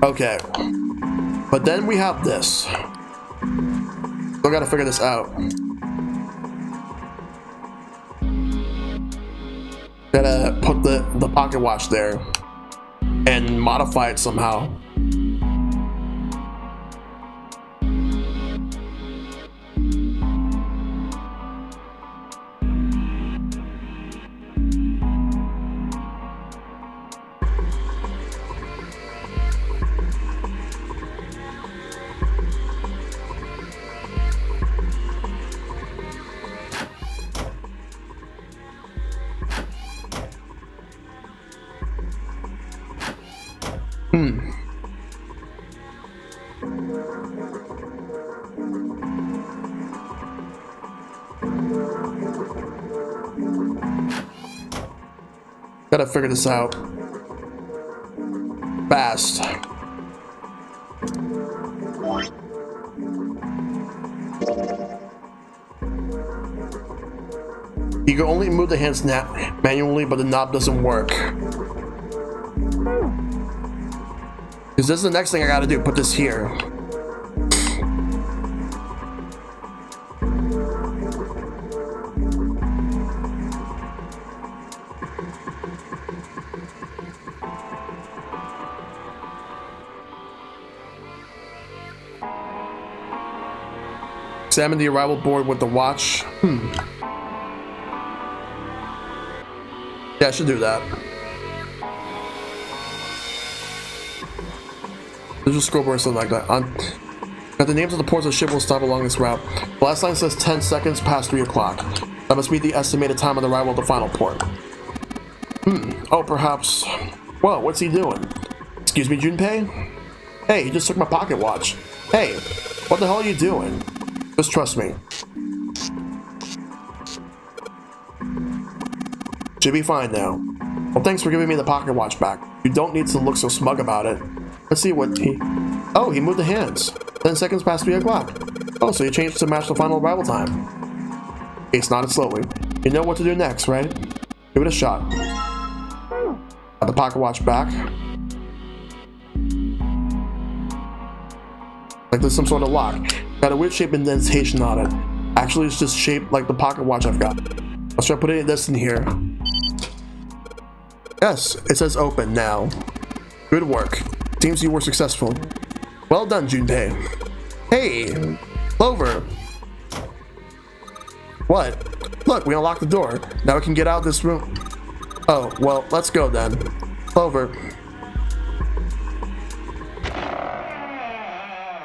Okay. But then we have this. Still gotta figure this out. Gotta put the pocket watch there and modify it somehow. Gotta figure this out. Fast. You can only move the hands manually, but the knob doesn't work. Because this is the next thing I gotta do, put this here. Examine the arrival board with the watch. Yeah, I should do that. There's a scoreboard or something like that. Now the names of the ports of the ship will stop along this route. The last line says 10 seconds past 3 o'clock. That must be the estimated time on the arrival of the final port. Oh, perhaps... Whoa, what's he doing? Excuse me, Junpei? Hey, he just took my pocket watch. Hey, what the hell are you doing? Just trust me. Should be fine now. Well, thanks for giving me the pocket watch back. You don't need to look so smug about it. Let's see what he... Oh, he moved the hands. 10 seconds past 3 o'clock. Oh, so you changed to match the final arrival time. Ace nodded slowly. You know what to do next, right? Give it a shot. Got the pocket watch back. Like there's some sort of lock. Got a weird shape indentation on it. Actually, it's just shaped like the pocket watch I've got. Let's try putting this in here. Yes, it says open now. Good work. Seems you were successful. Well done, Junpei. Hey, Clover. What? Look, we unlocked the door. Now we can get out of this room. Oh, well, let's go then. Clover.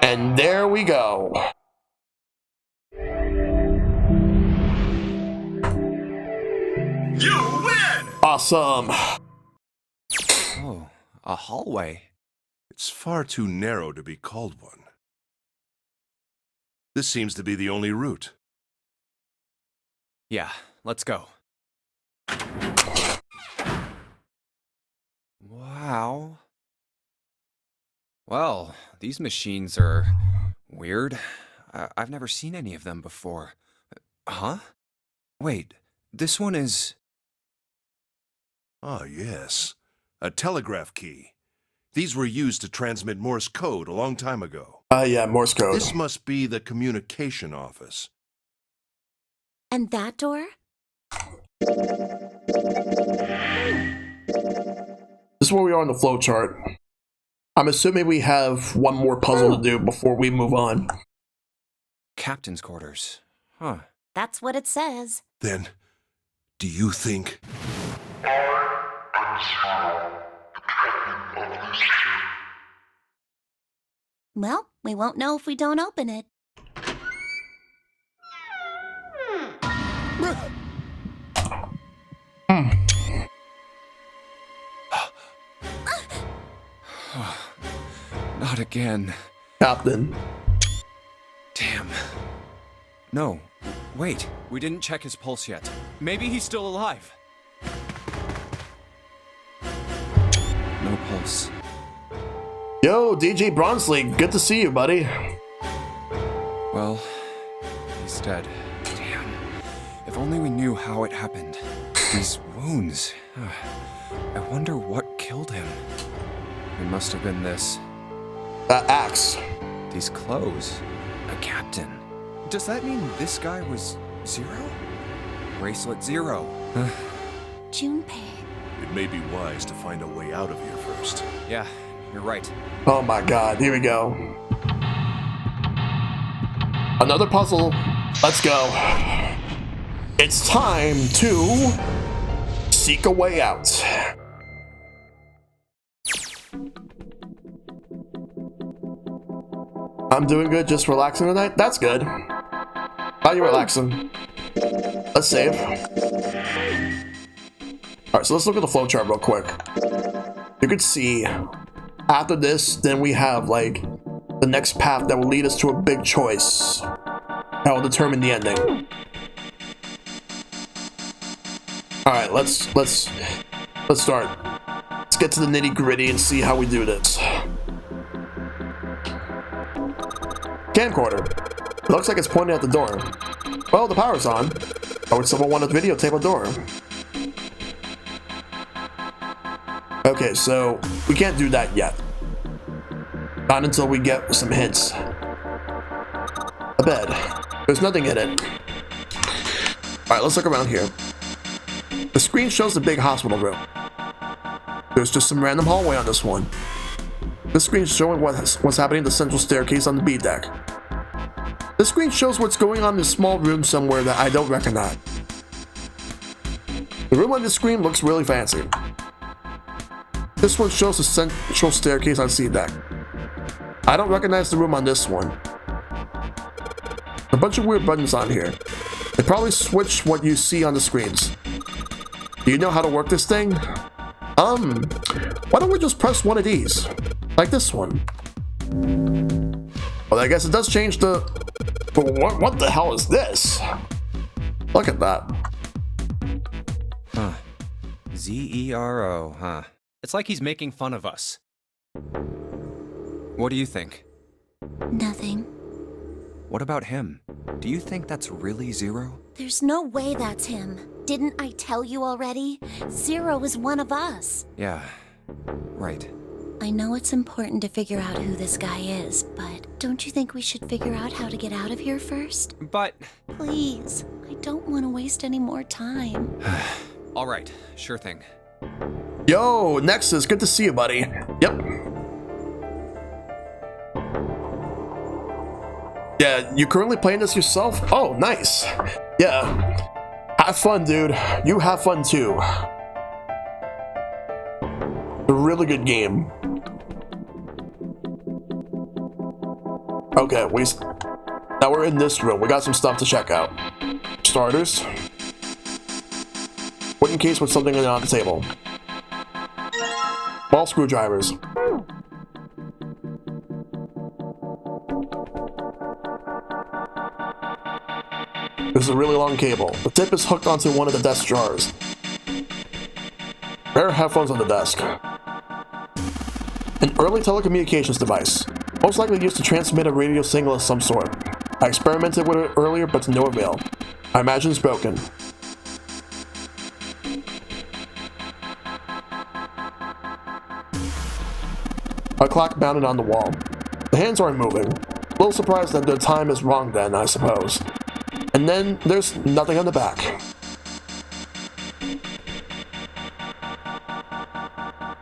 And there we go. You win! Awesome. Oh, a hallway. It's far too narrow to be called one. This seems to be the only route. Yeah, let's go. Wow. Well, these machines are weird. I've never seen any of them before. Huh? Wait, this one is... Ah, yes. A telegraph key. These were used to transmit Morse code a long time ago. Yeah, Morse code. This must be the communication office. And that door? This is where we are on the flowchart. I'm assuming we have one more puzzle to do before we move on. Captain's quarters. Huh. That's what it says. Then, do you think... Well, we won't know if we don't open it. Not again. Captain. Damn. No. Wait. We didn't check his pulse yet. Maybe he's still alive. No pulse. Yo, DJ Bronsley, good to see you, buddy. Well, he's dead. Damn. If only we knew how it happened. These wounds. I wonder what killed him. It must have been this. That axe. These clothes. A captain. Does that mean this guy was 0? Bracelet 0. Junpei. It may be wise to find a way out of here first. Yeah, you're right. Oh my god, here we go. Another puzzle. Let's go. It's time to seek a way out. I'm doing good, just relaxing tonight? That's good. How you relaxing? Let's save. Alright, so let's look at the flowchart real quick. You can see, after this, then we have, like, the next path that will lead us to a big choice. That will determine the ending. Alright, let's start. Let's get to the nitty-gritty and see how we do this. Camcorder. It looks like it's pointing at the door. Well, the power's on. Or would someone want to videotape a door? Okay, so we can't do that yet. Not until we get some hints. A bed. There's nothing in it. Alright, let's look around here. The screen shows the big hospital room. There's just some random hallway on this one. This screen is showing what's happening in the central staircase on the B deck. This screen shows what's going on in a small room somewhere that I don't recognize. The room on this screen looks really fancy. This one shows the central staircase on C deck. I don't recognize the room on this one. A bunch of weird buttons on here. They probably switch what you see on the screens. Do you know how to work this thing? Why don't we just press one of these? Like this one. Well, I guess it does change the... What the hell is this? Look at that. Huh. Z-E-R-O, huh? It's like he's making fun of us. What do you think? Nothing. What about him? Do you think that's really 0? There's no way that's him. Didn't I tell you already? 0 is one of us. Yeah, right. I know it's important to figure out who this guy is, but don't you think we should figure out how to get out of here first? But... Please, I don't want to waste any more time. All right, sure thing. Yo, Nexus, good to see you, buddy. Yep. Yeah, you currently playing this yourself? Oh, nice. Yeah. Have fun, dude. You have fun, too. A really good game. Okay, now we're in this room. We got some stuff to check out. Starters. Wooden case with something on the table. Ball screwdrivers. This is a really long cable. The tip is hooked onto one of the desk drawers. There are headphones on the desk. An early telecommunications device, most likely used to transmit a radio signal of some sort. I experimented with it earlier, but to no avail. I imagine it's broken. A clock mounted on the wall. The hands aren't moving. A little surprised that the time is wrong then, I suppose. And then there's nothing on the back.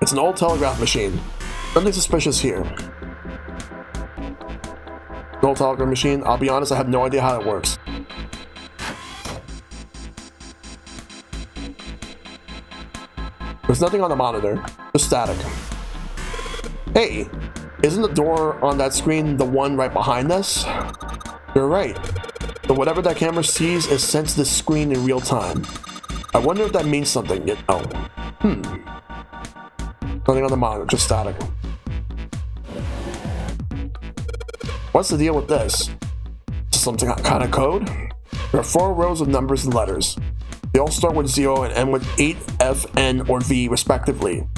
It's an old telegraph machine. Nothing suspicious here. An old telegraph machine, I'll be honest, I have no idea how it works. There's nothing on the monitor, just static. Hey, isn't the door on that screen the one right behind us? You're right. So whatever that camera sees is sent to this screen in real time. I wonder if that means something, you know. Nothing on the monitor, just static. What's the deal with this? Is some kind of code? There are 4 rows of numbers and letters. They all start with 0 and end with 8, F, N, or V, respectively.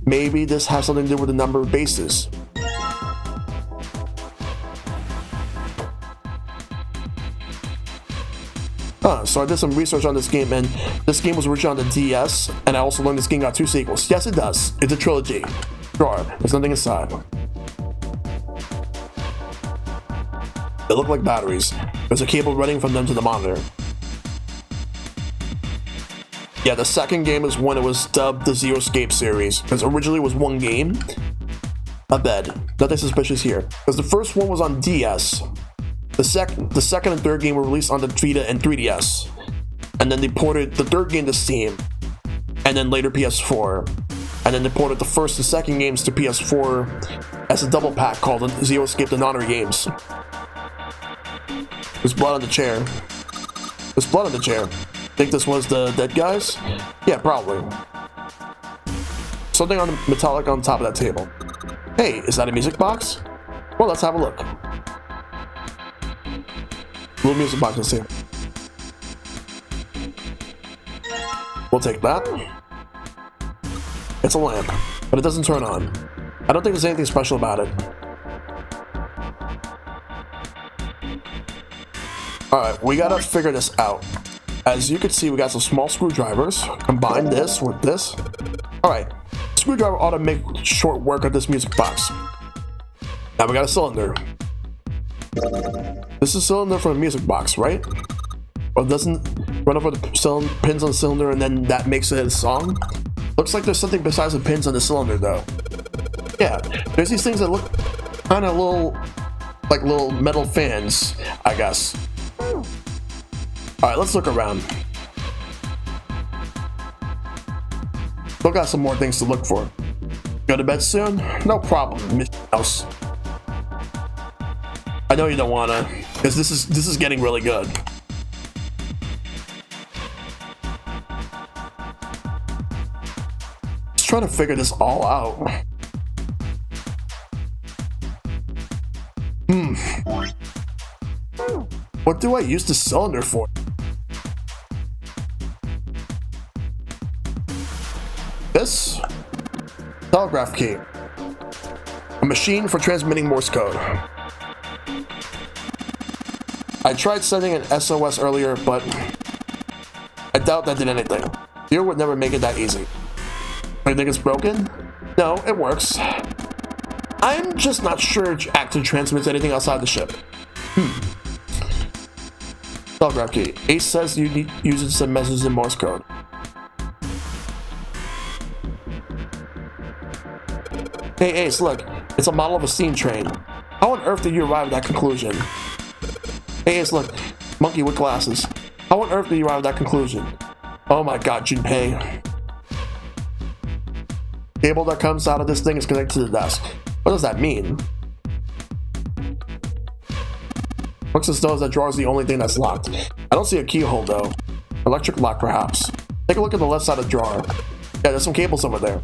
Maybe this has something to do with the number of bases. So I did some research on this game, and this game was originally on the DS, and I also learned this game got 2 sequels. Yes, it does. It's a trilogy. Sure, there's nothing inside. They look like batteries. There's a cable running from them to the monitor. Yeah, the second game is when it was dubbed the Zero Escape series, because originally it was 1 game. A bed. Nothing suspicious here. Because the first one was on DS. The second and third game were released on the Vita and 3DS. And then they ported the third game to Steam. And then later PS4. And then they ported the first and second games to PS4 as a double pack called Zero Escape the Nonary Games. There's blood on the chair. There's blood on the chair. Think this was the dead guys? Yeah, probably. Something on the metallic on top of that table. Hey, is that a music box? Well, let's have a look. Little music box on the table. We'll take that. It's a lamp, but it doesn't turn on. I don't think there's anything special about it. Alright, we gotta figure this out. As you can see, we got some small screwdrivers. Combine this with this. Alright, screwdriver ought to make short work of this music box. Now we got a cylinder. This is a cylinder for a music box, right? Or doesn't run over the pins on the cylinder and then that makes it a song? Looks like there's something besides the pins on the cylinder though. Yeah, there's these things that look kind of like little metal fans, I guess. Alright, let's look around. Still got some more things to look for. Go to bed soon? No problem, Miss House. I know you don't wanna, because this is getting really good. Just trying to figure this all out. What do I use the cylinder for? This? Telegraph key. A machine for transmitting Morse code. I tried sending an SOS earlier, but I doubt that did anything. Zero would never make it that easy. Do you think it's broken? No, it works. I'm just not sure it actually transmits anything outside the ship. Telegraph key. Ace says you need use it to send messages in Morse code. Hey Ace, look. It's a model of a steam train. How on earth did you arrive at that conclusion? Hey Ace, look. Monkey with glasses. How on earth did you arrive at that conclusion? Oh my god, Junpei. Cable that comes out of this thing is connected to the desk. What does that mean? Looks as though that drawer is the only thing that's locked. I don't see a keyhole though. Electric lock perhaps. Take a look at the left side of the drawer. Yeah, there's some cables over there.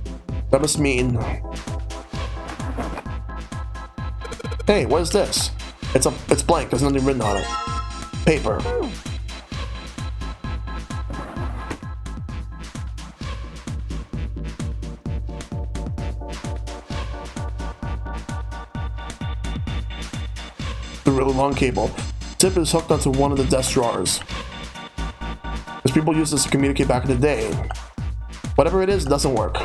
That must mean... Hey, what is this? It's blank, there's nothing written on it. Paper. The really long cable. Tip is hooked onto one of the desk drawers. As people used this to communicate back in the day. Whatever it is, doesn't work.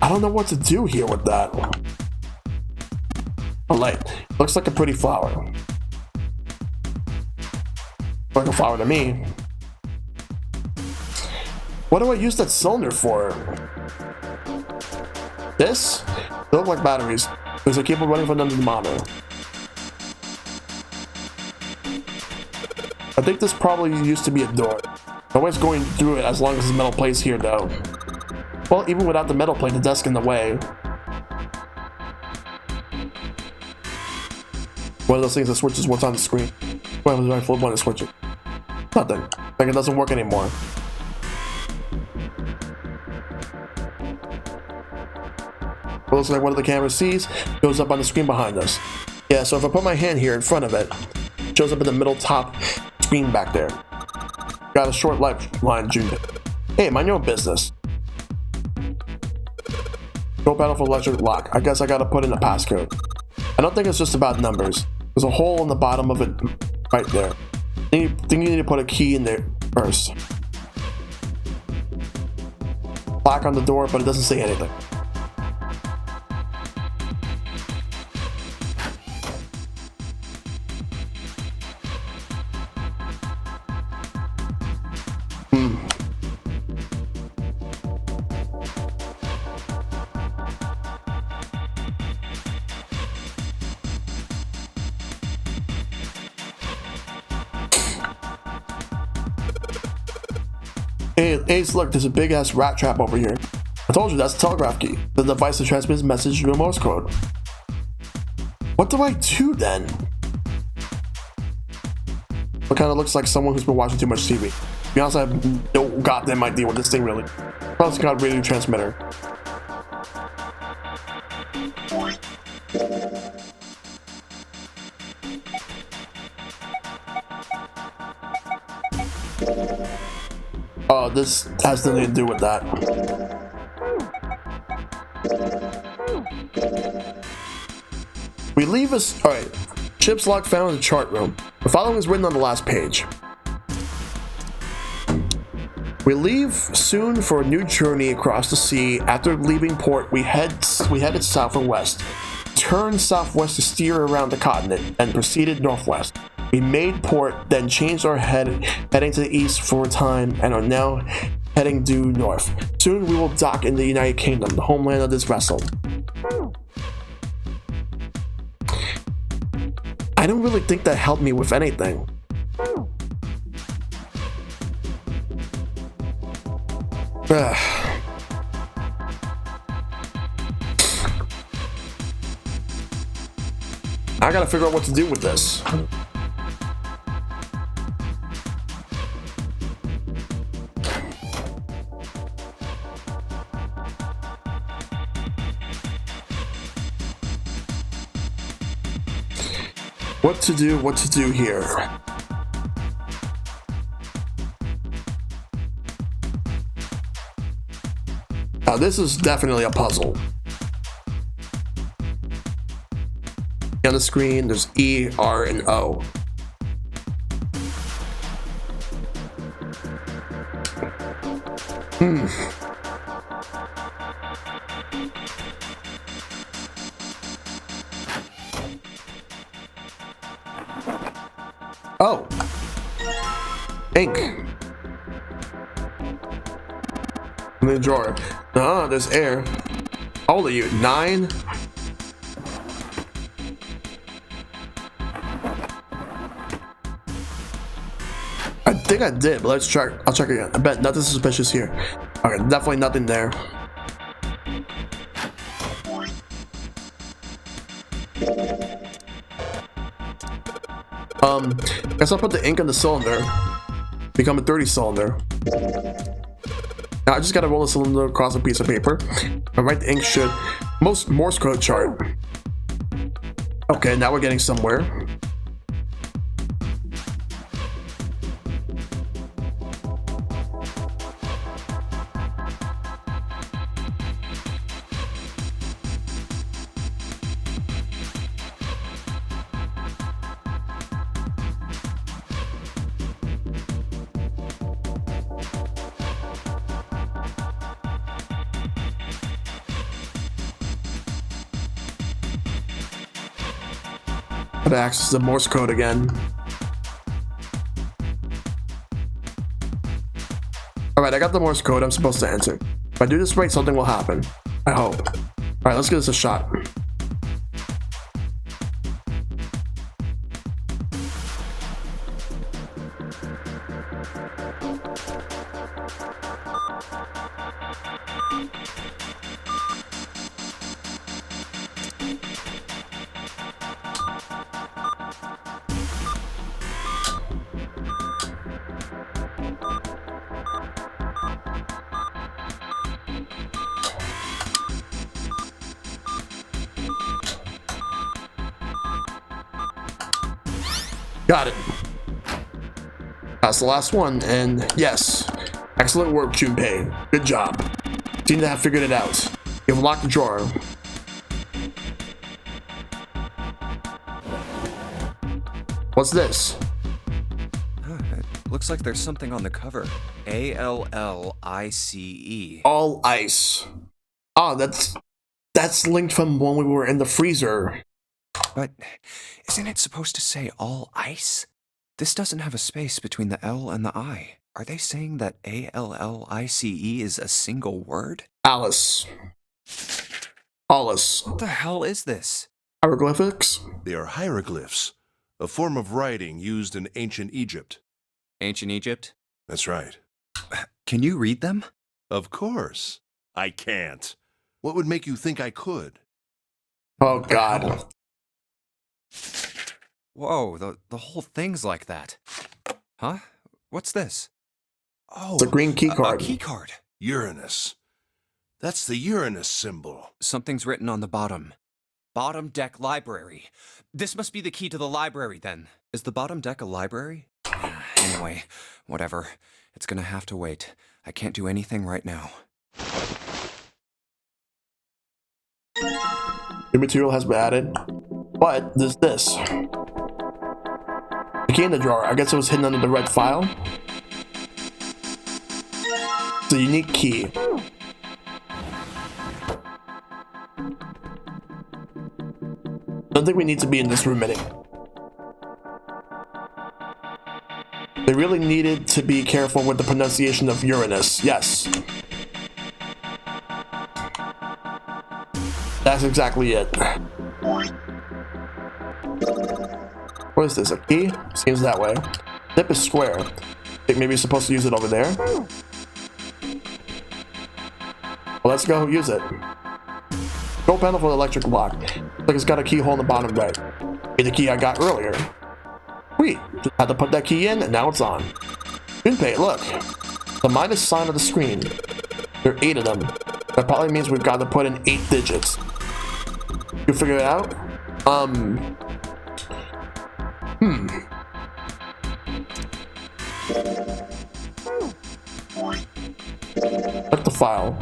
I don't know what to do here with that. A light. Looks like a pretty flower. Like a flower to me. What do I use that cylinder for? This? They look like batteries. There's a cable running from under the monitor. I think this probably used to be a door. Nobody's going through it as long as there's metal plates here though. Well, even without the metal plate, the desk in the way. One of those things that switches what's on the screen. What happens when I flip one to switch it? Nothing. Like it doesn't work anymore. It looks like one of the cameras sees, goes up on the screen behind us. Yeah, so if I put my hand here in front of it, it shows up in the middle top screen back there. Got a short lifeline, Junior. Hey, mind your own business. Go pedal for electric lock. I guess I gotta put in a passcode. I don't think it's just about numbers. There's a hole in the bottom of it right there. I think you need to put a key in there first. Lock on the door, but it doesn't say anything. Hey, Ace, look, there's a big ass rat trap over here. I told you that's a telegraph key, the device that transmits message through a Morse code. What do I do then? It kind of looks like someone who's been watching too much TV. To be honest, I have no goddamn idea what this thing really. Probably got a radio transmitter. Oh, this has nothing to do with that. We leave us. Alright. Ship's log found in the chart room. The following is written on the last page. We leave soon for a new journey across the sea. After leaving port, we headed south and west. Turned southwest to steer around the continent and proceeded northwest. We made port, then changed our heading to the east for a time, and are now heading due north. Soon we will dock in the United Kingdom, the homeland of this vessel. I don't really think that helped me with anything. I gotta figure out what to do with this. What to do here. Now this is definitely a puzzle. On the screen, there's E, R, and O. Oh. Ink. In the drawer. Ah, there's air. How old are you? 9? I think I did, but let's check. I'll check again. I bet nothing suspicious here. Okay, definitely nothing there. Guess I'll put the ink on the cylinder. Become a 30 cylinder. Now I just gotta roll the cylinder across a piece of paper. And write the ink should. Most Morse code chart. Okay, now we're getting somewhere. How to access the Morse code again. Alright, I got the Morse code I'm supposed to enter. If I do this right, something will happen. I hope. Alright, let's give this a shot. Got it. That's the last one, and yes. Excellent work, Junpei. Good job. Seem to have figured it out. You've locked the drawer. What's this? It looks like there's something on the cover. ALLICE. All ice. Ah, that's linked from when we were in the freezer. But isn't it supposed to say all ice? This doesn't have a space between the L and the I. Are they saying that ALLICE is a single word? Alice. Alice. What the hell is this? Hieroglyphics? They are hieroglyphs, a form of writing used in ancient Egypt. Ancient Egypt? That's right. Can you read them? Of course. I can't. What would make you think I could? Oh, God. Whoa, the whole thing's like that. Huh? What's this? Oh, It's a green key card. A key card. Uranus. That's the Uranus symbol. Something's written on the bottom. Bottom deck library. This must be the key to the library then. Is the bottom deck a library? Anyway, whatever. It's gonna have to wait. I can't do anything right now. New material has been added. But there's this. The key in the drawer. I guess it was hidden under the red file. It's a unique key. I don't think we need to be in this room anymore. They really needed to be careful with the pronunciation of Uranus. Yes. That's exactly it. What is this, a key? Seems that way. Zip is square. I think maybe you're supposed to use it over there. Well, let's go use it. Control panel for the electric lock. Looks like it's got a keyhole in the bottom right. Be the key I got earlier. Sweet. Just had to put that key in and now it's on. Junpei, look. The minus sign of the screen. There are 8 of them. That probably means we've got to put in 8 digits. You figure it out? Check the file.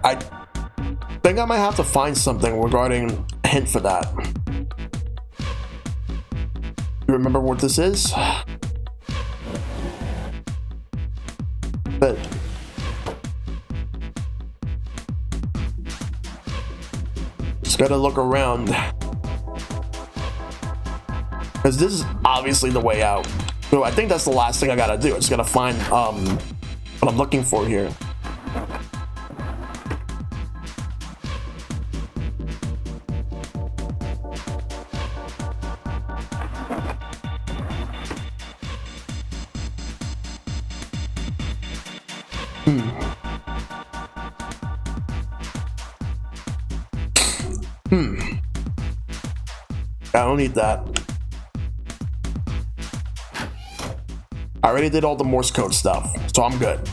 I think I might have to find something regarding a hint for that. You remember what this is? But just gotta look around. Because this is obviously the way out. So I think that's the last thing I gotta do. I just gotta find what I'm looking for here. I don't need that. I already did all the Morse code stuff, so I'm good.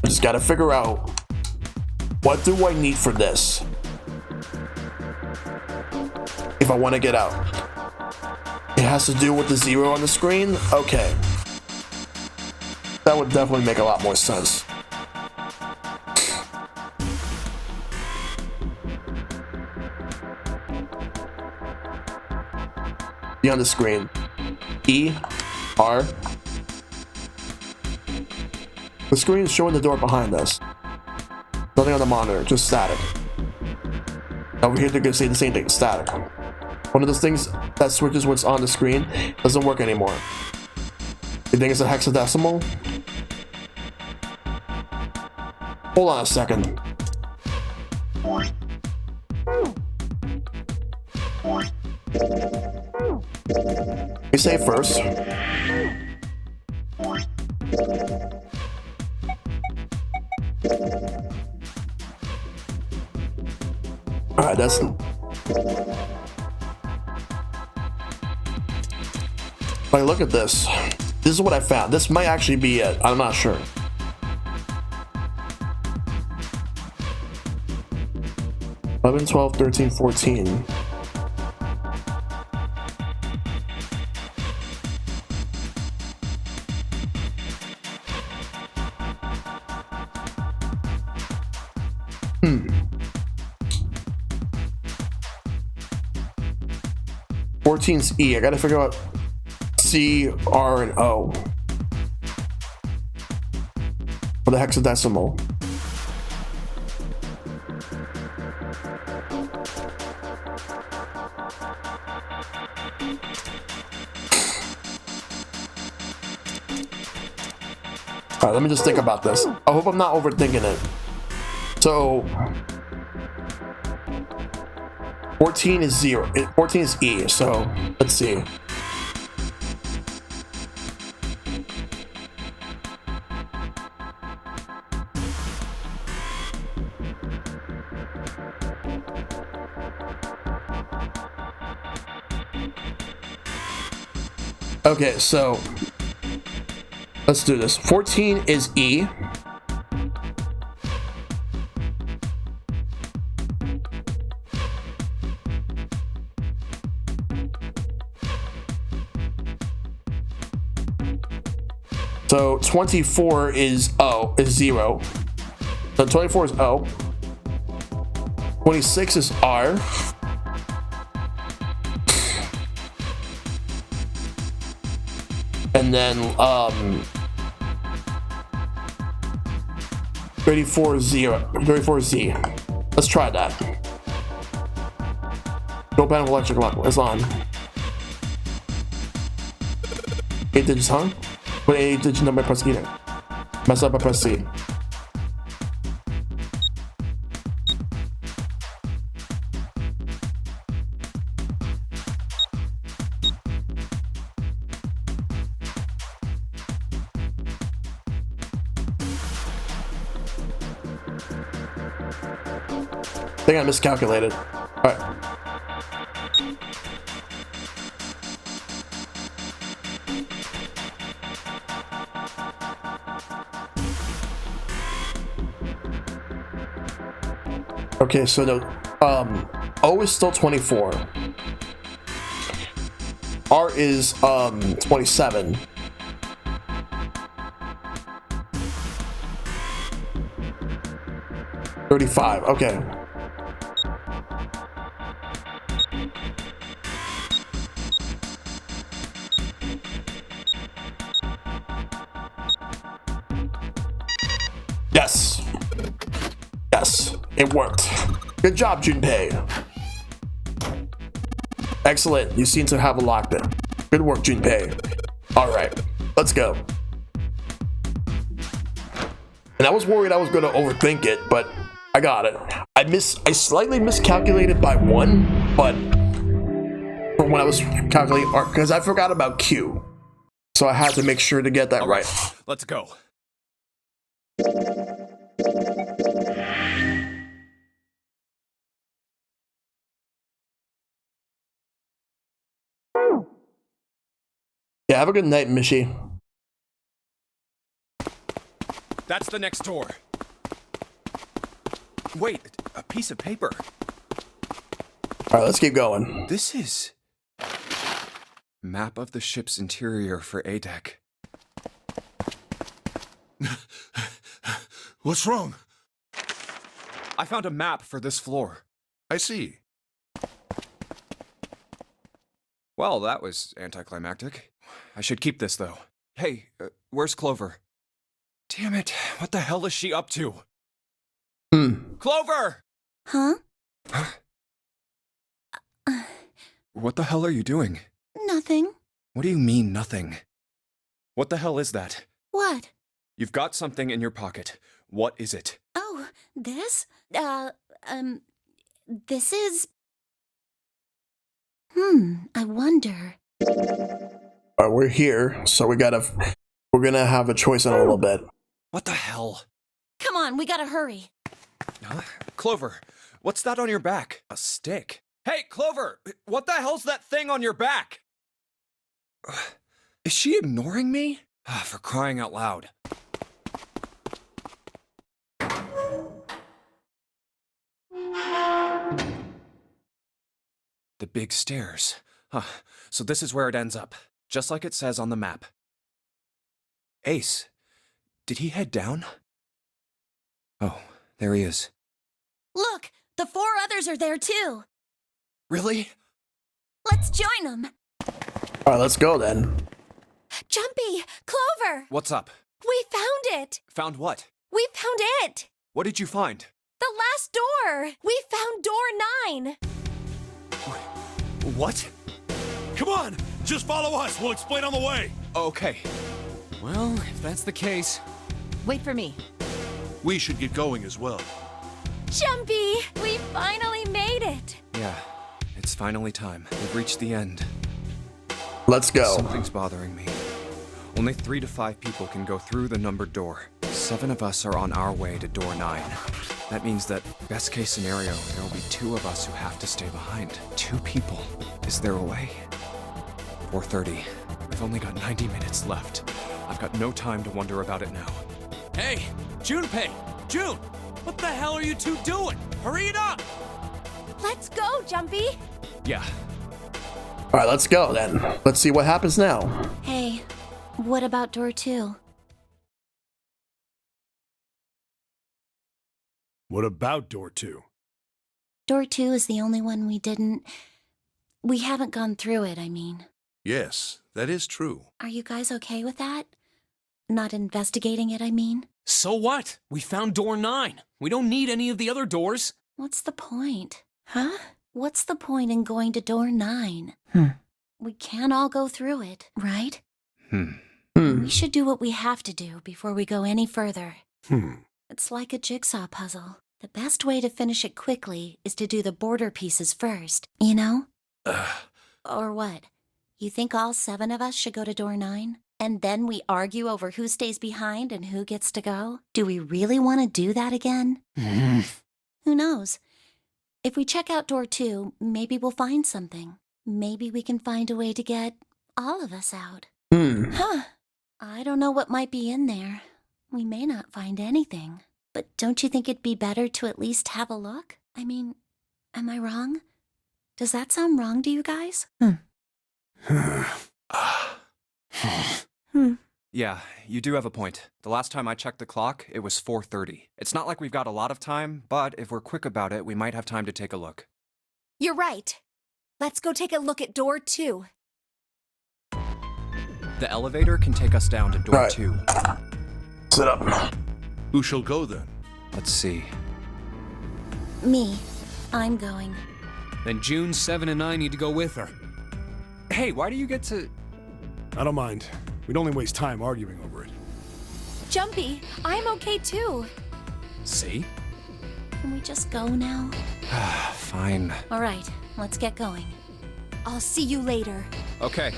I just gotta figure out what do I need for this if I want to get out. It has to do with the 0 on the screen? Okay. That would definitely make a lot more sense. Be on the screen. E, R. The screen is showing the door behind us. Nothing on the monitor, just static. Over here, they're gonna say the same thing, static. One of those things that switches what's on the screen doesn't work anymore. You think it's a hexadecimal? Hold on a second. We say first. Alright, that's... Like, look at this. This is what I found. This might actually be it. I'm not sure. $11, $12, $13, $14. Hmm. 14's E. I gotta figure out C, R, and O. For the hexadecimal. Alright, let me just think about this. I hope I'm not overthinking it. So 14 is 0. 14 is E, so let's see. Okay, so let's do this. 14 is E. So 24 is O, is 0. So 24 is O. 26 is R. And then 34 is 0. 34 is Z. Let's try that. No panel of electric lock. It's on. 8 digits, huh? Put 8 digit number, press E. Mess up, I press C. I think I miscalculated. Alright. Okay, so the O is still 24. R is 27. $35. Okay. Yes. Yes, it worked. Good job, Junpei. Excellent. You seem to have locked it. Good work, Junpei. All right, let's go. And I was worried I was going to overthink it, but I got it. I slightly miscalculated by 1, but from when I was calculating R, because I forgot about Q. So I had to make sure to get that right. Let's go. Yeah, have a good night, Mishi. That's the next door. Wait, a piece of paper. All right, let's keep going. This is map of the ship's interior for A deck. What's wrong? I found a map for this floor. I see. Well, that was anticlimactic. I should keep this, though. Hey, where's Clover? Damn it, what the hell is she up to? Clover! Huh? What the hell are you doing? Nothing. What do you mean, nothing? What the hell is that? What? You've got something in your pocket. What is it? Oh, this? This is... I wonder. We're here, so we're gonna have a choice in a little bit. What the hell? Come on, we gotta hurry. Clover, what's that on your back? A stick? Hey, Clover! What the hell's that thing on your back? Is she ignoring me? For crying out loud. The big stairs. So this is where it ends up, just like it says on the map. Ace, did he head down? Oh, there he is. Look, the 4 others are there too. Really? Let's join them. All right, let's go then. Jumpy! Clover! What's up? We found it! Found what? We found it! What did you find? The last door! We found door 9! What? Come on! Just follow us. We'll explain on the way. Okay. Well, if that's the case. Wait for me. We should get going as well. Jumpy! We finally made it! Yeah, it's finally time. We've reached the end. Let's go. Something's bothering me. Only 3 to 5 people can go through the numbered door. 7 of us are on our way to door 9. That means that, best case scenario, there will be 2 of us who have to stay behind. 2 people. Is there a way? 4:30. We've only got 90 minutes left. I've got no time to wonder about it now. Hey, Junpei! June! What the hell are you two doing? Hurry it up! Let's go, Jumpy! Yeah. All right, let's go then. Let's see what happens now. Hey, what about door 2? What about door 2? Door 2 is the only one we haven't gone through it, I mean. Yes, that is true. Are you guys okay with that? Not investigating it, I mean. So what? We found door 9. We don't need any of the other doors. What's the point? Huh? What's the point in going to door 9? We can't all go through it, right? We should do what we have to do before we go any further. It's like a jigsaw puzzle. The best way to finish it quickly is to do the border pieces first, you know? Or what? You think all 7 of us should go to door 9? And then we argue over who stays behind and who gets to go? Do we really want to do that again? Who knows? If we check out door 2, maybe we'll find something. Maybe we can find a way to get all of us out. Huh. I don't know what might be in there. We may not find anything. But don't you think it'd be better to at least have a look? I mean, am I wrong? Does that sound wrong to you guys? Yeah, you do have a point. The last time I checked the clock, it was 4:30. It's not like we've got a lot of time, but if we're quick about it, we might have time to take a look. You're right. Let's go take a look at door 2. The elevator can take us down to door Right. 2. Sit up. Who shall go then? Let's see. Me. I'm going. Then June, 7, and I need to go with her. Hey, why do you get to... I don't mind. We'd only waste time arguing over it. Jumpy, I'm okay too. See? Can we just go now? Fine. All right, let's get going. I'll see you later. Okay.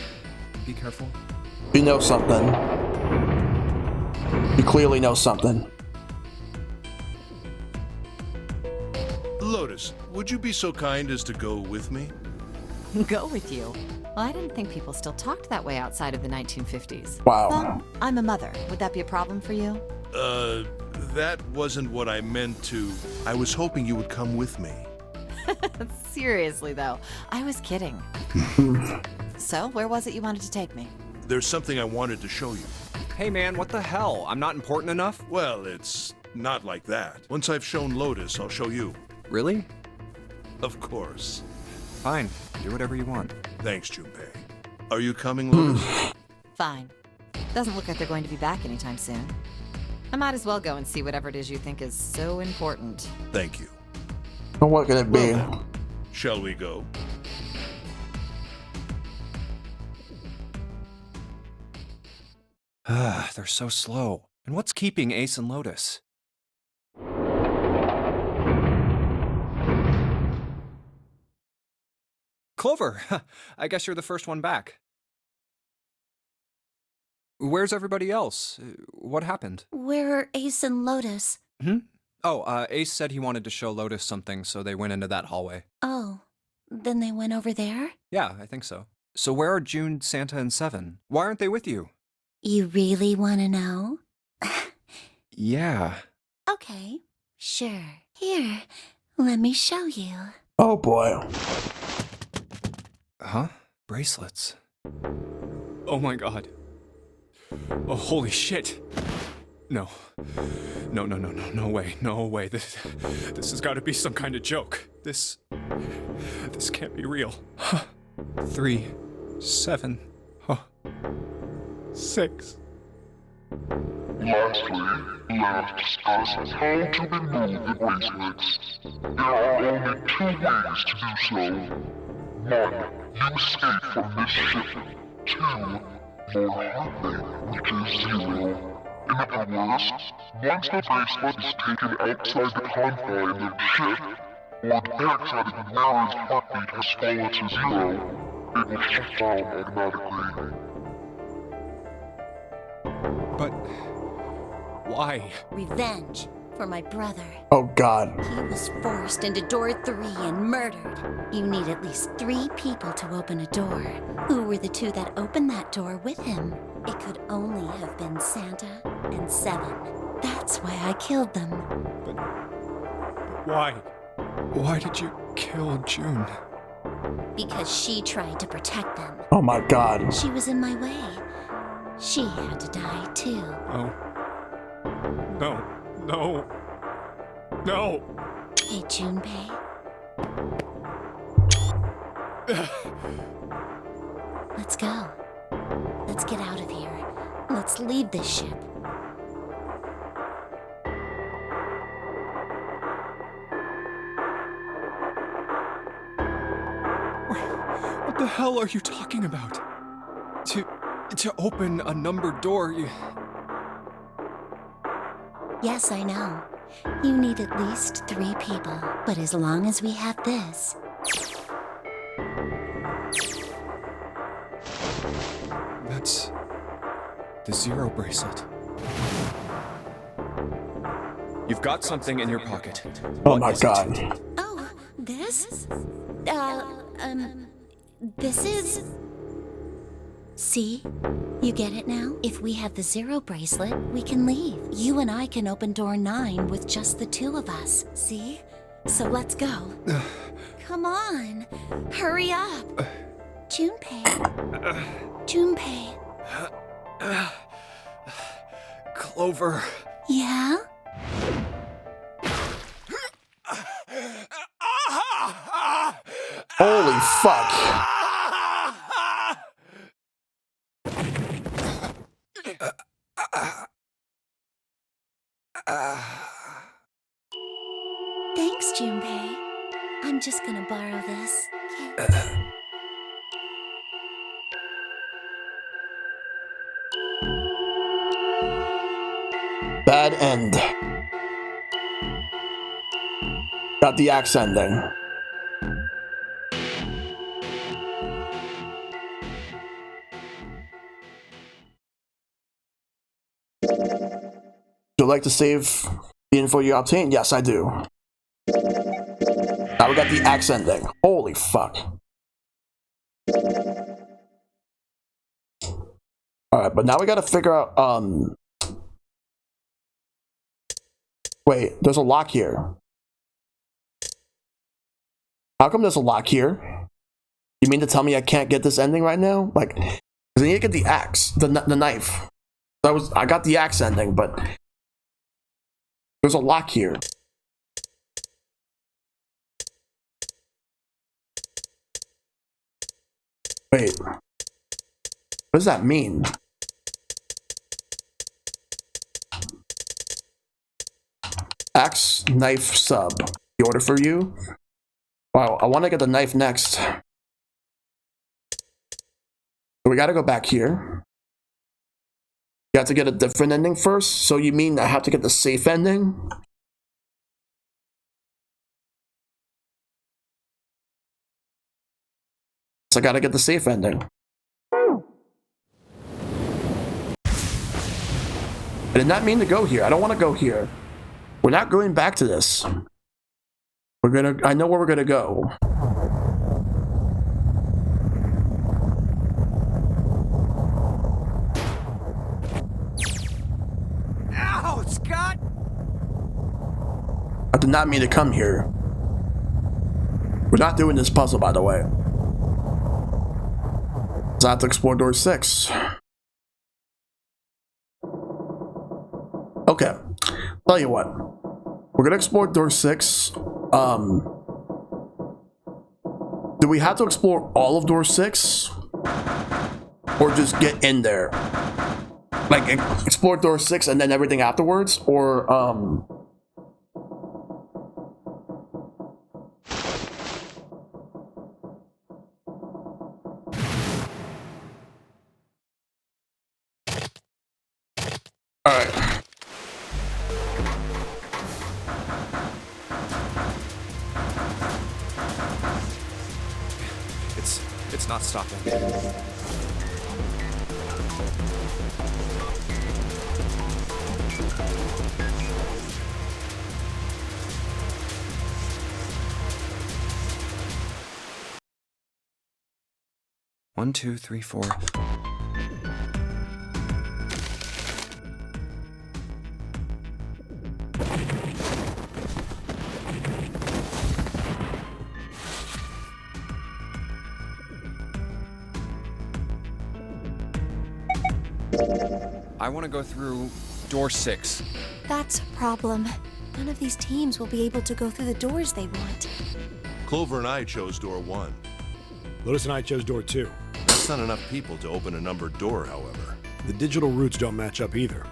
Be careful. You know something. You clearly know something. Lotus, would you be so kind as to go with me? Go with you? Well, I didn't think people still talked that way outside of the 1950s. Wow. Well, I'm a mother. Would that be a problem for you? That wasn't what I meant to. I was hoping you would come with me. Seriously, though. I was kidding. So, where was it you wanted to take me? There's something I wanted to show you. Hey man, what the hell? I'm not important enough? Well, it's not like that. Once I've shown Lotus, I'll show you. Really? Of course. Fine. Do whatever you want. Thanks, Junpei. Are you coming, Lotus? Fine. Doesn't look like they're going to be back anytime soon. I might as well go and see whatever it is you think is so important. Thank you. What can it be? Well, then, shall we go? They're so slow. And what's keeping Ace and Lotus? Clover! I guess you're the first one back. Where's everybody else? What happened? Where are Ace and Lotus? Oh, Ace said he wanted to show Lotus something, so they went into that hallway. Oh, then they went over there? Yeah, I think so. So where are June, Santa, and Seven? Why aren't they with you? You really want to know? Yeah. Okay, sure. Here, let me show you. Oh boy. Huh? Bracelets. Oh my god. Oh, holy shit. No. No way. No way. This has got to be some kind of joke. This can't be real. 3, 7, 6. Lastly, let us discuss how to remove the bracelets. There are only 2 ways to do so. 1. You escape from this ship. 2. Your heart rate reaches 0. In other words, once the bracelet is taken outside the confine of the ship, or the backside of the wearer's heartbeat has fallen to 0, it will shut down automatically. But why? Revenge for my brother. Oh god. He was forced into door 3 and murdered. You need at least 3 people to open a door. Who were the 2 that opened that door with him? It could only have been Santa and Seven. That's why I killed them. But why? Why did you kill June? Because she tried to protect them. Oh my god. She was in my way. She had to die too. No. Hey, Junpei. Let's go. Let's get out of here. Let's leave this ship. What the hell are you talking about? To open a numbered door, Yes, I know. You need at least 3 people. But as long as we have this... That's the 0 bracelet. You've got something in your pocket. Oh my god. Oh, this? This is... See? You get it now? If we have the 0 bracelet, we can leave. You and I can open door 9 with just the 2 of us. See? So let's go. Come on. Hurry up. Junpei. Junpei. Clover. Yeah? Holy fuck. Thanks, Junpei. I'm just gonna borrow this. Bad end. Got the axe ending. Would you like to save the info you obtained? Yes, I do. Now we got the axe ending. Holy fuck. Alright, but now we gotta figure out, wait, there's a lock here. How come there's a lock here? You mean to tell me I can't get this ending right now? Like, 'cause I need to get the axe, the knife. I got the axe ending, but there's a lock here. Wait. What does that mean? Axe, knife, sub. The order for you? Wow, I want to get the knife next. So we gotta go back here. You have to get a different ending first? So you mean I have to get the safe ending? So I gotta get the safe ending. I did not mean to go here. I don't want to go here. We're not going back to this. I know where we're gonna go. Ow, Scott! I did not mean to come here. We're not doing this puzzle, by the way. So I have to explore door 6. Okay. Tell you what. We're gonna explore door 6. Do we have to explore all of door 6? Or just get in there? Like, explore door 6 and then everything afterwards? Or, Alright. It's not stopping. One, two, three, four. I want to go through door 6. That's a problem. None of these teams will be able to go through the doors they want. Clover and I chose door 1. Lotus and I chose door 2. That's not enough people to open a numbered door, however. The digital routes don't match up either.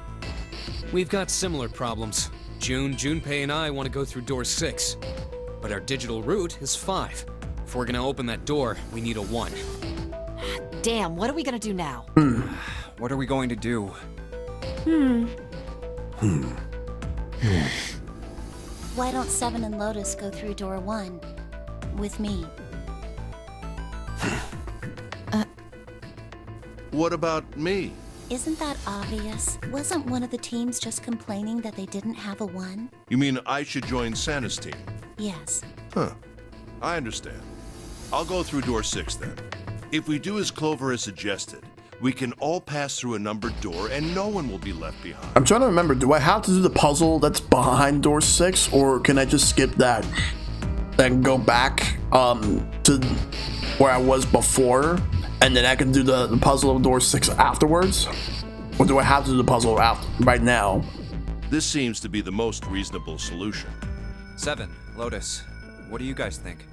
We've got similar problems. Junpei and I want to go through door 6. But our digital route is 5. If we're gonna open that door, we need a 1. Damn, what are we gonna do now? What are we going to do? Why don't 7 and Lotus go through door 1 with me? What about me? Isn't that obvious? Wasn't one of the teams just complaining that they didn't have a 1? You mean I should join Santa's team? Yes. Huh. I understand. I'll go through door 6 then. If we do as Clover has suggested, we can all pass through a numbered door and no one will be left behind. I'm trying to remember, do I have to do the puzzle that's behind door 6, or can I just skip that and go back to where I was before, and then I can do the puzzle of door 6 afterwards? Or do I have to do the puzzle right now? This seems to be the most reasonable solution. 7, Lotus. What do you guys think?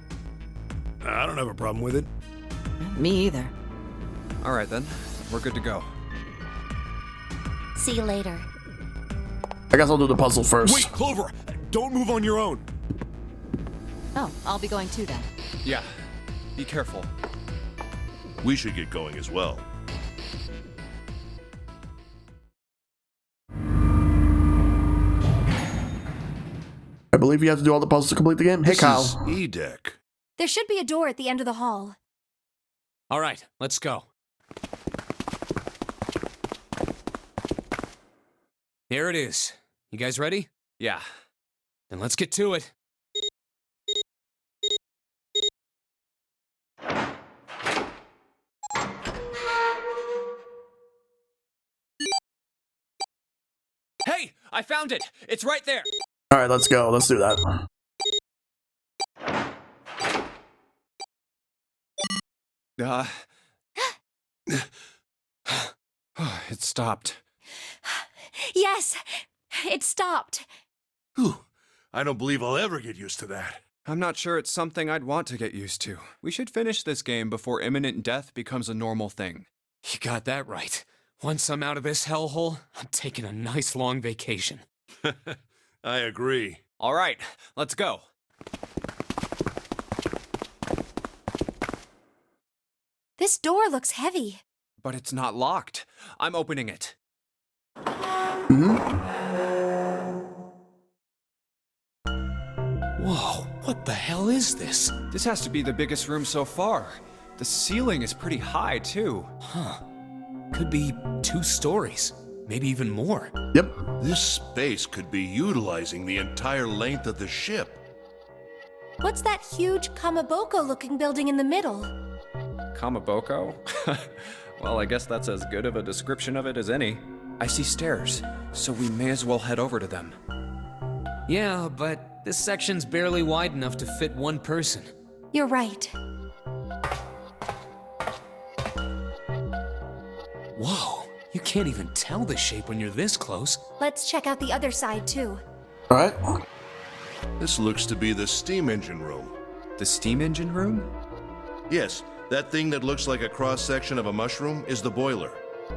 I don't have a problem with it. Me either. All right then, we're good to go. See you later. I guess I'll do the puzzle first. Wait, Clover! Don't move on your own! Oh, I'll be going too then. Yeah, be careful. We should get going as well. I believe you have to do all the puzzles to complete the game. Hey, This Kyle. is E-Deck. There should be a door at the end of the hall. All right, let's go. Here it is. You guys ready? Yeah. Then let's get to it. Hey, I found it. It's right there. All right, let's go. Let's do that. It stopped. Yes, it stopped. Whew. I don't believe I'll ever get used to that. I'm not sure it's something I'd want to get used to. We should finish this game before imminent death becomes a normal thing. You got that right. Once I'm out of this hellhole, I'm taking a nice long vacation. I agree. All right, let's go. This door looks heavy. But it's not locked. I'm opening it. Whoa, what the hell is this? This has to be the biggest room so far. The ceiling is pretty high, too. Huh. Could be 2 stories, maybe even more. Yep. This space could be utilizing the entire length of the ship. What's that huge Kamaboko-looking building in the middle? Kamaboko? Well, I guess that's as good of a description of it as any. I see stairs, so we may as well head over to them. Yeah, but this section's barely wide enough to fit 1 person. You're right. Whoa, you can't even tell the shape when you're this close. Let's check out the other side, too. All right. This looks to be the steam engine room. The steam engine room? Yes, that thing that looks like a cross-section of a mushroom is the boiler.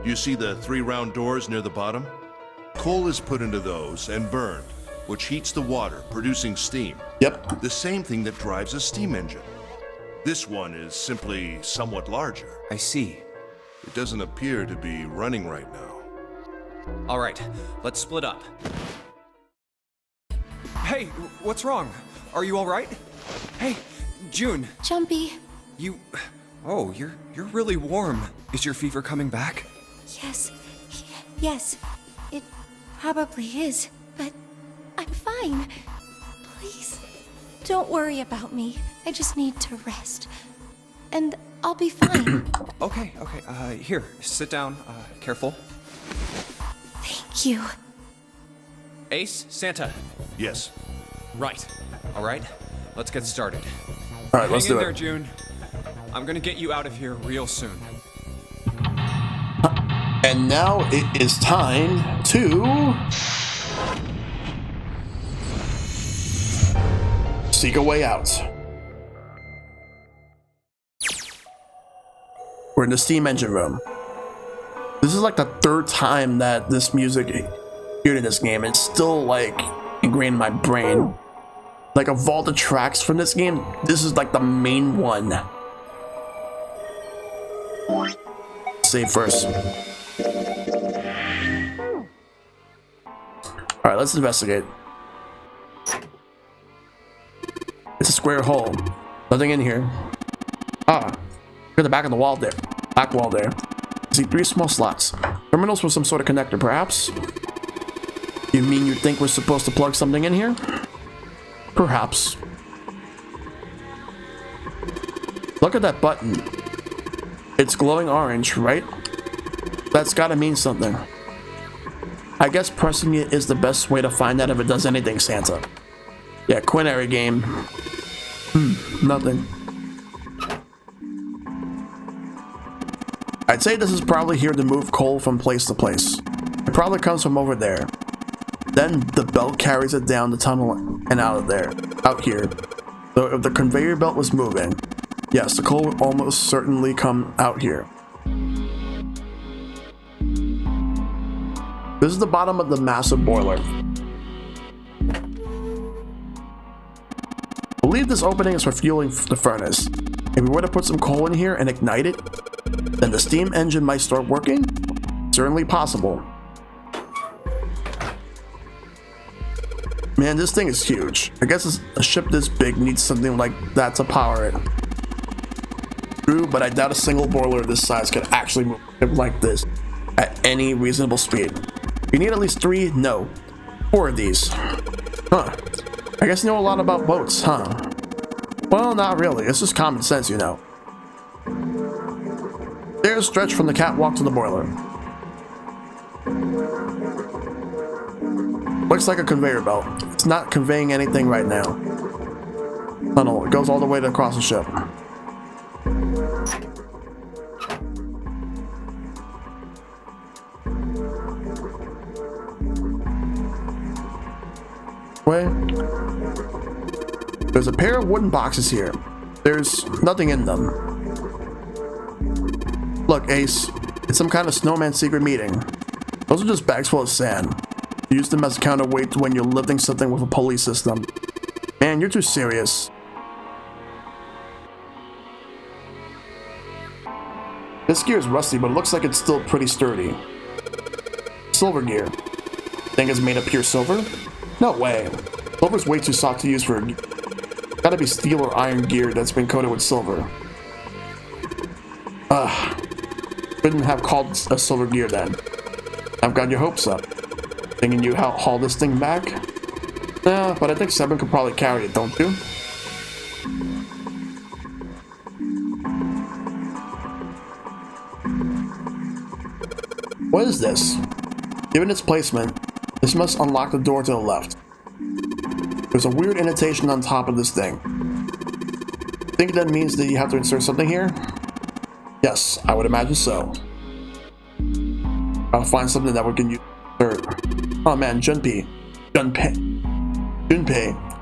You see the 3 round doors near the bottom? Coal is put into those and burned, which heats the water, producing steam. Yep. The same thing that drives a steam engine. This one is simply somewhat larger. I see. It doesn't appear to be running right now. All right, let's split up. Hey, what's wrong? Are you all right? Hey, June. Jumpy. Oh, you're really warm. Is your fever coming back? Yes. Yes. It probably is. But I'm fine. Please, don't worry about me. I just need to rest. And I'll be fine. Okay. Here, sit down. Careful. Thank you. Ace, Santa. Yes. Right. All right, let's get started. All right, let's Hang do in there, it. June. I'm gonna get you out of here real soon. And now it is time to seek a way out. We're in the steam engine room. This is like the 3rd time that this music appeared in this game. It's still like ingrained in my brain. Like of all the tracks from this game, this is like the main one. Save first. Alright, let's investigate. It's a square hole. Nothing in here. Ah, look at the back of the wall there. Back wall there. I see 3 small slots. Terminals with some sort of connector, perhaps? You mean you think we're supposed to plug something in here? Perhaps. Look at that button. It's glowing orange, right? That's gotta mean something. I guess pressing it is the best way to find out if it does anything, Santa. Yeah, Quinary game. Nothing. I'd say this is probably here to move coal from place to place. It probably comes from over there. Then the belt carries it down the tunnel and out here. So if the conveyor belt was moving, yes, the coal would almost certainly come out here. This is the bottom of the massive boiler. I believe this opening is for fueling the furnace. If we were to put some coal in here and ignite it, then the steam engine might start working? Certainly possible. Man, this thing is huge. I guess a ship this big needs something like that to power it. True, but I doubt a single boiler this size could actually move a ship like this at any reasonable speed. You need at least 3, no, 4 of these. Huh. I guess you know a lot about boats, huh? Well, not really. It's just common sense, you know. Stairs stretch from the catwalk to the boiler. Looks like a conveyor belt. It's not conveying anything right now. Tunnel. It goes all the way to across the ship. Way. There's a pair of wooden boxes here. There's nothing in them. Look, Ace, it's some kind of snowman secret meeting. Those are just bags full of sand. Use them as a counterweight when you're lifting something with a pulley system. Man, you're too serious. This gear is rusty, but it looks like it's still pretty sturdy. Silver gear. Think it's made of pure silver? No way. Silver's way too soft to use for... Gotta be steel or iron gear that's been coated with silver. Couldn't have called a silver gear then. I've got your hopes up. Thinking you haul this thing back? Nah, but I think 7 could probably carry it, don't you? What is this? Given its placement, this must unlock the door to the left. There's a weird indentation on top of this thing. Think that means that you have to insert something here? Yes, I would imagine so. I'll find something that we can use. Oh man, Junpei.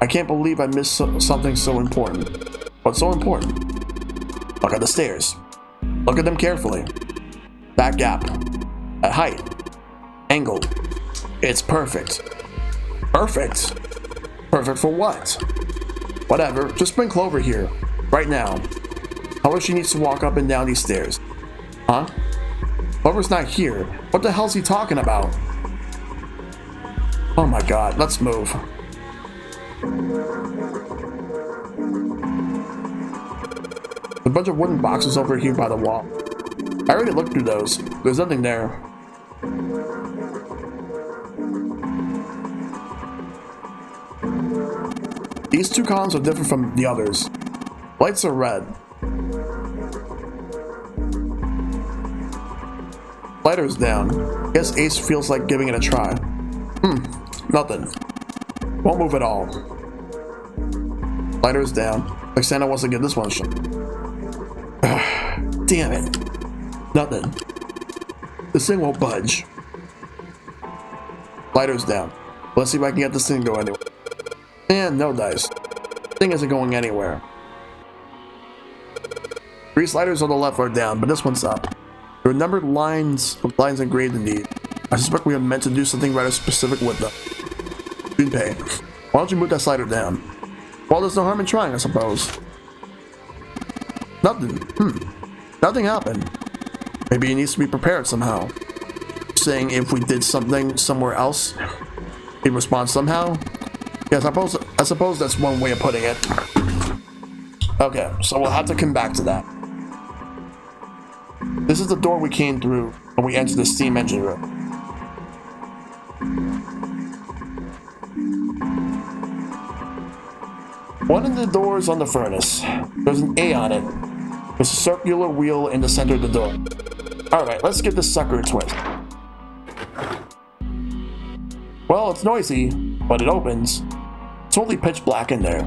I can't believe I missed something so important. What's so important? Look at the stairs. Look at them carefully. That gap. That height. Angle. It's perfect. Perfect? Perfect for what? Whatever, just bring Clover here. Right now. However, she needs to walk up and down these stairs. Huh? Clover's not here. What the hell's he talking about? Oh my god, let's move. A bunch of wooden boxes over here by the wall. I already looked through those. There's nothing there. These two columns are different from the others. Lights are red. Lighter's down. Guess Ace feels like giving it a try. Nothing. Won't move at all. Lighter's down. Like Santa wants to give this one a shot. Damn it. Nothing. This thing won't budge. Lighter's down. Let's see if I can get this thing to go anywhere. And no dice. Thing isn't going anywhere. 3 sliders on the left are down, but this one's up. There are numbered lines engraved in these. I suspect we are meant to do something rather specific with them. Junpei, why don't you move that slider down? Well, there's no harm in trying, I suppose. Nothing. Nothing happened. Maybe he needs to be prepared somehow. Saying if we did something somewhere else, he'd respond somehow? Yes, I suppose that's one way of putting it. Okay, so we'll have to come back to that. This is the door we came through when we entered the steam engine room. One of the doors on the furnace. There's an A on it. There's a circular wheel in the center of the door. Alright, let's give this sucker a twist. Well, it's noisy, but it opens. It's only pitch black in there.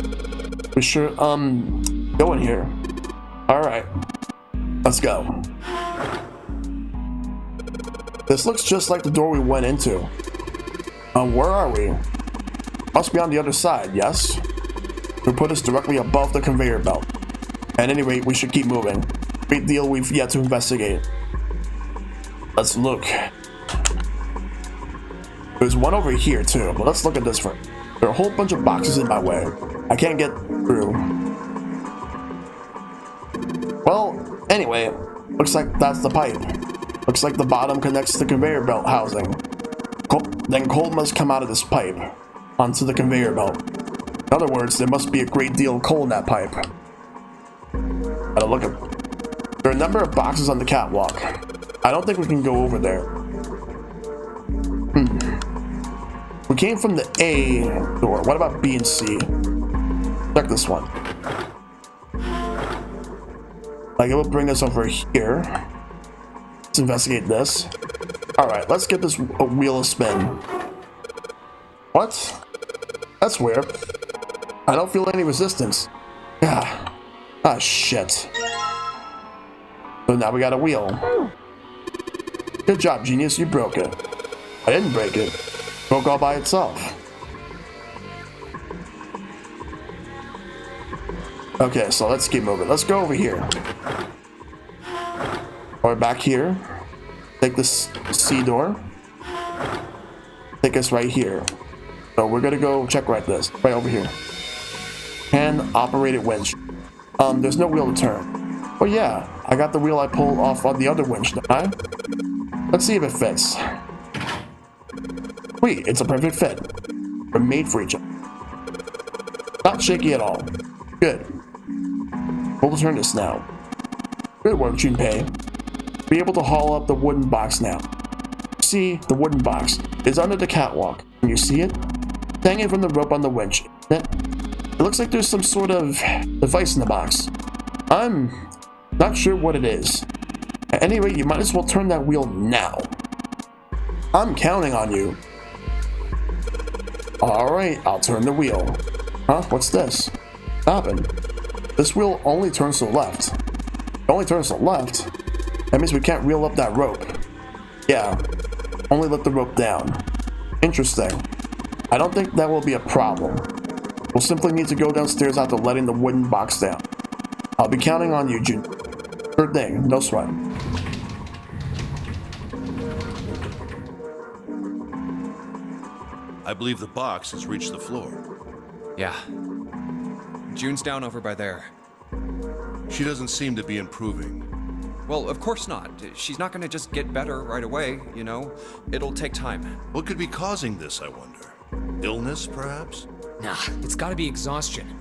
We should, go in here. Alright. Let's go. This looks just like the door we went into. Where are we? Must be on the other side, yes? Who put us directly above the conveyor belt. At any rate, we should keep moving. Great deal we've yet to investigate. Let's look. There's one over here too, but let's look at this first. There are a whole bunch of boxes in my way. I can't get through. Well, anyway, looks like that's the pipe. Looks like the bottom connects to the conveyor belt housing. Then coal must come out of this pipe onto the conveyor belt. In other words, there must be a great deal of coal in that pipe. Gotta look at. There are a number of boxes on the catwalk. I don't think we can go over there. We came from the A door. What about B and C? Check this one. Like it will bring us over here. Let's investigate this. Alright, let's get this wheel a spin. What? That's weird. I don't feel any resistance. Ah, shit. So now we got a wheel. Good job, genius, you broke it. I didn't break it. It broke all by itself. Okay, so let's keep moving. Let's go over here. We're back here. Take this C door. Take us right here. So we're gonna go check right over here. Hand operated winch. There's no wheel to turn. Oh yeah, I got the wheel I pulled off on the other winch, didn't I? Let's see if it fits. Sweet, it's a perfect fit. We're made for each other. Not shaky at all. Good. We'll turn this now. Good work, Junpei. Be able to haul up the wooden box now. See, the wooden box is under the catwalk. Can you see it? Hanging from the rope on the winch, isn't it? It looks like there's some sort of device in the box. I'm not sure what it is. At any rate, you might as well turn that wheel now. I'm counting on you. Alright, I'll turn the wheel. Huh? What's this? Stopping. This wheel only turns to the left. It only turns to the left? That means we can't reel up that rope. Yeah, only let the rope down. Interesting. I don't think that will be a problem. We'll simply need to go downstairs after letting the wooden box down. I'll be counting on you, Jun. Sure thing, no sweat. I believe the box has reached the floor. Yeah. June's down over by there. She doesn't seem to be improving. Well, of course not. She's not gonna just get better right away, you know? It'll take time. What could be causing this, I wonder? Illness, perhaps? Nah, it's gotta be exhaustion.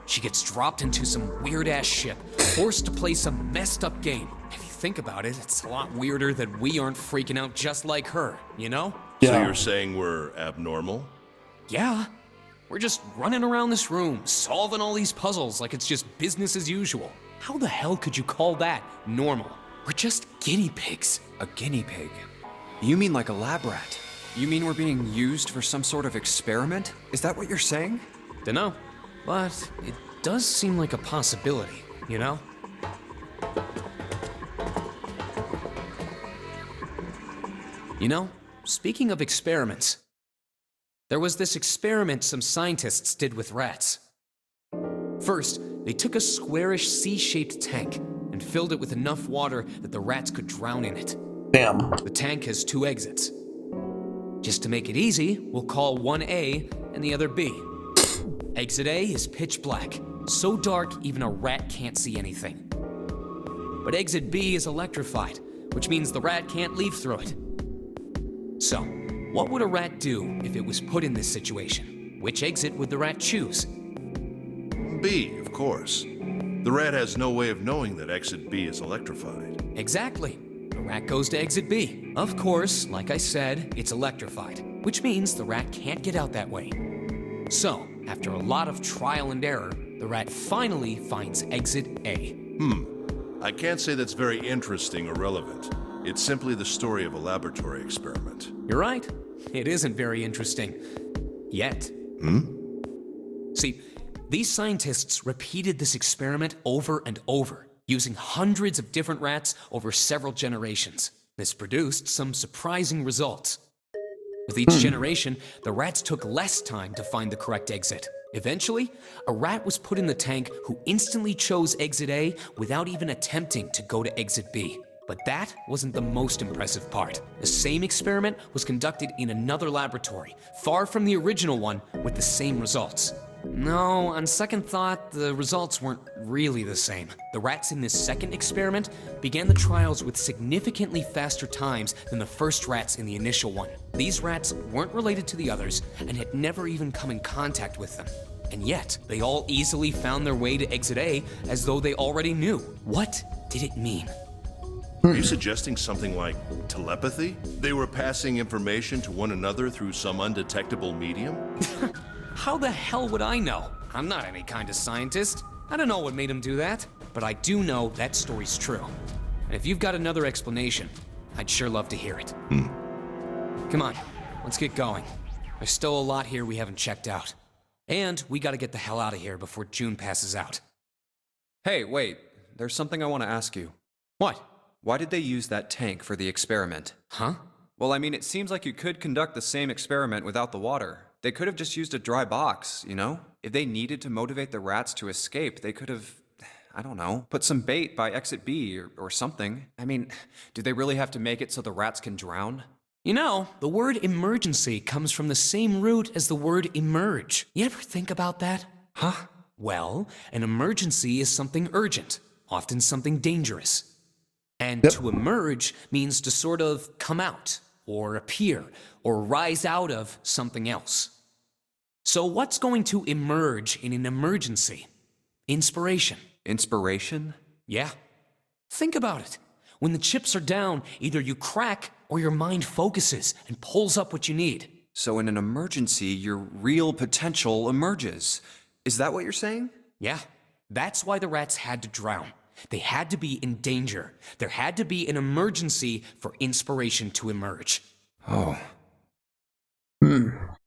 She gets dropped into some weird-ass ship, forced to play some messed-up game. If you think about it, it's a lot weirder that we aren't freaking out just like her, you know? Yeah. So you're saying we're abnormal? Yeah. We're just running around this room, solving all these puzzles like it's just business as usual. How the hell could you call that normal? We're just guinea pigs. A guinea pig? You mean like a lab rat? You mean we're being used for some sort of experiment? Is that what you're saying? Dunno, but it does seem like a possibility, you know? You know, speaking of experiments, there was this experiment some scientists did with rats. First, they took a squarish C-shaped tank and filled it with enough water that the rats could drown in it. Damn. The tank has 2 exits. Just to make it easy, we'll call one A and the other B. Exit A is pitch black, so dark even a rat can't see anything. But exit B is electrified, which means the rat can't leave through it. So, what would a rat do if it was put in this situation? Which exit would the rat choose? B, of course. The rat has no way of knowing that exit B is electrified. Exactly. The rat goes to exit B. Of course, like I said, it's electrified, which means the rat can't get out that way. So, after a lot of trial and error, the rat finally finds exit A. I can't say that's very interesting or relevant. It's simply the story of a laboratory experiment. You're right. It isn't very interesting. Yet. See, these scientists repeated this experiment over and over, using hundreds of different rats over several generations. This produced some surprising results. With each generation, the rats took less time to find the correct exit. Eventually, a rat was put in the tank who instantly chose exit A without even attempting to go to exit B. But that wasn't the most impressive part. The same experiment was conducted in another laboratory, far from the original one, with the same results. No, on second thought, the results weren't really the same. The rats in this second experiment began the trials with significantly faster times than the first rats in the initial one. These rats weren't related to the others and had never even come in contact with them. And yet, they all easily found their way to exit A as though they already knew. What did it mean? Are you suggesting something like telepathy? They were passing information to one another through some undetectable medium? How the hell would I know? I'm not any kind of scientist. I don't know what made them do that, but I do know that story's true. And if you've got another explanation, I'd sure love to hear it. Come on, let's get going. There's still a lot here we haven't checked out. And we gotta get the hell out of here before June passes out. Hey, wait. There's something I want to ask you. What? Why did they use that tank for the experiment? Huh? Well, I mean, it seems like you could conduct the same experiment without the water. They could have just used a dry box, you know? If they needed to motivate the rats to escape, they could have, I don't know, put some bait by exit B or something. I mean, do they really have to make it so the rats can drown? You know, the word emergency comes from the same root as the word emerge. You ever think about that? Huh? Well, an emergency is something urgent, often something dangerous. And to emerge means to sort of come out, or appear, or rise out of something else. So what's going to emerge in an emergency? Inspiration. Inspiration? Yeah. Think about it. When the chips are down, either you crack or your mind focuses and pulls up what you need. So in an emergency, your real potential emerges. Is that what you're saying? Yeah. That's why the rats had to drown. They had to be in danger. There had to be an emergency for inspiration to emerge. Oh.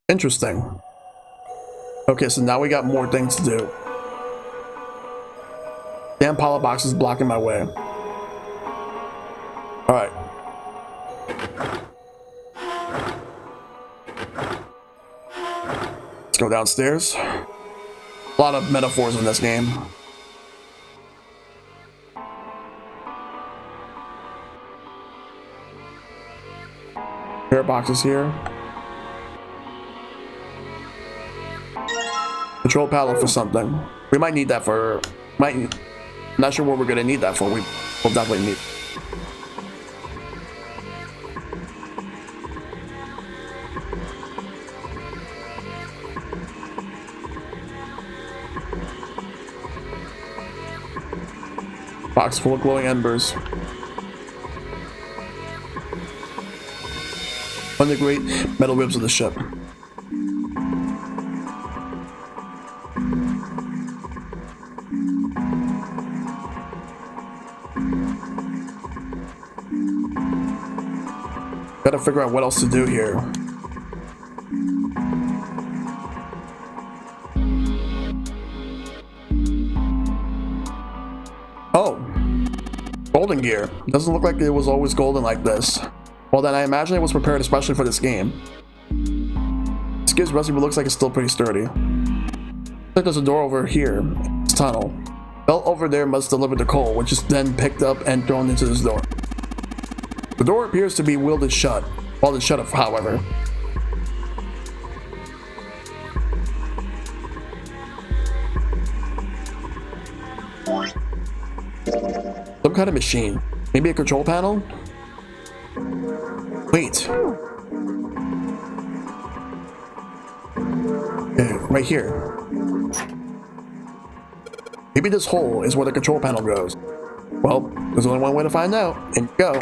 Interesting. Okay, so now we got more things to do. Damn pile of boxes blocking my way. Alright. Let's go downstairs. A lot of metaphors in this game. Pair of boxes here. Control panel for something. We might need that for... Not sure what we're gonna need that for. We'll definitely need... Box full of glowing embers. One of the great metal ribs of the ship. Gotta figure out what else to do here. Oh, golden gear. Doesn't look like it was always golden like this. Well then, I imagine it was prepared especially for this game. This gear's rusty, but looks like it's still pretty sturdy. Looks like there's a door over here. This tunnel. Belt over there must deliver the coal, which is then picked up and thrown into this door. The door appears to be welded shut. Welded shut, however. Some kind of machine. Maybe a control panel? Wait. Okay, right here. Maybe this hole is where the control panel goes. Well, there's only one way to find out. And go.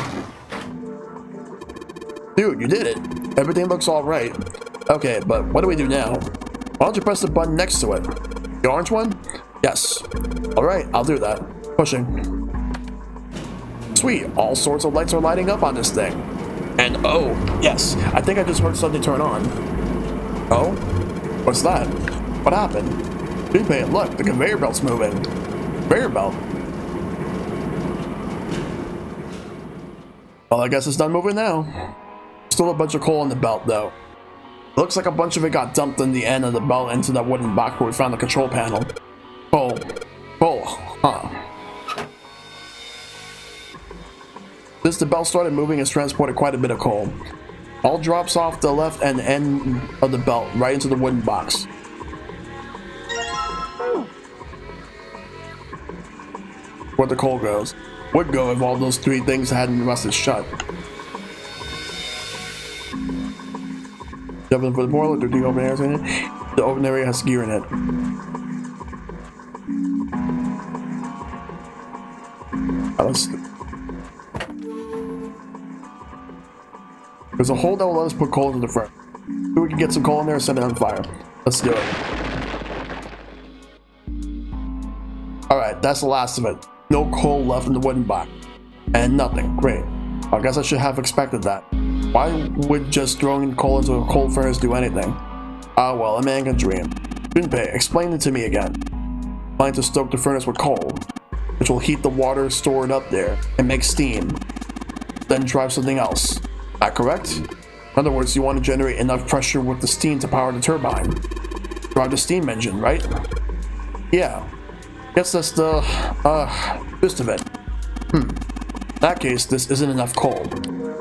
Dude, you did it. Everything looks alright. Okay, but what do we do now? Why don't you press the button next to it? The orange one? Yes. Alright, I'll do that. Pushing. Sweet, all sorts of lights are lighting up on this thing. And oh, yes, I think I just heard something turn on. Oh? What's that? What happened? Junpei, look, the conveyor belt's moving. Conveyor belt? Well, I guess it's done moving now. Still a bunch of coal in the belt, though. Looks like a bunch of it got dumped in the end of the belt into that wooden box where we found the control panel. Coal. Coal. Huh. Since the belt started moving, it's transported quite a bit of coal. All drops off the left and end of the belt, right into the wooden box. Where the coal goes. Would go if all those three things hadn't rusted shut. Jumping for the boiler, do the open areas in it. The open area has gear in it. There's a hole that will let us put coal into the front. So we can get some coal in there and set it on fire. Let's do it. Alright, that's the last of it. No coal left in the wooden box. And nothing. Great. I guess I should have expected that. Why would just throwing coal into a coal furnace do anything? Ah well, a man can dream. Junpei, explain it to me again. Planning to stoke the furnace with coal, which will heat the water stored up there and make steam. Then drive something else. That correct? In other words, you want to generate enough pressure with the steam to power the turbine. Drive the steam engine, right? Yeah. Guess that's the, gist of it. In that case, this isn't enough coal.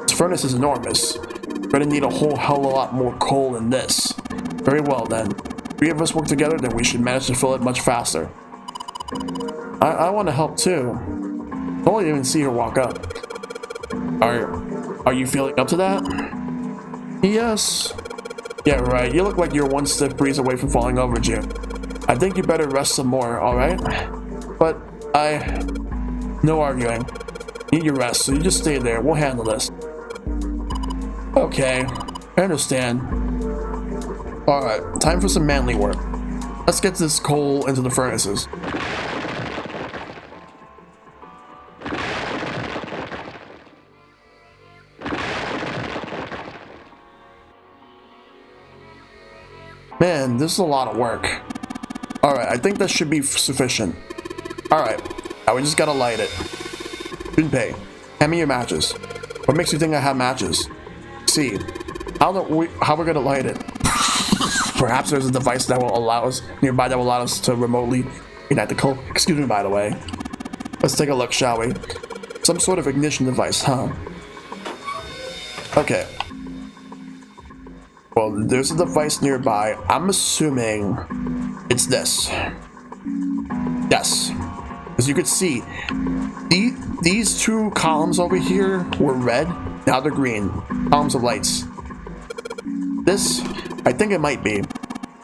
This furnace is enormous. We're gonna need a whole hell of a lot more coal than this. Very well then. 3 of us work together, then we should manage to fill it much faster. I want to help too. Don't even see her walk up. Are you feeling up to that? Yes. Yeah, right. You look like you're one stiff breeze away from falling over, Jim. I think you better rest some more, alright? But no arguing. You need your rest, so you just stay there. We'll handle this. Okay. I understand. Alright, time for some manly work. Let's get this coal into the furnaces. Man, this is a lot of work. Alright, I think that should be sufficient. Alright, now we just gotta light it. Junpei, hand me your matches. What makes you think I have matches? See, how we're gonna light it? Perhaps there's a device that will allow us nearby that will allow us to remotely ignite the coal. Excuse me, by the way. Let's take a look, shall we? Some sort of ignition device, huh? Okay. Well, there's a device nearby. I'm assuming it's this. Yes. As you can see, these 2 columns over here were red. Now they're green. Columns of lights. This, I think it might be.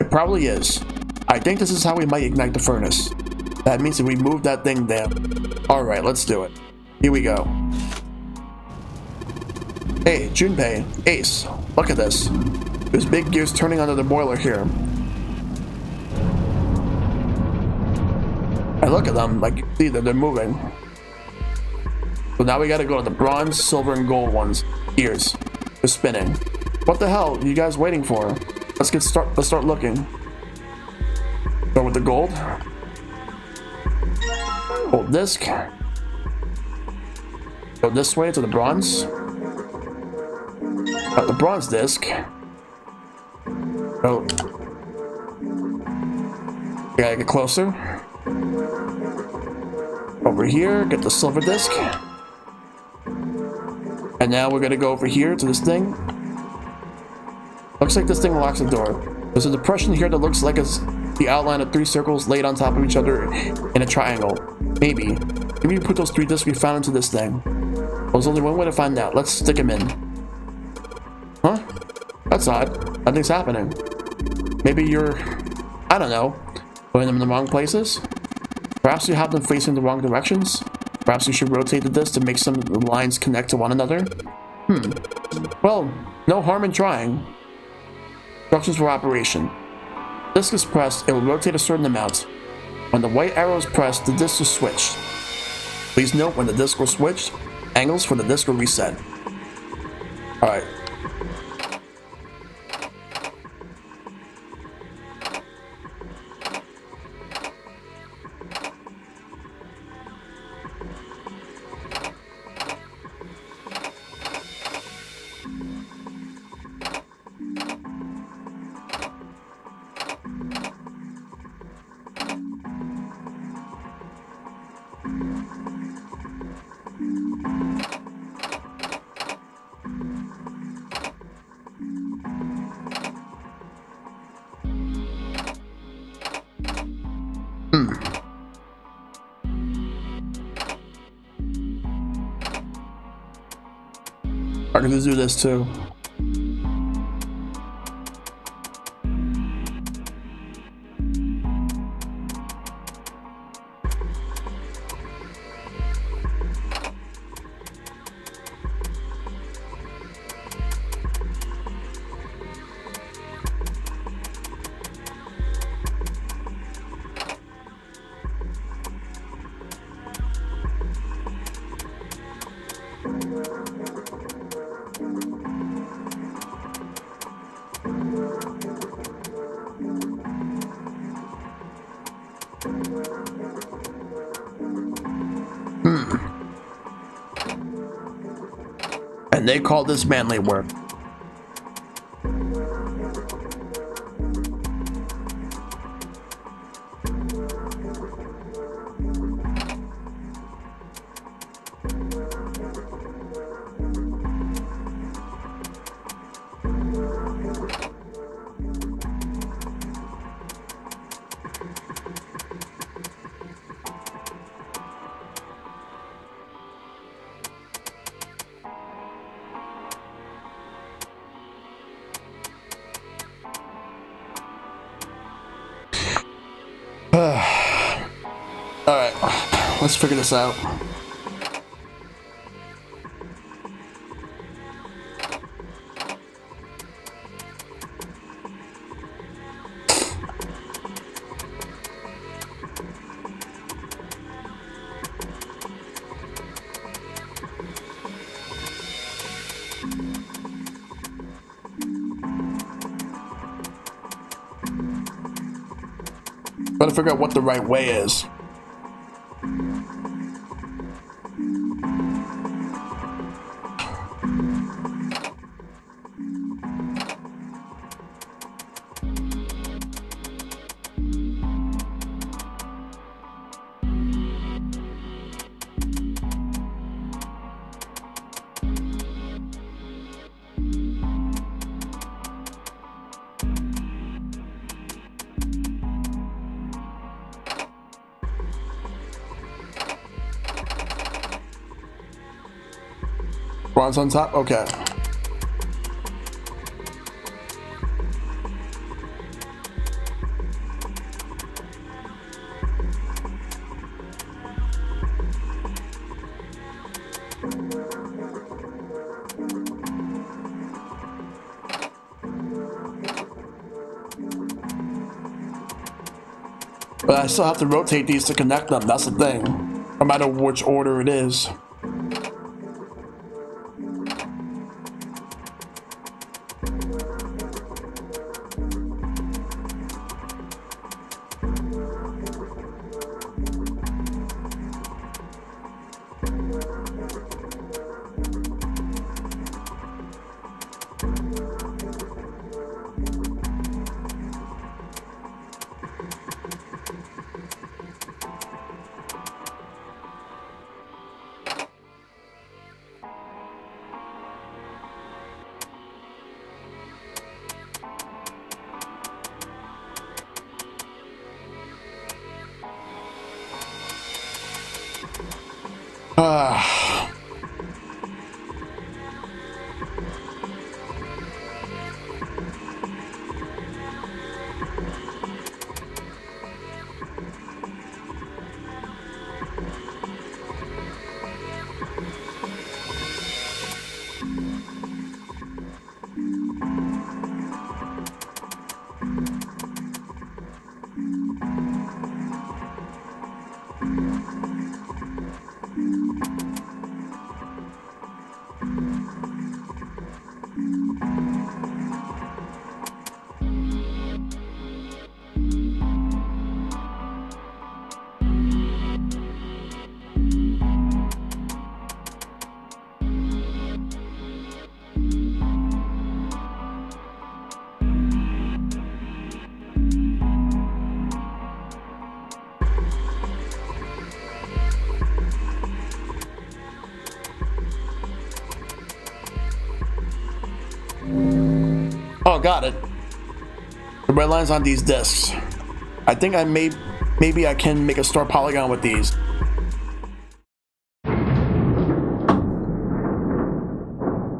It probably is. I think this is how we might ignite the furnace. That means that we move that thing down. Alright, let's do it. Here we go. Hey, Junpei, Ace, look at this. There's big gears turning under the boiler here. I look at them, like you see that they're moving. So now we gotta go to the bronze, silver, and gold ones. Gears. They're spinning. What the hell are you guys waiting for? Let's start looking. Go with the gold. Gold disc. Go this way to the bronze. Got the bronze disc. Oh. We gotta get closer. Over here, get the silver disc. And now we're gonna go over here to this thing. Looks like this thing locks the door. There's a depression here that looks like it's the outline of 3 circles laid on top of each other in a triangle. Maybe. Maybe you put those 3 discs we found into this thing. There's only one way to find out. Let's stick them in. Huh? That's odd. Nothing's happening. Maybe you're, I don't know, putting them in the wrong places? Perhaps you have them facing the wrong directions? Perhaps you should rotate the disc to make some of the lines connect to one another? Well, no harm in trying. Instructions for operation. Disc is pressed, it will rotate a certain amount. When the white arrow is pressed, the disc is switched. Please note when the disc was switched, angles for the disc will reset. Alright. I can just do this too. And they call this manly work. Alright, let's figure this out. Gotta figure out what the right way is. Bronze on top? Okay. But I still have to rotate these to connect them, that's the thing. No matter which order it is. Oh, got it. The red line's on these discs. I think maybe I can make a star polygon with these.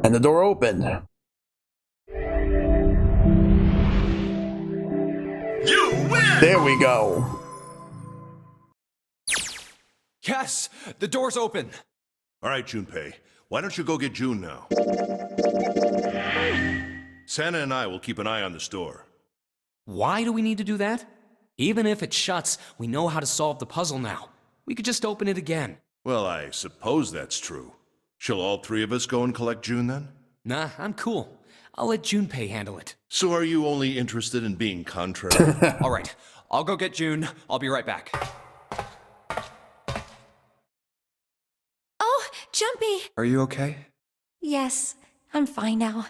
And the door opened. You win! There we go. Yes! The door's open! All right, Junpei. Why don't you go get June now? Santa and I will keep an eye on the store. Why do we need to do that? Even if it shuts, we know how to solve the puzzle now. We could just open it again. Well, I suppose that's true. Shall all three of us go and collect June then? Nah, I'm cool. I'll let Junpei handle it. So are you only interested in being contrary? All right, I'll go get June. I'll be right back. Oh, Jumpy! Are you okay? Yes, I'm fine now.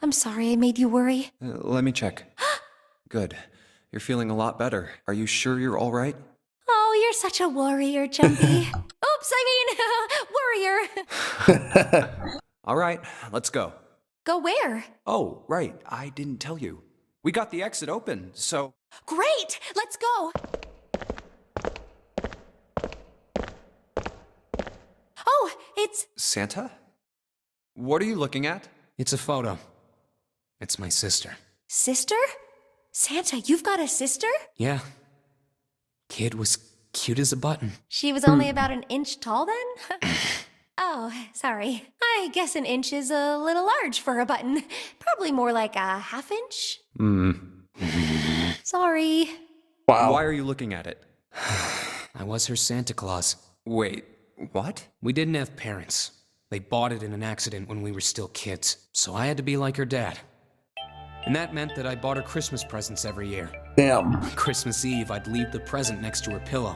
I'm sorry I made you worry. Let me check. Good. You're feeling a lot better. Are you sure you're all right? Oh, you're such a warrior, Jumpy. Oops, I mean, warrior. All right, let's go. Go where? Oh, right. I didn't tell you. We got the exit open, so... Great! Let's go! Oh, it's... Santa? What are you looking at? It's a photo. It's my sister. Sister? Santa, you've got a sister? Yeah. Kid was cute as a button. She was only about an inch tall then? Oh, sorry. I guess an inch is a little large for a button. Probably more like a half inch. Sorry. Wow. Why are you looking at it? I was her Santa Claus. Wait, what? We didn't have parents. They bought it in an accident when we were still kids, so I had to be like her dad. And that meant that I bought her Christmas presents every year. Damn. On Christmas Eve, I'd leave the present next to her pillow.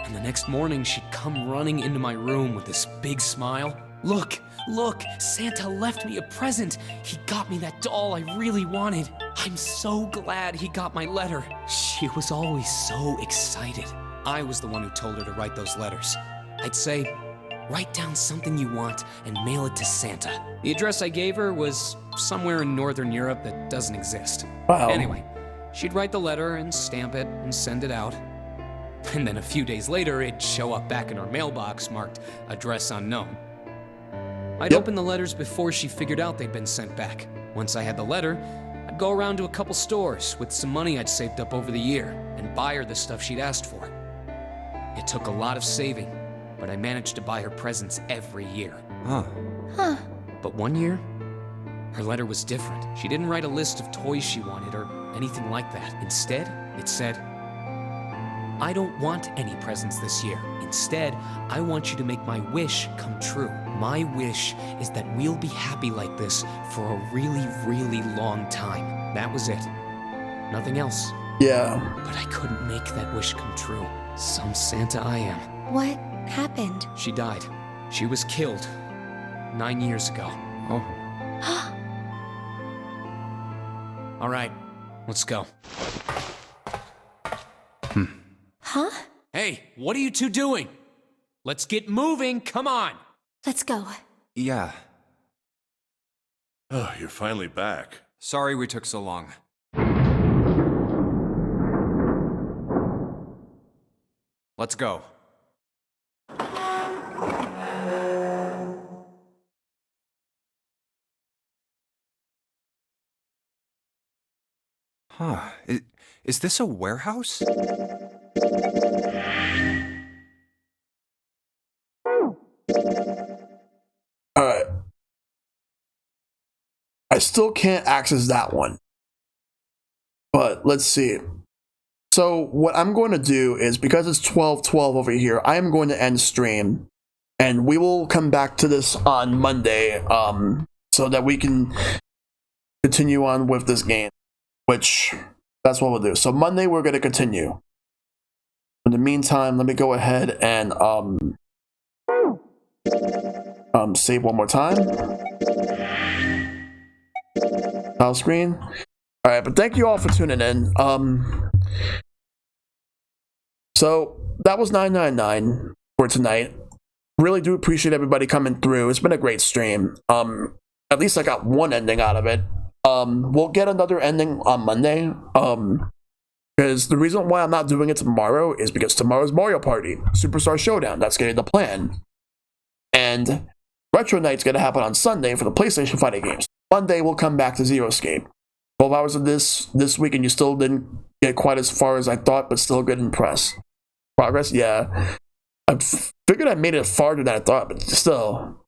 And the next morning, she'd come running into my room with this big smile. Look, Santa left me a present. He got me that doll I really wanted. I'm so glad he got my letter. She was always so excited. I was the one who told her to write those letters. I'd say, write down something you want and mail it to Santa. The address I gave her was somewhere in Northern Europe that doesn't exist. Wow. Anyway, she'd write the letter and stamp it and send it out. And then a few days later, it'd show up back in our mailbox marked address unknown. I'd open the letters before she figured out they'd been sent back. Once I had the letter, I'd go around to a couple stores with some money I'd saved up over the year and buy her the stuff she'd asked for. It took a lot of saving, but I managed to buy her presents every year. Huh. But one year, her letter was different. She didn't write a list of toys she wanted or anything like that. Instead, it said, I don't want any presents this year. Instead, I want you to make my wish come true. My wish is that we'll be happy like this for a really, really long time. That was it. Nothing else. Yeah. But I couldn't make that wish come true. Some Santa I am. What happened? She died. She was killed 9 years ago. Oh. All right, let's go. Huh? Hey, what are you two doing? Let's get moving, come on! Let's go. Yeah. Oh, you're finally back. Sorry we took so long. Let's go. Huh. Is this a warehouse? Alright. I still can't access that one. But let's see. So what I'm going to do is, because it's 12:12 over here, I am going to end stream. And we will come back to this on Monday, so that we can continue on with this game. Which, that's what we'll do. So Monday we're going to continue. In the meantime, let me go ahead and save one more time. Tile screen. Alright, but thank you all for tuning in. So that was 999 for tonight. Really do appreciate everybody coming through. It's been a great stream. At least I got one ending out of it. We'll get another ending on Monday. Because the reason why I'm not doing it tomorrow is because tomorrow's Mario Party, Superstar Showdown. That's getting the plan. And Retro Night's going to happen on Sunday for the PlayStation fighting games. Monday we'll come back to Zero Escape. 12 hours of this week, and you still didn't get quite as far as I thought, but still good in progress. Yeah, I figured I made it farther than I thought, but still.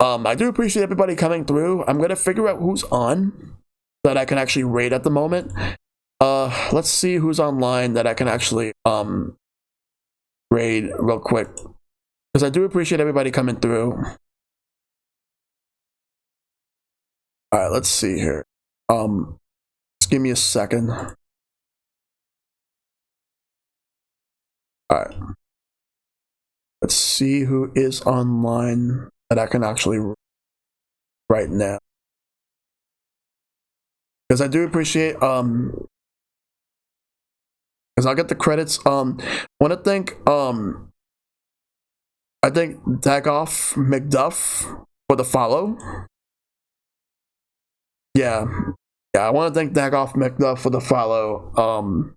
I do appreciate everybody coming through. I'm gonna figure out who's on that I can actually raid at the moment. Let's see who's online that I can actually raid real quick, because I do appreciate everybody coming through. All right, let's see here. Just give me a second. Alright. Let's see who is online that I can actually right now. Because I do appreciate because I'll get the credits. Want to thank I think Dagoff McDuff for the follow. Yeah, I want to thank Dagoff McDuff for the follow from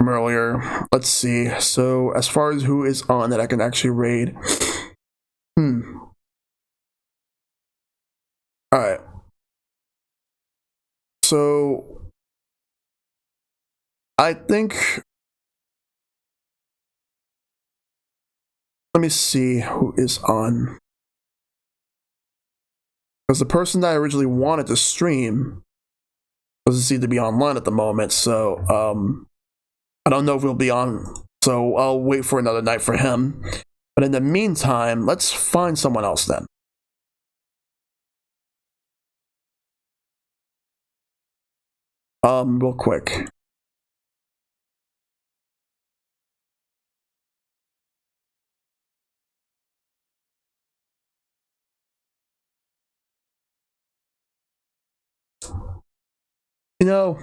earlier. Let's see. So as far as who is on that I can actually raid. Alright. So I think Let me see who is on. Because the person that I originally wanted to stream doesn't seem to be online at the moment, so I don't know if he'll be on, so I'll wait for another night for him. But in the meantime, let's find someone else then. Real quick. You know,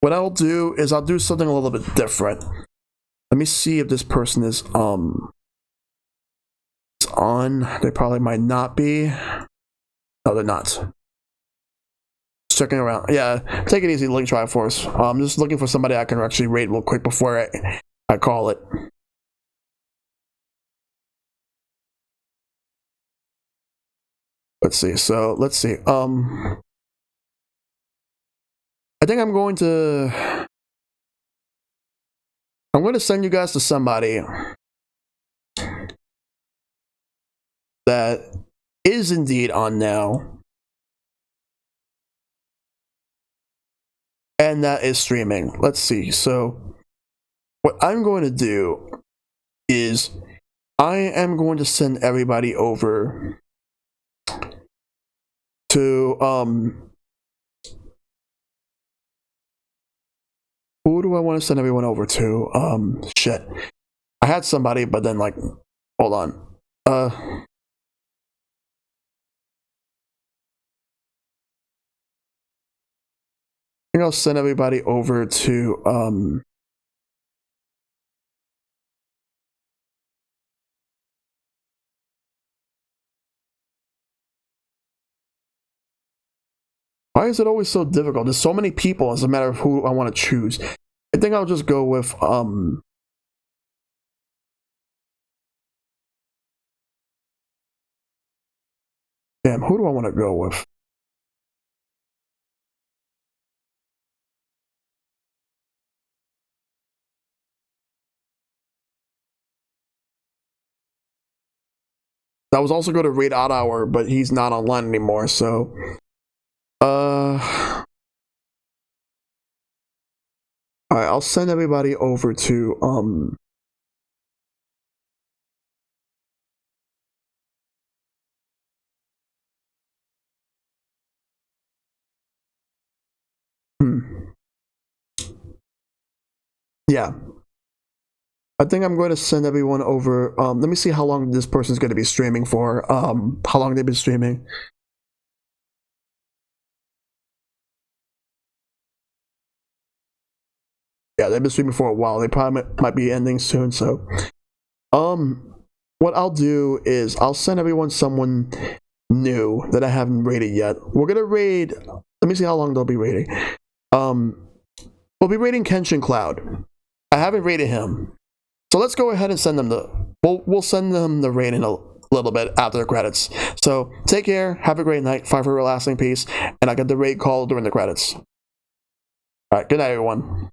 what I'll do is I'll do something a little bit different. Let me see if this person is on. They probably might not be. No, they're not. Just checking around. Yeah, take it easy, Link Triforce. I'm just looking for somebody I can actually raid real quick before I call it. Let's see. So let's see. I think I'm going to send you guys to somebody that is indeed on now, and that is streaming. Let's see. So what I'm going to do is I am going to send everybody over to who do I want to send everyone over to? Shit. I had somebody, but then like, hold on. I think I'll send everybody over to why is it always so difficult? There's so many people, it's a matter of who I want to choose. I think I'll just go with damn, who do I want to go with? I was also going to raid Odd Hour, but he's not online anymore, so alright, I'll send everybody over to yeah. I think I'm going to send everyone over. Let me see how long this person's going to be streaming for. How long they've been streaming. Yeah, they've been streaming for a while. They probably might be ending soon. So, what I'll do is I'll send everyone someone new that I haven't raided yet. We're gonna raid. Let me see how long they'll be raiding. We'll be raiding Kenshin Cloud. I haven't raided him. So let's go ahead and send them we'll send them the raid in a little bit after the credits. So take care, have a great night, fight for a lasting peace, and I get the raid call during the credits. Alright, good night everyone.